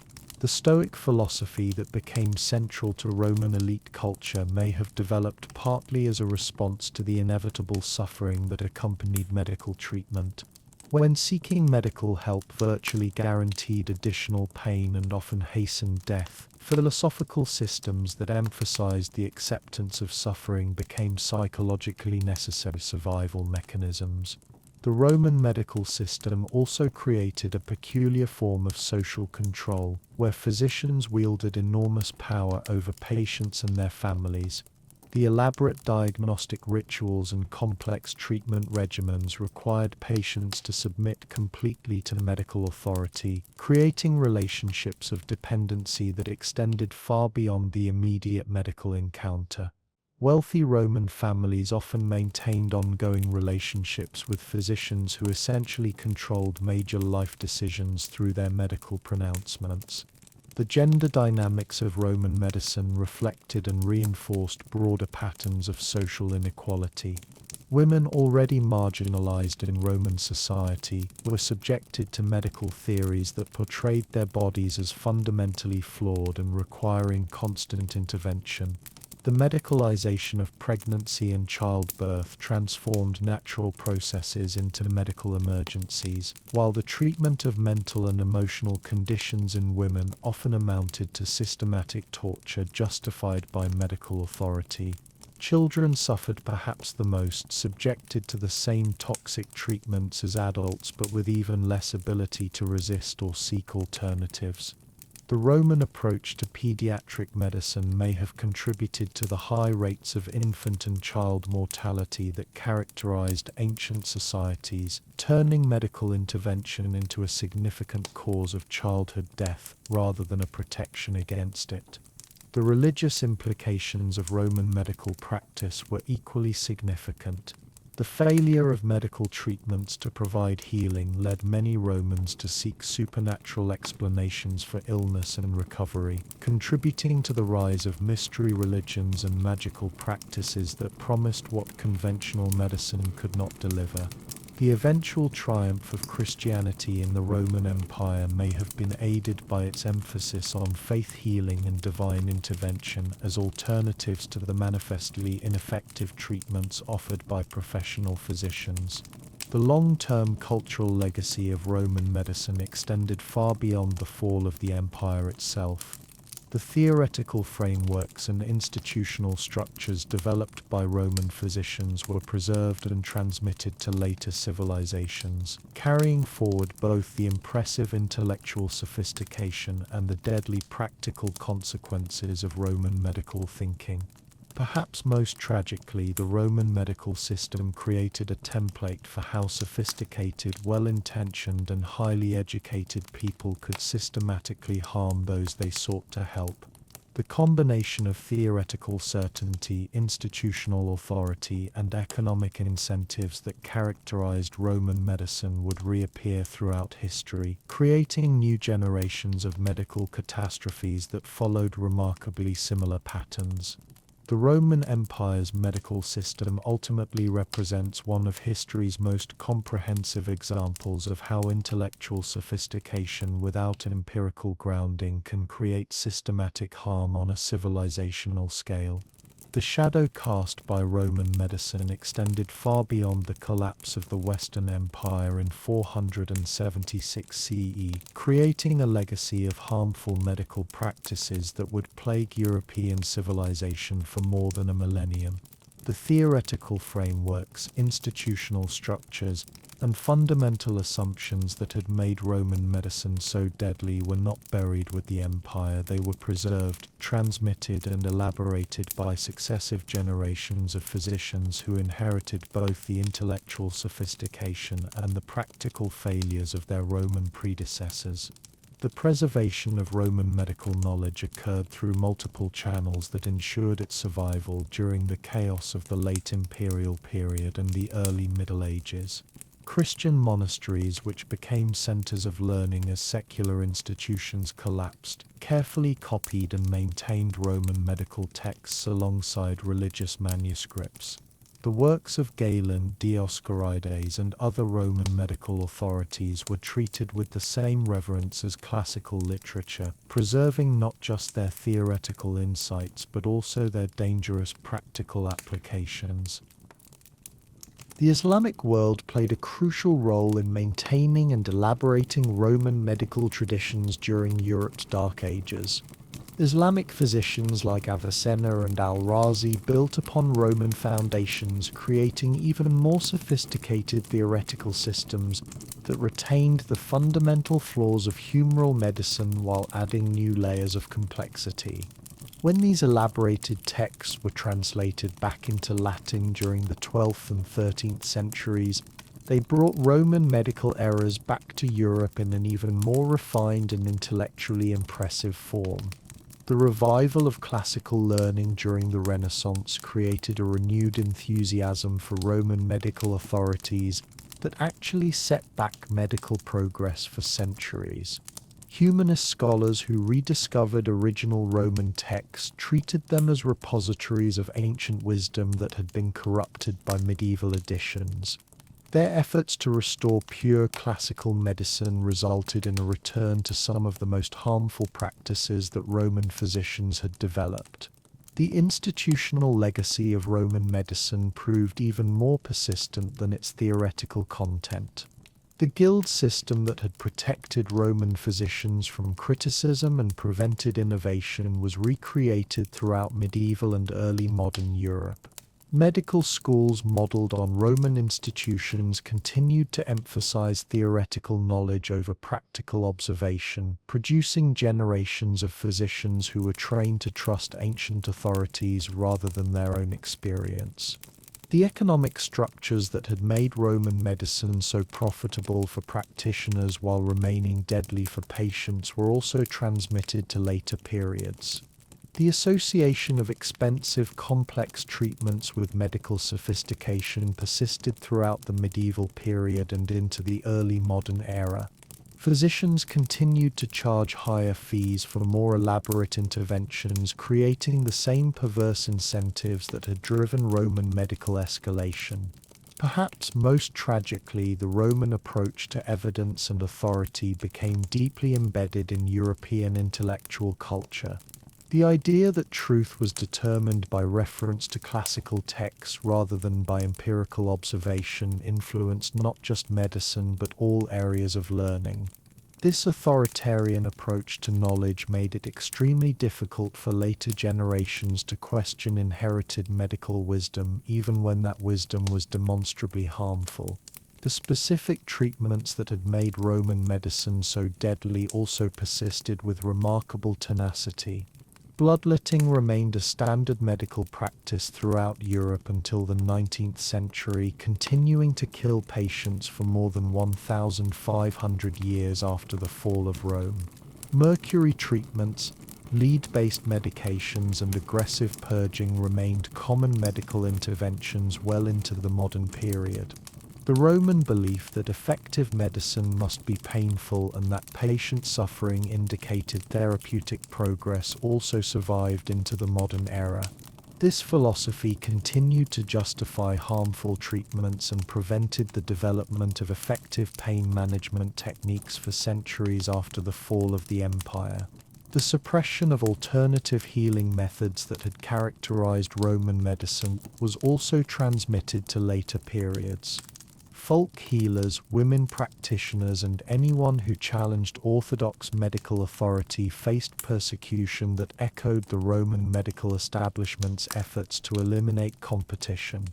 The Stoic philosophy that became central to Roman elite culture may have developed partly as a response to the inevitable suffering that accompanied medical treatment. When seeking medical help virtually guaranteed additional pain and often hastened death, philosophical systems that emphasized the acceptance of suffering became psychologically necessary survival mechanisms. The Roman medical system also created a peculiar form of social control, where physicians wielded enormous power over patients and their families. The elaborate diagnostic rituals and complex treatment regimens required patients to submit completely to medical authority, creating relationships of dependency that extended far beyond the immediate medical encounter. Wealthy Roman families often maintained ongoing relationships with physicians who essentially controlled major life decisions through their medical pronouncements. The gender dynamics of Roman medicine reflected and reinforced broader patterns of social inequality. Women, already marginalized in Roman society, were subjected to medical theories that portrayed their bodies as fundamentally flawed and requiring constant intervention. The medicalization of pregnancy and childbirth transformed natural processes into medical emergencies, while the treatment of mental and emotional conditions in women often amounted to systematic torture justified by medical authority. Children suffered perhaps the most, subjected to the same toxic treatments as adults but with even less ability to resist or seek alternatives. The Roman approach to pediatric medicine may have contributed to the high rates of infant and child mortality that characterized ancient societies, turning medical intervention into a significant cause of childhood death rather than a protection against it. The religious implications of Roman medical practice were equally significant. The failure of medical treatments to provide healing led many Romans to seek supernatural explanations for illness and recovery, contributing to the rise of mystery religions and magical practices that promised what conventional medicine could not deliver. The eventual triumph of Christianity in the Roman Empire may have been aided by its emphasis on faith healing and divine intervention as alternatives to the manifestly ineffective treatments offered by professional physicians. The long-term cultural legacy of Roman medicine extended far beyond the fall of the empire itself. The theoretical frameworks and institutional structures developed by Roman physicians were preserved and transmitted to later civilizations, carrying forward both the impressive intellectual sophistication and the deadly practical consequences of Roman medical thinking. Perhaps most tragically, the Roman medical system created a template for how sophisticated, well-intentioned and highly educated people could systematically harm those they sought to help. The combination of theoretical certainty, institutional authority, and economic incentives that characterized Roman medicine would reappear throughout history, creating new generations of medical catastrophes that followed remarkably similar patterns. The Roman Empire's medical system ultimately represents one of history's most comprehensive examples of how intellectual sophistication without empirical grounding can create systematic harm on a civilizational scale. The shadow cast by Roman medicine extended far beyond the collapse of the Western Empire in 476 CE, creating a legacy of harmful medical practices that would plague European civilization for more than a millennium. The theoretical frameworks, institutional structures, and fundamental assumptions that had made Roman medicine so deadly were not buried with the empire. They were preserved, transmitted, and elaborated by successive generations of physicians who inherited both the intellectual sophistication and the practical failures of their Roman predecessors. The preservation of Roman medical knowledge occurred through multiple channels that ensured its survival during the chaos of the late imperial period and the early Middle Ages. Christian monasteries, which became centers of learning as secular institutions collapsed, carefully copied and maintained Roman medical texts alongside religious manuscripts. The works of Galen, Dioscorides, and other Roman medical authorities were treated with the same reverence as classical literature, preserving not just their theoretical insights but also their dangerous practical applications. The Islamic world played a crucial role in maintaining and elaborating Roman medical traditions during Europe's Dark Ages. Islamic physicians like Avicenna and al-Razi built upon Roman foundations, creating even more sophisticated theoretical systems that retained the fundamental flaws of humoral medicine while adding new layers of complexity. When these elaborated texts were translated back into Latin during the 12th and 13th centuries, they brought Roman medical errors back to Europe in an even more refined and intellectually impressive form. The revival of classical learning during the Renaissance created a renewed enthusiasm for Roman medical authorities that actually set back medical progress for centuries. Humanist scholars who rediscovered original Roman texts treated them as repositories of ancient wisdom that had been corrupted by medieval editions. Their efforts to restore pure classical medicine resulted in a return to some of the most harmful practices that Roman physicians had developed. The institutional legacy of Roman medicine proved even more persistent than its theoretical content. The guild system that had protected Roman physicians from criticism and prevented innovation was recreated throughout medieval and early modern Europe. Medical schools modeled on Roman institutions continued to emphasize theoretical knowledge over practical observation, producing generations of physicians who were trained to trust ancient authorities rather than their own experience. The economic structures that had made Roman medicine so profitable for practitioners while remaining deadly for patients were also transmitted to later periods. The association of expensive, complex treatments with medical sophistication persisted throughout the medieval period and into the early modern era. Physicians continued to charge higher fees for more elaborate interventions, creating the same perverse incentives that had driven Roman medical escalation. Perhaps most tragically, the Roman approach to evidence and authority became deeply embedded in European intellectual culture. The idea that truth was determined by reference to classical texts rather than by empirical observation influenced not just medicine but all areas of learning. This authoritarian approach to knowledge made it extremely difficult for later generations to question inherited medical wisdom, even when that wisdom was demonstrably harmful. The specific treatments that had made Roman medicine so deadly also persisted with remarkable tenacity. Bloodletting remained a standard medical practice throughout Europe until the 19th century, continuing to kill patients for more than 1,500 years after the fall of Rome. Mercury treatments, lead-based medications, and aggressive purging remained common medical interventions well into the modern period. The Roman belief that effective medicine must be painful and that patient suffering indicated therapeutic progress also survived into the modern era. This philosophy continued to justify harmful treatments and prevented the development of effective pain management techniques for centuries after the fall of the empire. The suppression of alternative healing methods that had characterized Roman medicine was also transmitted to later periods. Folk healers, women practitioners, and anyone who challenged orthodox medical authority faced persecution that echoed the Roman medical establishment's efforts to eliminate competition.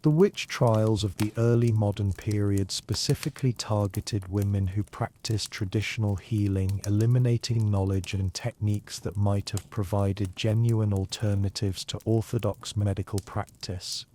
The witch trials of the early modern period specifically targeted women who practiced traditional healing, eliminating knowledge and techniques that might have provided genuine alternatives to orthodox medical practice.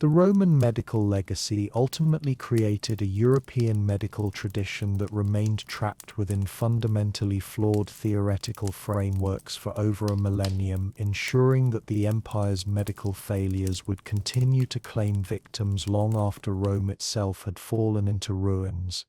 The Roman medical legacy ultimately created a European medical tradition that remained trapped within fundamentally flawed theoretical frameworks for over a millennium, ensuring that the empire's medical failures would continue to claim victims long after Rome itself had fallen into ruins.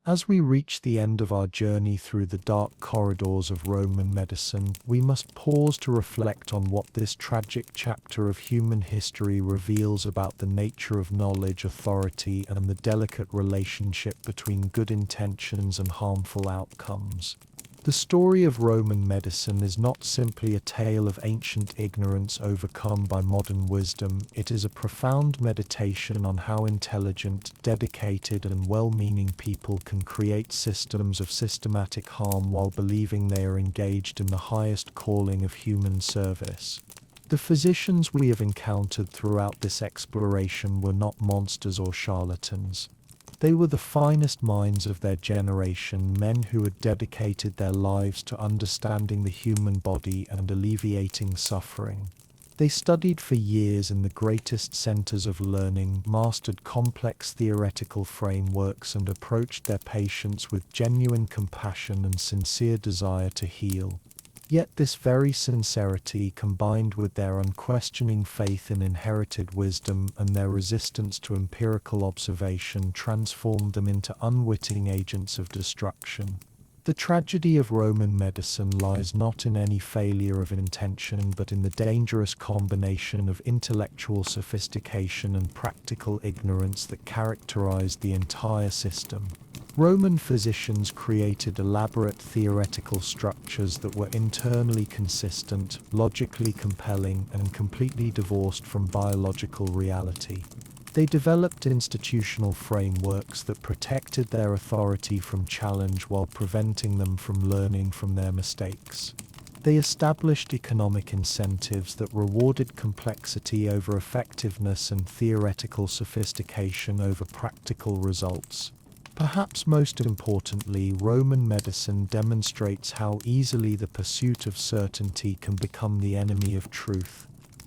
As we reach the end of our journey through the dark corridors of Roman medicine, we must pause to reflect on what this tragic chapter of human history reveals about the nature of knowledge, authority, and the delicate relationship between good intentions and harmful outcomes. The story of Roman medicine is not simply a tale of ancient ignorance overcome by modern wisdom. It is a profound meditation on how intelligent, dedicated, and well-meaning people can create systems of systematic harm while believing they are engaged in the highest calling of human service. The physicians we have encountered throughout this exploration were not monsters or charlatans. They were the finest minds of their generation, men who had dedicated their lives to understanding the human body and alleviating suffering. They studied for years in the greatest centers of learning, mastered complex theoretical frameworks, and approached their patients with genuine compassion and sincere desire to heal. Yet this very sincerity, combined with their unquestioning faith in inherited wisdom and their resistance to empirical observation, transformed them into unwitting agents of destruction. The tragedy of Roman medicine lies not in any failure of intention, but in the dangerous combination of intellectual sophistication and practical ignorance that characterized the entire system. Roman physicians created elaborate theoretical structures that were internally consistent, logically compelling, and completely divorced from biological reality. They developed institutional frameworks that protected their authority from challenge while preventing them from learning from their mistakes. They established economic incentives that rewarded complexity over effectiveness and theoretical sophistication over practical results. Perhaps most importantly, Roman medicine demonstrates how easily the pursuit of certainty can become the enemy of truth.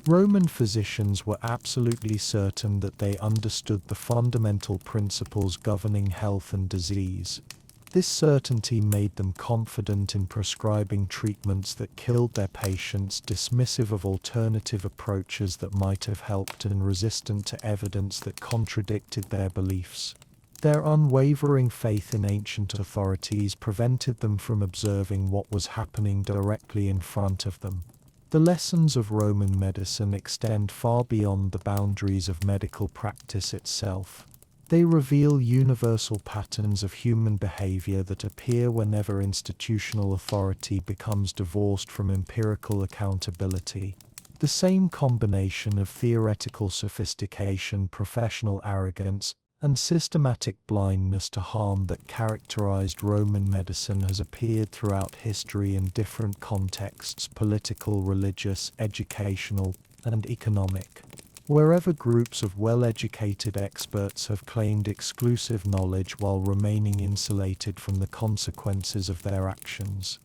Roman physicians were absolutely certain that they understood the fundamental principles governing health and disease. This certainty made them confident in prescribing treatments that killed their patients, dismissive of alternative approaches that might have helped, and resistant to evidence that contradicted their beliefs. Their unwavering faith in ancient authorities prevented them from observing what was happening directly in front of them. The lessons of Roman medicine extend far beyond the boundaries of medical practice itself. They reveal universal patterns of human behavior that appear whenever institutional authority becomes divorced from empirical accountability. The same combination of theoretical sophistication, professional arrogance, and systematic blindness to harm that characterized Roman medicine has appeared throughout history in different contexts: political, religious, educational, and economic. Wherever groups of well-educated experts have claimed exclusive knowledge while remaining insulated from the consequences of their actions.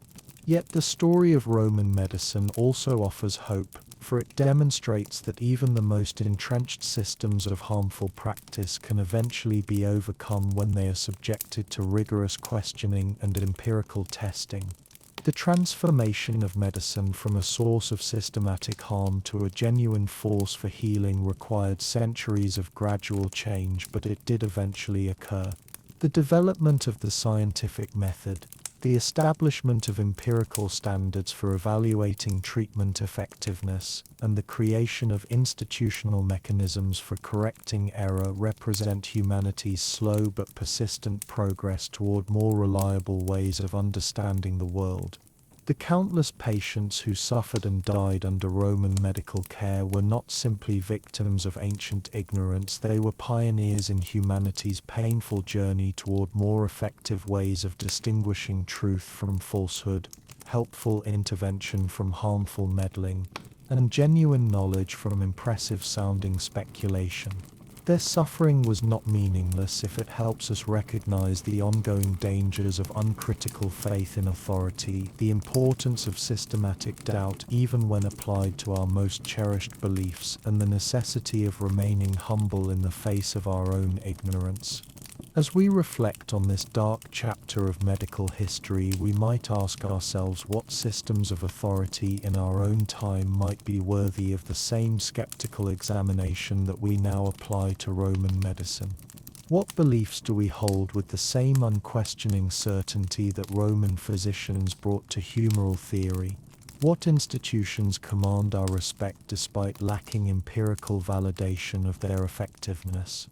Yet the story of Roman medicine also offers hope, for it demonstrates that even the most entrenched systems of harmful practice can eventually be overcome when they are subjected to rigorous questioning and empirical testing. The transformation of medicine from a source of systematic harm to a genuine force for healing required centuries of gradual change, but it did eventually occur. The development of the scientific method, the establishment of empirical standards for evaluating treatment effectiveness, and the creation of institutional mechanisms for correcting error represent humanity's slow but persistent progress toward more reliable ways of understanding the world. The countless patients who suffered and died under Roman medical care were not simply victims of ancient ignorance, they were pioneers in humanity's painful journey toward more effective ways of distinguishing truth from falsehood, helpful intervention from harmful meddling, and genuine knowledge from impressive-sounding speculation. Their suffering was not meaningless if it helps us recognize the ongoing dangers of uncritical faith in authority, the importance of systematic doubt even when applied to our most cherished beliefs, and the necessity of remaining humble in the face of our own ignorance. As we reflect on this dark chapter of medical history, we might ask ourselves what systems of authority in our own time might be worthy of the same skeptical examination that we now apply to Roman medicine. What beliefs do we hold with the same unquestioning certainty that Roman physicians brought to humoral theory? What institutions command our respect despite lacking empirical validation of their effectiveness?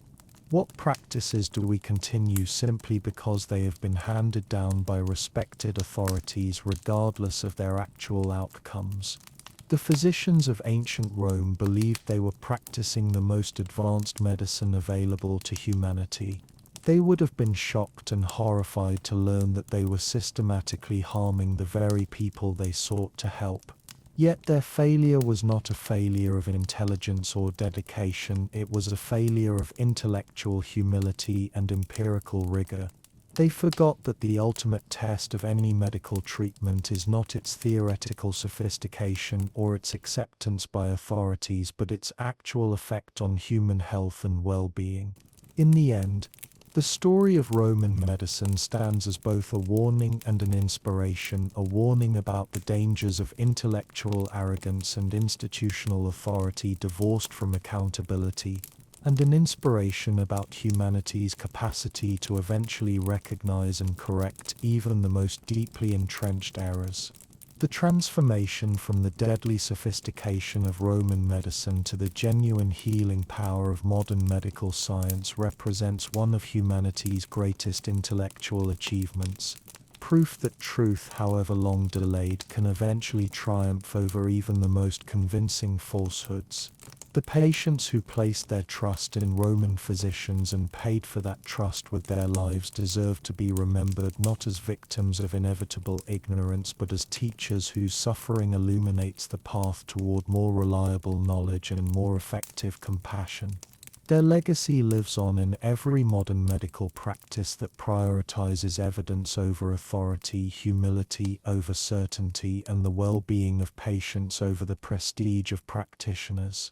What practices do we continue simply because they have been handed down by respected authorities regardless of their actual outcomes? The physicians of ancient Rome believed they were practicing the most advanced medicine available to humanity. They would have been shocked and horrified to learn that they were systematically harming the very people they sought to help. Yet their failure was not a failure of intelligence or dedication, it was a failure of intellectual humility and empirical rigor. They forgot that the ultimate test of any medical treatment is not its theoretical sophistication or its acceptance by authorities, but its actual effect on human health and well-being. In the end, the story of Roman medicine stands as both a warning and an inspiration, a warning about the dangers of intellectual arrogance and institutional authority divorced from accountability, and an inspiration about humanity's capacity to eventually recognize and correct even the most deeply entrenched errors. The transformation from the deadly sophistication of Roman medicine to the genuine healing power of modern medical science represents one of humanity's greatest intellectual achievements. Proof that truth, however long delayed, can eventually triumph over even the most convincing falsehoods. The patients who placed their trust in Roman physicians and paid for that trust with their lives deserve to be remembered not as victims of inevitable ignorance but as teachers whose suffering illuminates the path toward more reliable knowledge and more effective compassion. Their legacy lives on in every modern medical practice that prioritizes evidence over authority, humility over certainty, and the well-being of patients over the prestige of practitioners.